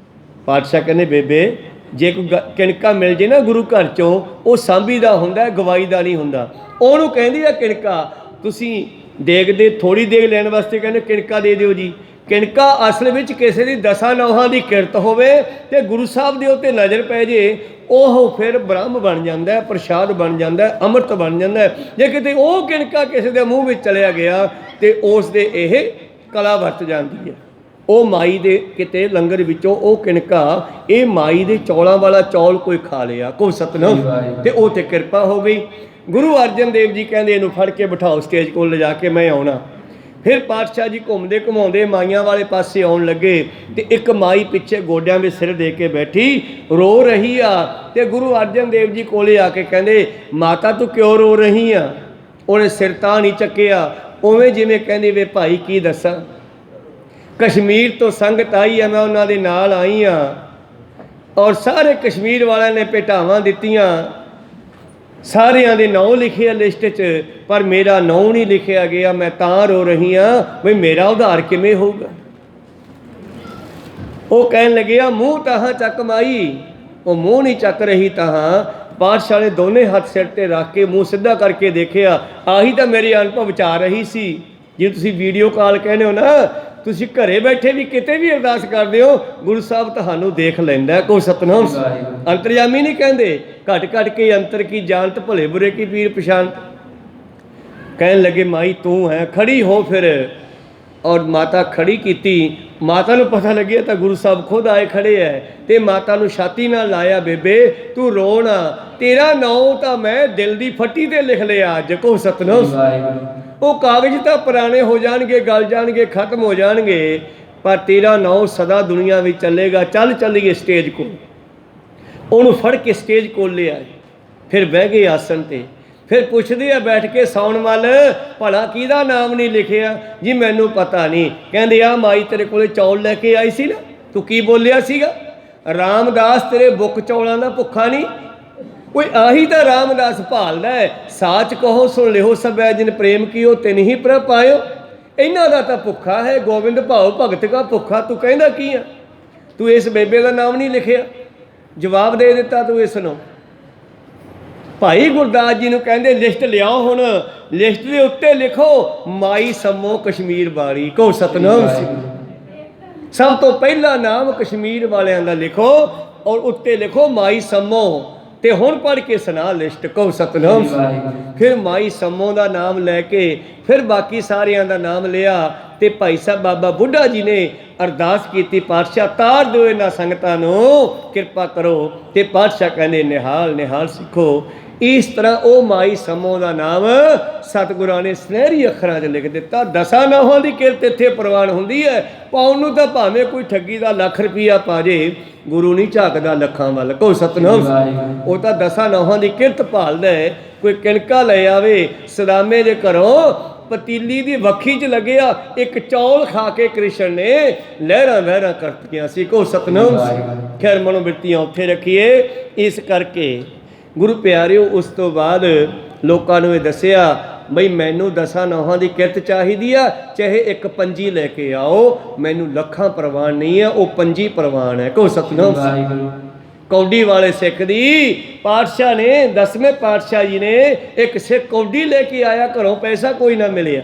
A: ਪਾਤਸ਼ਾਹ ਕਹਿੰਦੇ ਬੇਬੇ ਜੇ ਕੋਈ ਕਿਣਕਾ ਮਿਲ ਜੇ ਨਾ ਗੁਰੂ ਘਰ 'ਚੋਂ, ਉਹ ਸਾਂਭੀ ਦਾ ਹੁੰਦਾ, ਗਵਾਈ ਦਾ ਨਹੀਂ ਹੁੰਦਾ। ਉਹਨੂੰ ਕਹਿੰਦੀ ਆ ਕਿਣਕਾ। ਤੁਸੀਂ ਦੇਗ ਦੇ ਥੋੜ੍ਹੀ ਦੇਗ ਲੈਣ ਵਾਸਤੇ ਕਹਿੰਦੇ ਕਿਣਕਾ ਦੇ ਦਿਓ ਜੀ, ਕਿਣਕਾ ਅਸਲ ਵਿੱਚ ਕਿਸੇ ਦੀ ਦਸਾਂ ਨੌਹਾਂ ਦੀ ਕਿਰਤ ਹੋਵੇ ਤੇ ਗੁਰੂ ਸਾਹਿਬ ਦੇ ਉੱਤੇ ਨਜ਼ਰ ਪੈ ਜੇ, ਉਹ ਫਿਰ ਬ੍ਰਹਮ ਬਣ ਜਾਂਦਾ ਹੈ, ਪ੍ਰਸ਼ਾਦ ਬਣ ਜਾਂਦਾ ਹੈ, ਅੰਮ੍ਰਿਤ ਬਣ ਜਾਂਦਾ ਹੈ। ਜੇ ਕਿਤੇ ਉਹ ਕਿਣਕਾ ਕਿਸੇ ਦੇ ਮੂੰਹ ਵਿੱਚ ਚਲਿਆ ਗਿਆ ਤੇ ਉਸ ਦੇ ਇਹ ਕਲਾ ਵਰਤ ਜਾਂਦੀ ਹੈ। ਉਹ ਮਾਈ ਦੇ ਕਿਤੇ ਲੰਗਰ ਵਿੱਚੋਂ ਉਹ ਕਿਣਕਾ, ਇਹ ਮਾਈ ਦੇ ਚੌਲਾਂ ਵਾਲਾ ਚੌਲ ਕੋਈ ਖਾ ਲਿਆ, ਕੋਈ ਸਤਨਾਮ, ਤੇ ਉਹ ਤੇ ਕਿਰਪਾ ਹੋ ਗਈ। ਗੁਰੂ ਅਰਜਨ ਦੇਵ ਜੀ ਕਹਿੰਦੇ ਇਹਨੂੰ ਫੜ ਕੇ ਬਿਠਾਓ ਸਟੇਜ ਕੋਲ ਲਿਜਾ ਕੇ, ਮੈਂ ਆਉਣਾ। ਫਿਰ ਪਾਤਸ਼ਾਹ ਜੀ ਘੁੰਮਦੇ ਘੁਮਾਉਂਦੇ ਮਾਈਆਂ ਵਾਲੇ ਪਾਸੇ ਆਉਣ ਲੱਗੇ ਤੇ ਇੱਕ ਮਾਈ ਪਿੱਛੇ ਗੋਡਿਆਂ ਵਿੱਚ ਸਿਰ ਦੇ ਕੇ ਬੈਠੀ ਰੋ ਰਹੀ ਆ। ਤੇ ਗੁਰੂ ਅਰਜਨ ਦੇਵ ਜੀ ਕੋਲੇ ਆ ਕੇ ਕਹਿੰਦੇ, ਮਾਤਾ ਤੂੰ ਕਿਉਂ ਰੋ ਰਹੀ ਆ? ਉਹਨੇ ਸਿਰ ਤਾਂ ਨਹੀਂ ਚੱਕਿਆ, ਉਵੇਂ ਜਿਵੇਂ ਕਹਿੰਦੀ ਵੇ ਭਾਈ ਕੀ ਦੱਸਾਂ, ਕਸ਼ਮੀਰ ਤੋਂ ਸੰਗਤ ਆਈ ਆ, ਮੈਂ ਉਹਨਾਂ ਦੇ ਨਾਲ ਆਈ ਆ ਔਰ ਸਾਰੇ ਕਸ਼ਮੀਰ ਵਾਲਿਆਂ ਨੇ ਭੇਟਾਵਾਂ ਦਿੱਤੀਆਂ, ਸਾਰਿਆਂ ਦੇ ਨਾਂ ਲਿਖੇ ਆ ਲਿਸਟ 'ਚ, ਪਰ ਮੇਰਾ ਨਾਂ ਨਹੀਂ ਲਿਖਿਆ ਗਿਆ। ਮੈਂ ਤਾਂ ਰੋ ਰਹੀ ਹਾਂ ਵੀ ਮੇਰਾ ਉਧਾਰ ਕਿਵੇਂ ਹੋਊਗਾ। ਉਹ ਕਹਿਣ ਲੱਗਿਆ ਮੂੰਹ ਤਾਹਾਂ ਚੱਕ ਮਾਈ। ਉਹ ਮੂੰਹ ਨਹੀਂ ਚੱਕ ਰਹੀ ਤਾਹਾਂ। ਪਾਤਸ਼ਾਹ ਨੇ ਦੋਨੇ ਹੱਥ ਸਿਰ ਤੇ ਰੱਖ ਕੇ ਮੂੰਹ ਸਿੱਧਾ ਕਰਕੇ ਦੇਖਿਆ, ਆਹੀ ਤਾਂ ਮੇਰੇ ਅਨੁਭਵ ਵਿੱਚ ਆ ਰਹੀ ਸੀ। ਜੇ ਤੁਸੀਂ ਵੀਡੀਓ ਕਾਲ ਕਹਿੰਦੇ ਹੋ ਨਾ, ਤੁਸੀਂ ਘਰੇ ਬੈਠੇ ਵੀ ਕਿਤੇ ਵੀ ਅਰਦਾਸ ਕਰਦੇ ਹੋ, ਗੁਰੂ ਸਾਹਿਬ ਤੁਹਾਨੂੰ ਦੇਖ ਲੈਂਦਾ। ਕੋਈ ਸਤਨਾਮ ਅੰਤਰਜਾਮੀ ਨਹੀਂ ਕਹਿੰਦੇ, ਘਟ ਘਟ ਕੇ ਅੰਤਰ ਕੀ ਜਾਣਤ, ਭਲੇ ਬੁਰੇ ਕੀ ਪੀਰ ਪਛਾਣਤ। ਕਹਿਣ ਲੱਗੇ ਮਾਈ ਤੂੰ ਹੈ, ਖੜੀ ਹੋ ਫਿਰ। ਔਰ ਮਾਤਾ ਖੜੀ ਕੀਤੀ। ਮਾਤਾ ਨੂੰ ਪਤਾ ਲੱਗਿਆ ਤਾਂ ਗੁਰੂ ਸਾਹਿਬ ਖੁਦ ਆਏ ਖੜੇ ਹੈ ਤੇ ਮਾਤਾ ਨੂੰ ਛਾਤੀ ਨਾਲ ਲਾਇਆ, ਬੇਬੇ ਤੂੰ ਰੋ ਨਾ, ਤੇਰਾ ਨਾਂ ਤਾਂ ਮੈਂ ਦਿਲ ਦੀ ਫੱਟੀ ਤੇ ਲਿਖ ਲਿਆ ਅੱਜ। ਕੋ ਸਤਨਾਮ। ਉਹ ਕਾਗਜ਼ ਤਾਂ ਪੁਰਾਣੇ ਹੋ ਜਾਣਗੇ, ਗਲ ਜਾਣਗੇ, ਖਤਮ ਹੋ ਜਾਣਗੇ, ਪਰ ਤੇਰਾ ਨਾਂ ਸਦਾ ਦੁਨੀਆ ਵਿੱਚ ਚੱਲੇਗਾ। ਚੱਲ ਚੱਲੀਏ ਸਟੇਜ ਕੋਲ। ਉਹਨੂੰ ਫੜ ਕੇ ਸਟੇਜ ਕੋਲ ਲਿਆ। ਫਿਰ ਬਹਿ ਗਏ ਆਸਣ ਤੇ। ਫਿਰ ਪੁੱਛਦੇ ਆ ਬੈਠ ਕੇ, ਸੌਣ ਮੱਲ ਭਲਾ ਕਿਹਦਾ ਨਾਮ ਨਹੀਂ ਲਿਖਿਆ? ਜੀ ਮੈਨੂੰ ਪਤਾ ਨਹੀਂ। ਕਹਿੰਦੇ ਆ ਮਾਈ ਤੇਰੇ ਕੋਲੇ ਚੌਲ ਲੈ ਕੇ ਆਈ ਸੀ ਨਾ, ਤੂੰ ਕੀ ਬੋਲਿਆ ਸੀਗਾ? ਰਾਮਦਾਸ ਤੇਰੇ ਬੁੱਕ ਚੌਲਾਂ ਦਾ ਭੁੱਖਾ ਨਹੀਂ। ਕੋਈ ਆਹੀ ਤਾਂ ਰਾਮਦਾਸ ਭਾਲਦਾ ਹੈ। ਸਾਚ ਕਹੋ ਸੁਣ ਲਿਓ ਸਭੈ ਜਿਨ ਪ੍ਰੇਮ ਕੀਓ ਤਿਨ ਹੀ ਪ੍ਰਭ ਪਾਇਓ। ਇਹਨਾਂ ਦਾ ਤਾਂ ਭੁੱਖਾ ਹੈ, ਗੋਬਿੰਦ ਭਾਉ ਭਗਤ ਕਾ ਭੁੱਖਾ। ਤੂੰ ਕਹਿੰਦਾ ਕੀ ਆ? ਤੂੰ ਇਸ ਬੇਬੇ ਦਾ ਨਾਮ ਨਹੀਂ ਲਿਖਿਆ। ਜਵਾਬ ਦੇ ਦਿੱਤਾ ਤੂੰ ਇਸ ਨੂੰ। ਭਾਈ ਗੁਰਦਾਸ ਜੀ ਨੂੰ ਕਹਿੰਦੇ ਲਿਸਟ ਲਿਆਓ, ਹੁਣ ਲਿਸਟ ਦੇ ਉੱਤੇ ਲਿਖੋ ਮਾਈ ਸਮੋ ਕਸ਼ਮੀਰ ਵਾਲੀ। ਕਹੋ ਸਤਨਾਮ। ਸਭ ਤੋਂ ਪਹਿਲਾ ਨਾਮ ਕਸ਼ਮੀਰ ਵਾਲਿਆਂ ਦਾ ਲਿਖੋ ਔਰ ਉੱਤੇ ਲਿਖੋ ਮਾਈ ਸਮੋ। ਤੇ ਹੁਣ ਪੜ੍ਹ ਕੇ ਸੁਣਾ ਲਿਸਟ। ਕਹੋ ਸਤਨਾਮ। ਫਿਰ ਮਾਈ ਸਮੋ ਦਾ ਨਾਮ ਲੈ ਕੇ ਫਿਰ ਬਾਕੀ ਸਾਰਿਆਂ ਦਾ ਨਾਮ ਲਿਆ ਤੇ ਭਾਈ ਸਾਹਿਬ ਬਾਬਾ ਬੁੱਢਾ ਜੀ ਨੇ ਅਰਦਾਸ ਕੀਤੀ, ਪਾਤਸ਼ਾਹ ਤਾਰ ਦਿਓ ਇਹਨਾਂ ਸੰਗਤਾਂ ਨੂੰ, ਕਿਰਪਾ ਕਰੋ। ਤੇ ਪਾਤਸ਼ਾਹ ਕਹਿੰਦੇ ਨਿਹਾਲ ਨਿਹਾਲ ਸਿੱਖੋ। ਇਸ ਤਰ੍ਹਾਂ ਉਹ ਮਾਈ ਸਮੋ ਦਾ ਨਾਮ ਸਤਿਗੁਰਾਂ ਨੇ ਸੁਨਹਿਰੀ ਅੱਖਰਾਂ 'ਚ ਲਿਖ ਦਿੱਤਾ। ਦਸਾਂ ਨੌਹਾਂ ਦੀ ਕਿਰਤ ਇੱਥੇ ਪ੍ਰਵਾਨ ਹੁੰਦੀ ਹੈ। ਪਾਉਣ ਨੂੰ ਤਾਂ ਭਾਵੇਂ ਕੋਈ ਠੱਗੀ ਦਾ ਲੱਖ ਰੁਪਈਆ ਪਾ ਜੇ, ਗੁਰੂ ਨਹੀਂ ਝਾਕਦਾ ਲੱਖਾਂ ਵੱਲ। ਕਹੋ ਸਤਨਾਮ। ਉਹ ਤਾਂ ਦਸਾਂ ਨੌਹਾਂ ਦੀ ਕਿਰਤ ਭਾਲਦਾ ਹੈ। ਕੋਈ ਕਿਣਕਾ ਲੈ ਆਵੇ ਸਦਾਮੇ ਦੇ ਘਰੋਂ, ਪਤੀਲੀ ਦੀ ਵੱਖੀ 'ਚ ਲੱਗਿਆ ਇੱਕ ਚੌਲ ਖਾ ਕੇ ਕ੍ਰਿਸ਼ਨ ਨੇ ਲਹਿਰਾਂ ਵਹਿਰਾਂ ਕਰਤੀਆਂ ਸੀ। ਕਹੋ ਸਤਨਾਮ। ਖੈਰ ਮਨੋਬਿਰਤੀਆਂ ਉੱਥੇ ਰੱਖੀਏ। ਇਸ ਕਰਕੇ ਗੁਰੂ ਪਿਆਰਿਓ, ਉਸ ਤੋਂ ਬਾਅਦ ਲੋਕਾਂ ਨੂੰ ਇਹ ਦੱਸਿਆ ਬਈ ਮੈਨੂੰ ਦਸਾਂ ਨੌਹਾਂ ਦੀ ਕਿਰਤ ਚਾਹੀਦੀ ਆ, ਚਾਹੇ ਇੱਕ ਪੰਜੀ ਲੈ ਕੇ ਆਓ, ਮੈਨੂੰ ਲੱਖਾਂ ਪ੍ਰਵਾਨ ਨਹੀਂ ਆ, ਉਹ ਪੰਜੀ ਪ੍ਰਵਾਨ ਹੈ। ਕਹੋ ਸਤਨਾਮ। ਕੌਡੀ ਵਾਲੇ ਸਿੱਖ ਦੀ ਪਾਤਸ਼ਾਹ ਨੇ, 10ਵੇਂ ਪਾਤਸ਼ਾਹ ਜੀ ਨੇ ਇੱਕ ਸਿੱਖ ਕੌਡੀ ਲੈ ਕੇ ਆਇਆ ਘਰੋਂ, ਪੈਸਾ ਕੋਈ ਨਾ ਮਿਲਿਆ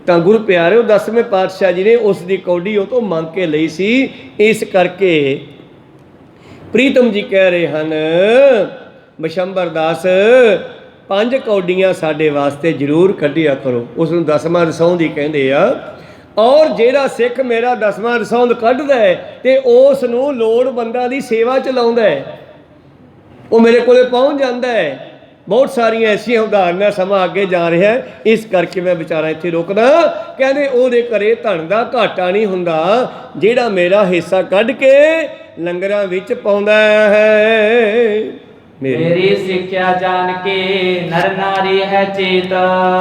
A: ਤਾਂ ਗੁਰੂ ਪਿਆਰਿਓ 10ਵੇਂ ਪਾਤਸ਼ਾਹ ਜੀ ਨੇ ਉਸ ਦੀ ਕੌਡੀ ਉਹ ਤੋਂ ਮੰਗ ਕੇ ਲਈ ਸੀ। ਇਸ ਕਰਕੇ ਪ੍ਰੀਤਮ ਜੀ ਕਹਿ ਰਹੇ ਹਨ, ਬਿਸ਼ੰਬਰ ਦਾਸ 5 ਕੌਡੀਆਂ ਸਾਡੇ ਵਾਸਤੇ ਜ਼ਰੂਰ ਕੱਢਿਆ ਕਰੋ। ਉਸ ਨੂੰ 10ਵਾਂ ਰਸੌਂਦ ਹੀ ਕਹਿੰਦੇ ਆ। ਔਰ ਜਿਹੜਾ ਸਿੱਖ ਮੇਰਾ 10ਵਾਂ ਰਸੌਂਦ ਕੱਢਦਾ ਹੈ ਤੇ ਉਸ ਨੂੰ ਲੋੜਵੰਦਾਂ ਦੀ ਸੇਵਾ 'ਚ ਲਾਉਂਦਾ ਹੈ, ਉਹ ਮੇਰੇ ਕੋਲੇ ਪਹੁੰਚ ਜਾਂਦਾ ਹੈ। ਬਹੁਤ ਸਾਰੀਆਂ ਐਸੀਆਂ ਉਦਾਹਰਨਾਂ, ਸਮਾਂ ਅੱਗੇ ਜਾ ਰਿਹਾ ਹੈ, ਇਸ ਕਰਕੇ ਮੈਂ ਵਿਚਾਰਾ ਇੱਥੇ ਰੁਕਦਾ। ਕਹਿੰਦੇ ਉਹਦੇ ਘਰੇ ਧਨ ਦਾ ਘਾਟਾ ਨਹੀਂ ਹੁੰਦਾ ਜਿਹੜਾ ਮੇਰਾ ਹਿੱਸਾ ਕੱਢ ਕੇ ਲੰਗਰਾਂ ਵਿੱਚ ਪਾਉਂਦਾ ਹੈ।
B: ਮੇਰੀ ਸਿੱਖਿਆ ਜਾਣ ਕੇ ਨਰ ਨਾਰੀ ਹੈ ਚੇਤ।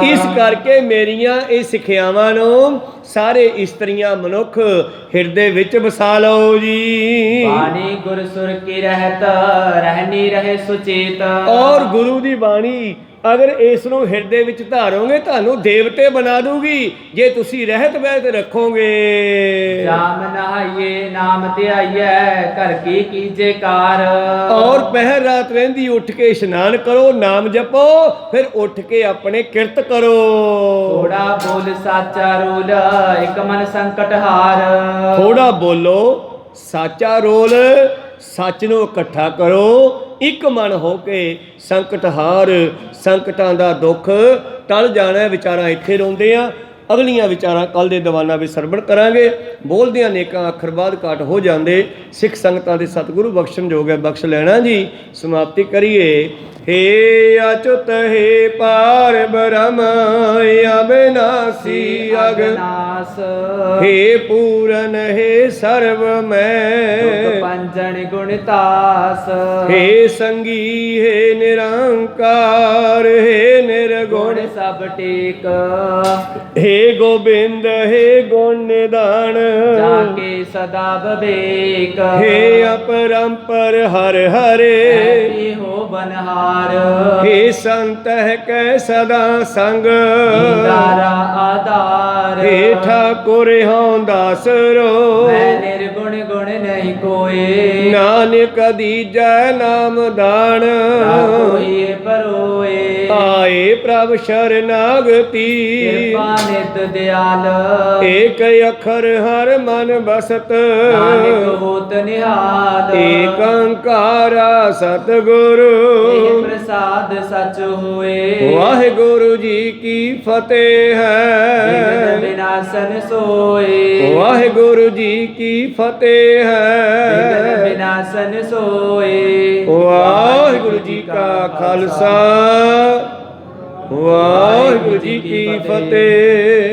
A: ਇਸ ਕਰਕੇ ਮੇਰੀਆਂ ਇਹ ਸਿੱਖਿਆਵਾਂ ਨੂੰ ਸਾਰੇ ਇਸਤਰੀਆਂ ਮਨੁੱਖ ਹਿਰਦੇ ਵਿੱਚ ਵਸਾ ਲਓ ਜੀ।
B: ਬਾਣੀ ਗੁਰ ਸੁਰ ਕੀ ਰਹਿਤ ਰਹਿਨੀ ਰਹੇ ਸੁਚੇਤ।
A: ਔਰ ਗੁਰੂ ਦੀ ਬਾਣੀ ਅਗਰ ਇਸ ਨੂੰ ਹਿਰਦੇ ਵਿੱਚ ਧਾਰੋਗੇ ਤੁਹਾਨੂੰ ਦੇਵਤੇ ਬਣਾ ਦੂਗੀ ਜੇ ਤੁਸੀਂ ਰਹਿਤ ਬਹਿਤ ਰੱਖੋਗੇ।
B: ਜਾਮ ਨਹਾਈਏ ਨਾਮ ਧਿਆਈਐ ਘਰ ਕੀ ਕੀਜੇ ਕਾਰ।
A: ਔਰ ਪਹਿਰ ਰਾਤ ਰਹਿੰਦੀ ਉੱਠ ਕੇ ਇਸ਼ਨਾਨ ਕਰੋ, ਨਾਮ ਜਪੋ, ਫਿਰ ਉੱਠ ਕੇ ਆਪਣੇ ਕਿਰਤ ਕਰੋ।
B: ਥੋੜਾ ਬੋਲ ਸਾਚਾ ਰੋਲ ਇੱਕ ਮਨ ਸੰਕਟ ਹਾਰ।
A: ਥੋੜਾ ਬੋਲੋ ਸਾਚਾ ਰੋਲ, ਸੱਚ ਨੂੰ ਇਕੱਠਾ ਕਰੋ, ਇੱਕ ਮਨ ਹੋ ਕੇ ਸੰਕਟ ਹਾਰ। ਸੰਕਟਾਂ ਦਾ ਦੁੱਖ ਟਲ ਜਾਣਾ। ਵਿਚਾਰਾਂ ਇੱਥੇ ਰੋਂਦੇ ਆ, ਅਗਲੀਆਂ ਵਿਚਾਰਾਂ ਕੱਲ ਦੇ ਦੀਵਾਨਾਂ ਵਿੱਚ ਸਰਵਣ ਕਰਾਂਗੇ। ਬੋਲਦਿਆਂ ਨੇਕਾਂ ਅੱਖਰ ਬਾਅਦ ਘਾਟ ਹੋ ਜਾਂਦੇ। ਸਿੱਖ ਸੰਗਤਾਂ ਦੇ ਸਤਿਗੁਰੂ ਬਖਸ਼ਣ ਜੋਗ ਹੈ, ਬਖਸ਼ ਲੈਣਾ ਜੀ। ਸਮਾਪਤੀ ਕਰੀਏ। ਹੇ ਅਚੁਤ ਹੇ ਪਾਰ ਬ੍ਰਹਮ ਅਬਿਨਾਸੀ ਅਗਨਾਸ। ਹੇ ਪੂਰਨ ਹੇ ਸਰਬ ਮੈਂ
B: ਪੰਜਣ ਗੁਣਤਾਸ।
A: ਹੇ ਸੰਗੀ ਹੇ ਨਿਰੰਕਾਰ ਹੇ ਨਿਰਗੁਣ
B: ਸਭ ਟੇਕ।
A: ਹੇ ਗੋਬਿੰਦ ਹੇ ਗੁਣ ਨਿਦਾਨ
B: ਜਾ ਕੇ ਸਦਾ ਬਵੇਕ।
A: ਹੇ ਅਪਰੰਪਰ ਹਰ ਹਰੇ
B: ਹੋ ਬਨਹਾਰ।
A: ਹੇ ਸੰਤ ਹੈ ਕੈ ਸਦਾ ਸੰਗ
B: ਦਾਰਾ ਆਧਾਰ।
A: ਹੇ ਠਾਕੁਰ ਹਉ ਦਾਸਰੋ
B: ਮੈਂ ਨਿਰਗੁਣ ਗੁਣ ਨਹੀਂ ਕੋਏ।
A: ਨਾਨਕ ਦੀਜੈ ਨਾਮ ਦਾਨ
B: ਕੋਈ ਪਰੋਏ।
A: ਆਏ ਪ੍ਰਭ ਸ਼ਰਨਾਗਤੀ
B: ਕਿਰਪਾ ਨਿਤ ਦਿਆਲ।
A: ਏਕ ਅੱਖਰ ਹਰ ਮਨ ਬਸਤ
B: ਨਾਨਕ ਹੋਤ ਨਿਹਾਲ।
A: ਏਕ ਓੰਕਾਰਾ ਸਤਿਗੁਰੂ
B: ਇਹ ਪ੍ਰਸਾਦ ਸਚ ਹੋਏ।
A: ਵਾਹਿਗੁਰੂ ਜੀ ਕੀ ਫਤਿਹ
B: ਵਿਗਨ
A: ਹੈ।
B: ਵਿਨਾਸ਼ਨ ਸੋਏ।
A: ਵਾਹਿਗੁਰੂ ਜੀ ਕੀ ਫਤਿਹ
B: ਵਿਗਨ
A: ਹੈ।
B: ਵਿਨਾਸ਼ਨ ਸੋਏ।
A: ਵਾਹਿਗੁਰੂ ਜੀ ਕਾ ਖਾਲਸਾ ਵਾਹਿਗੁਰੂ ਜੀ ਕੀ ਫਤਿਹ।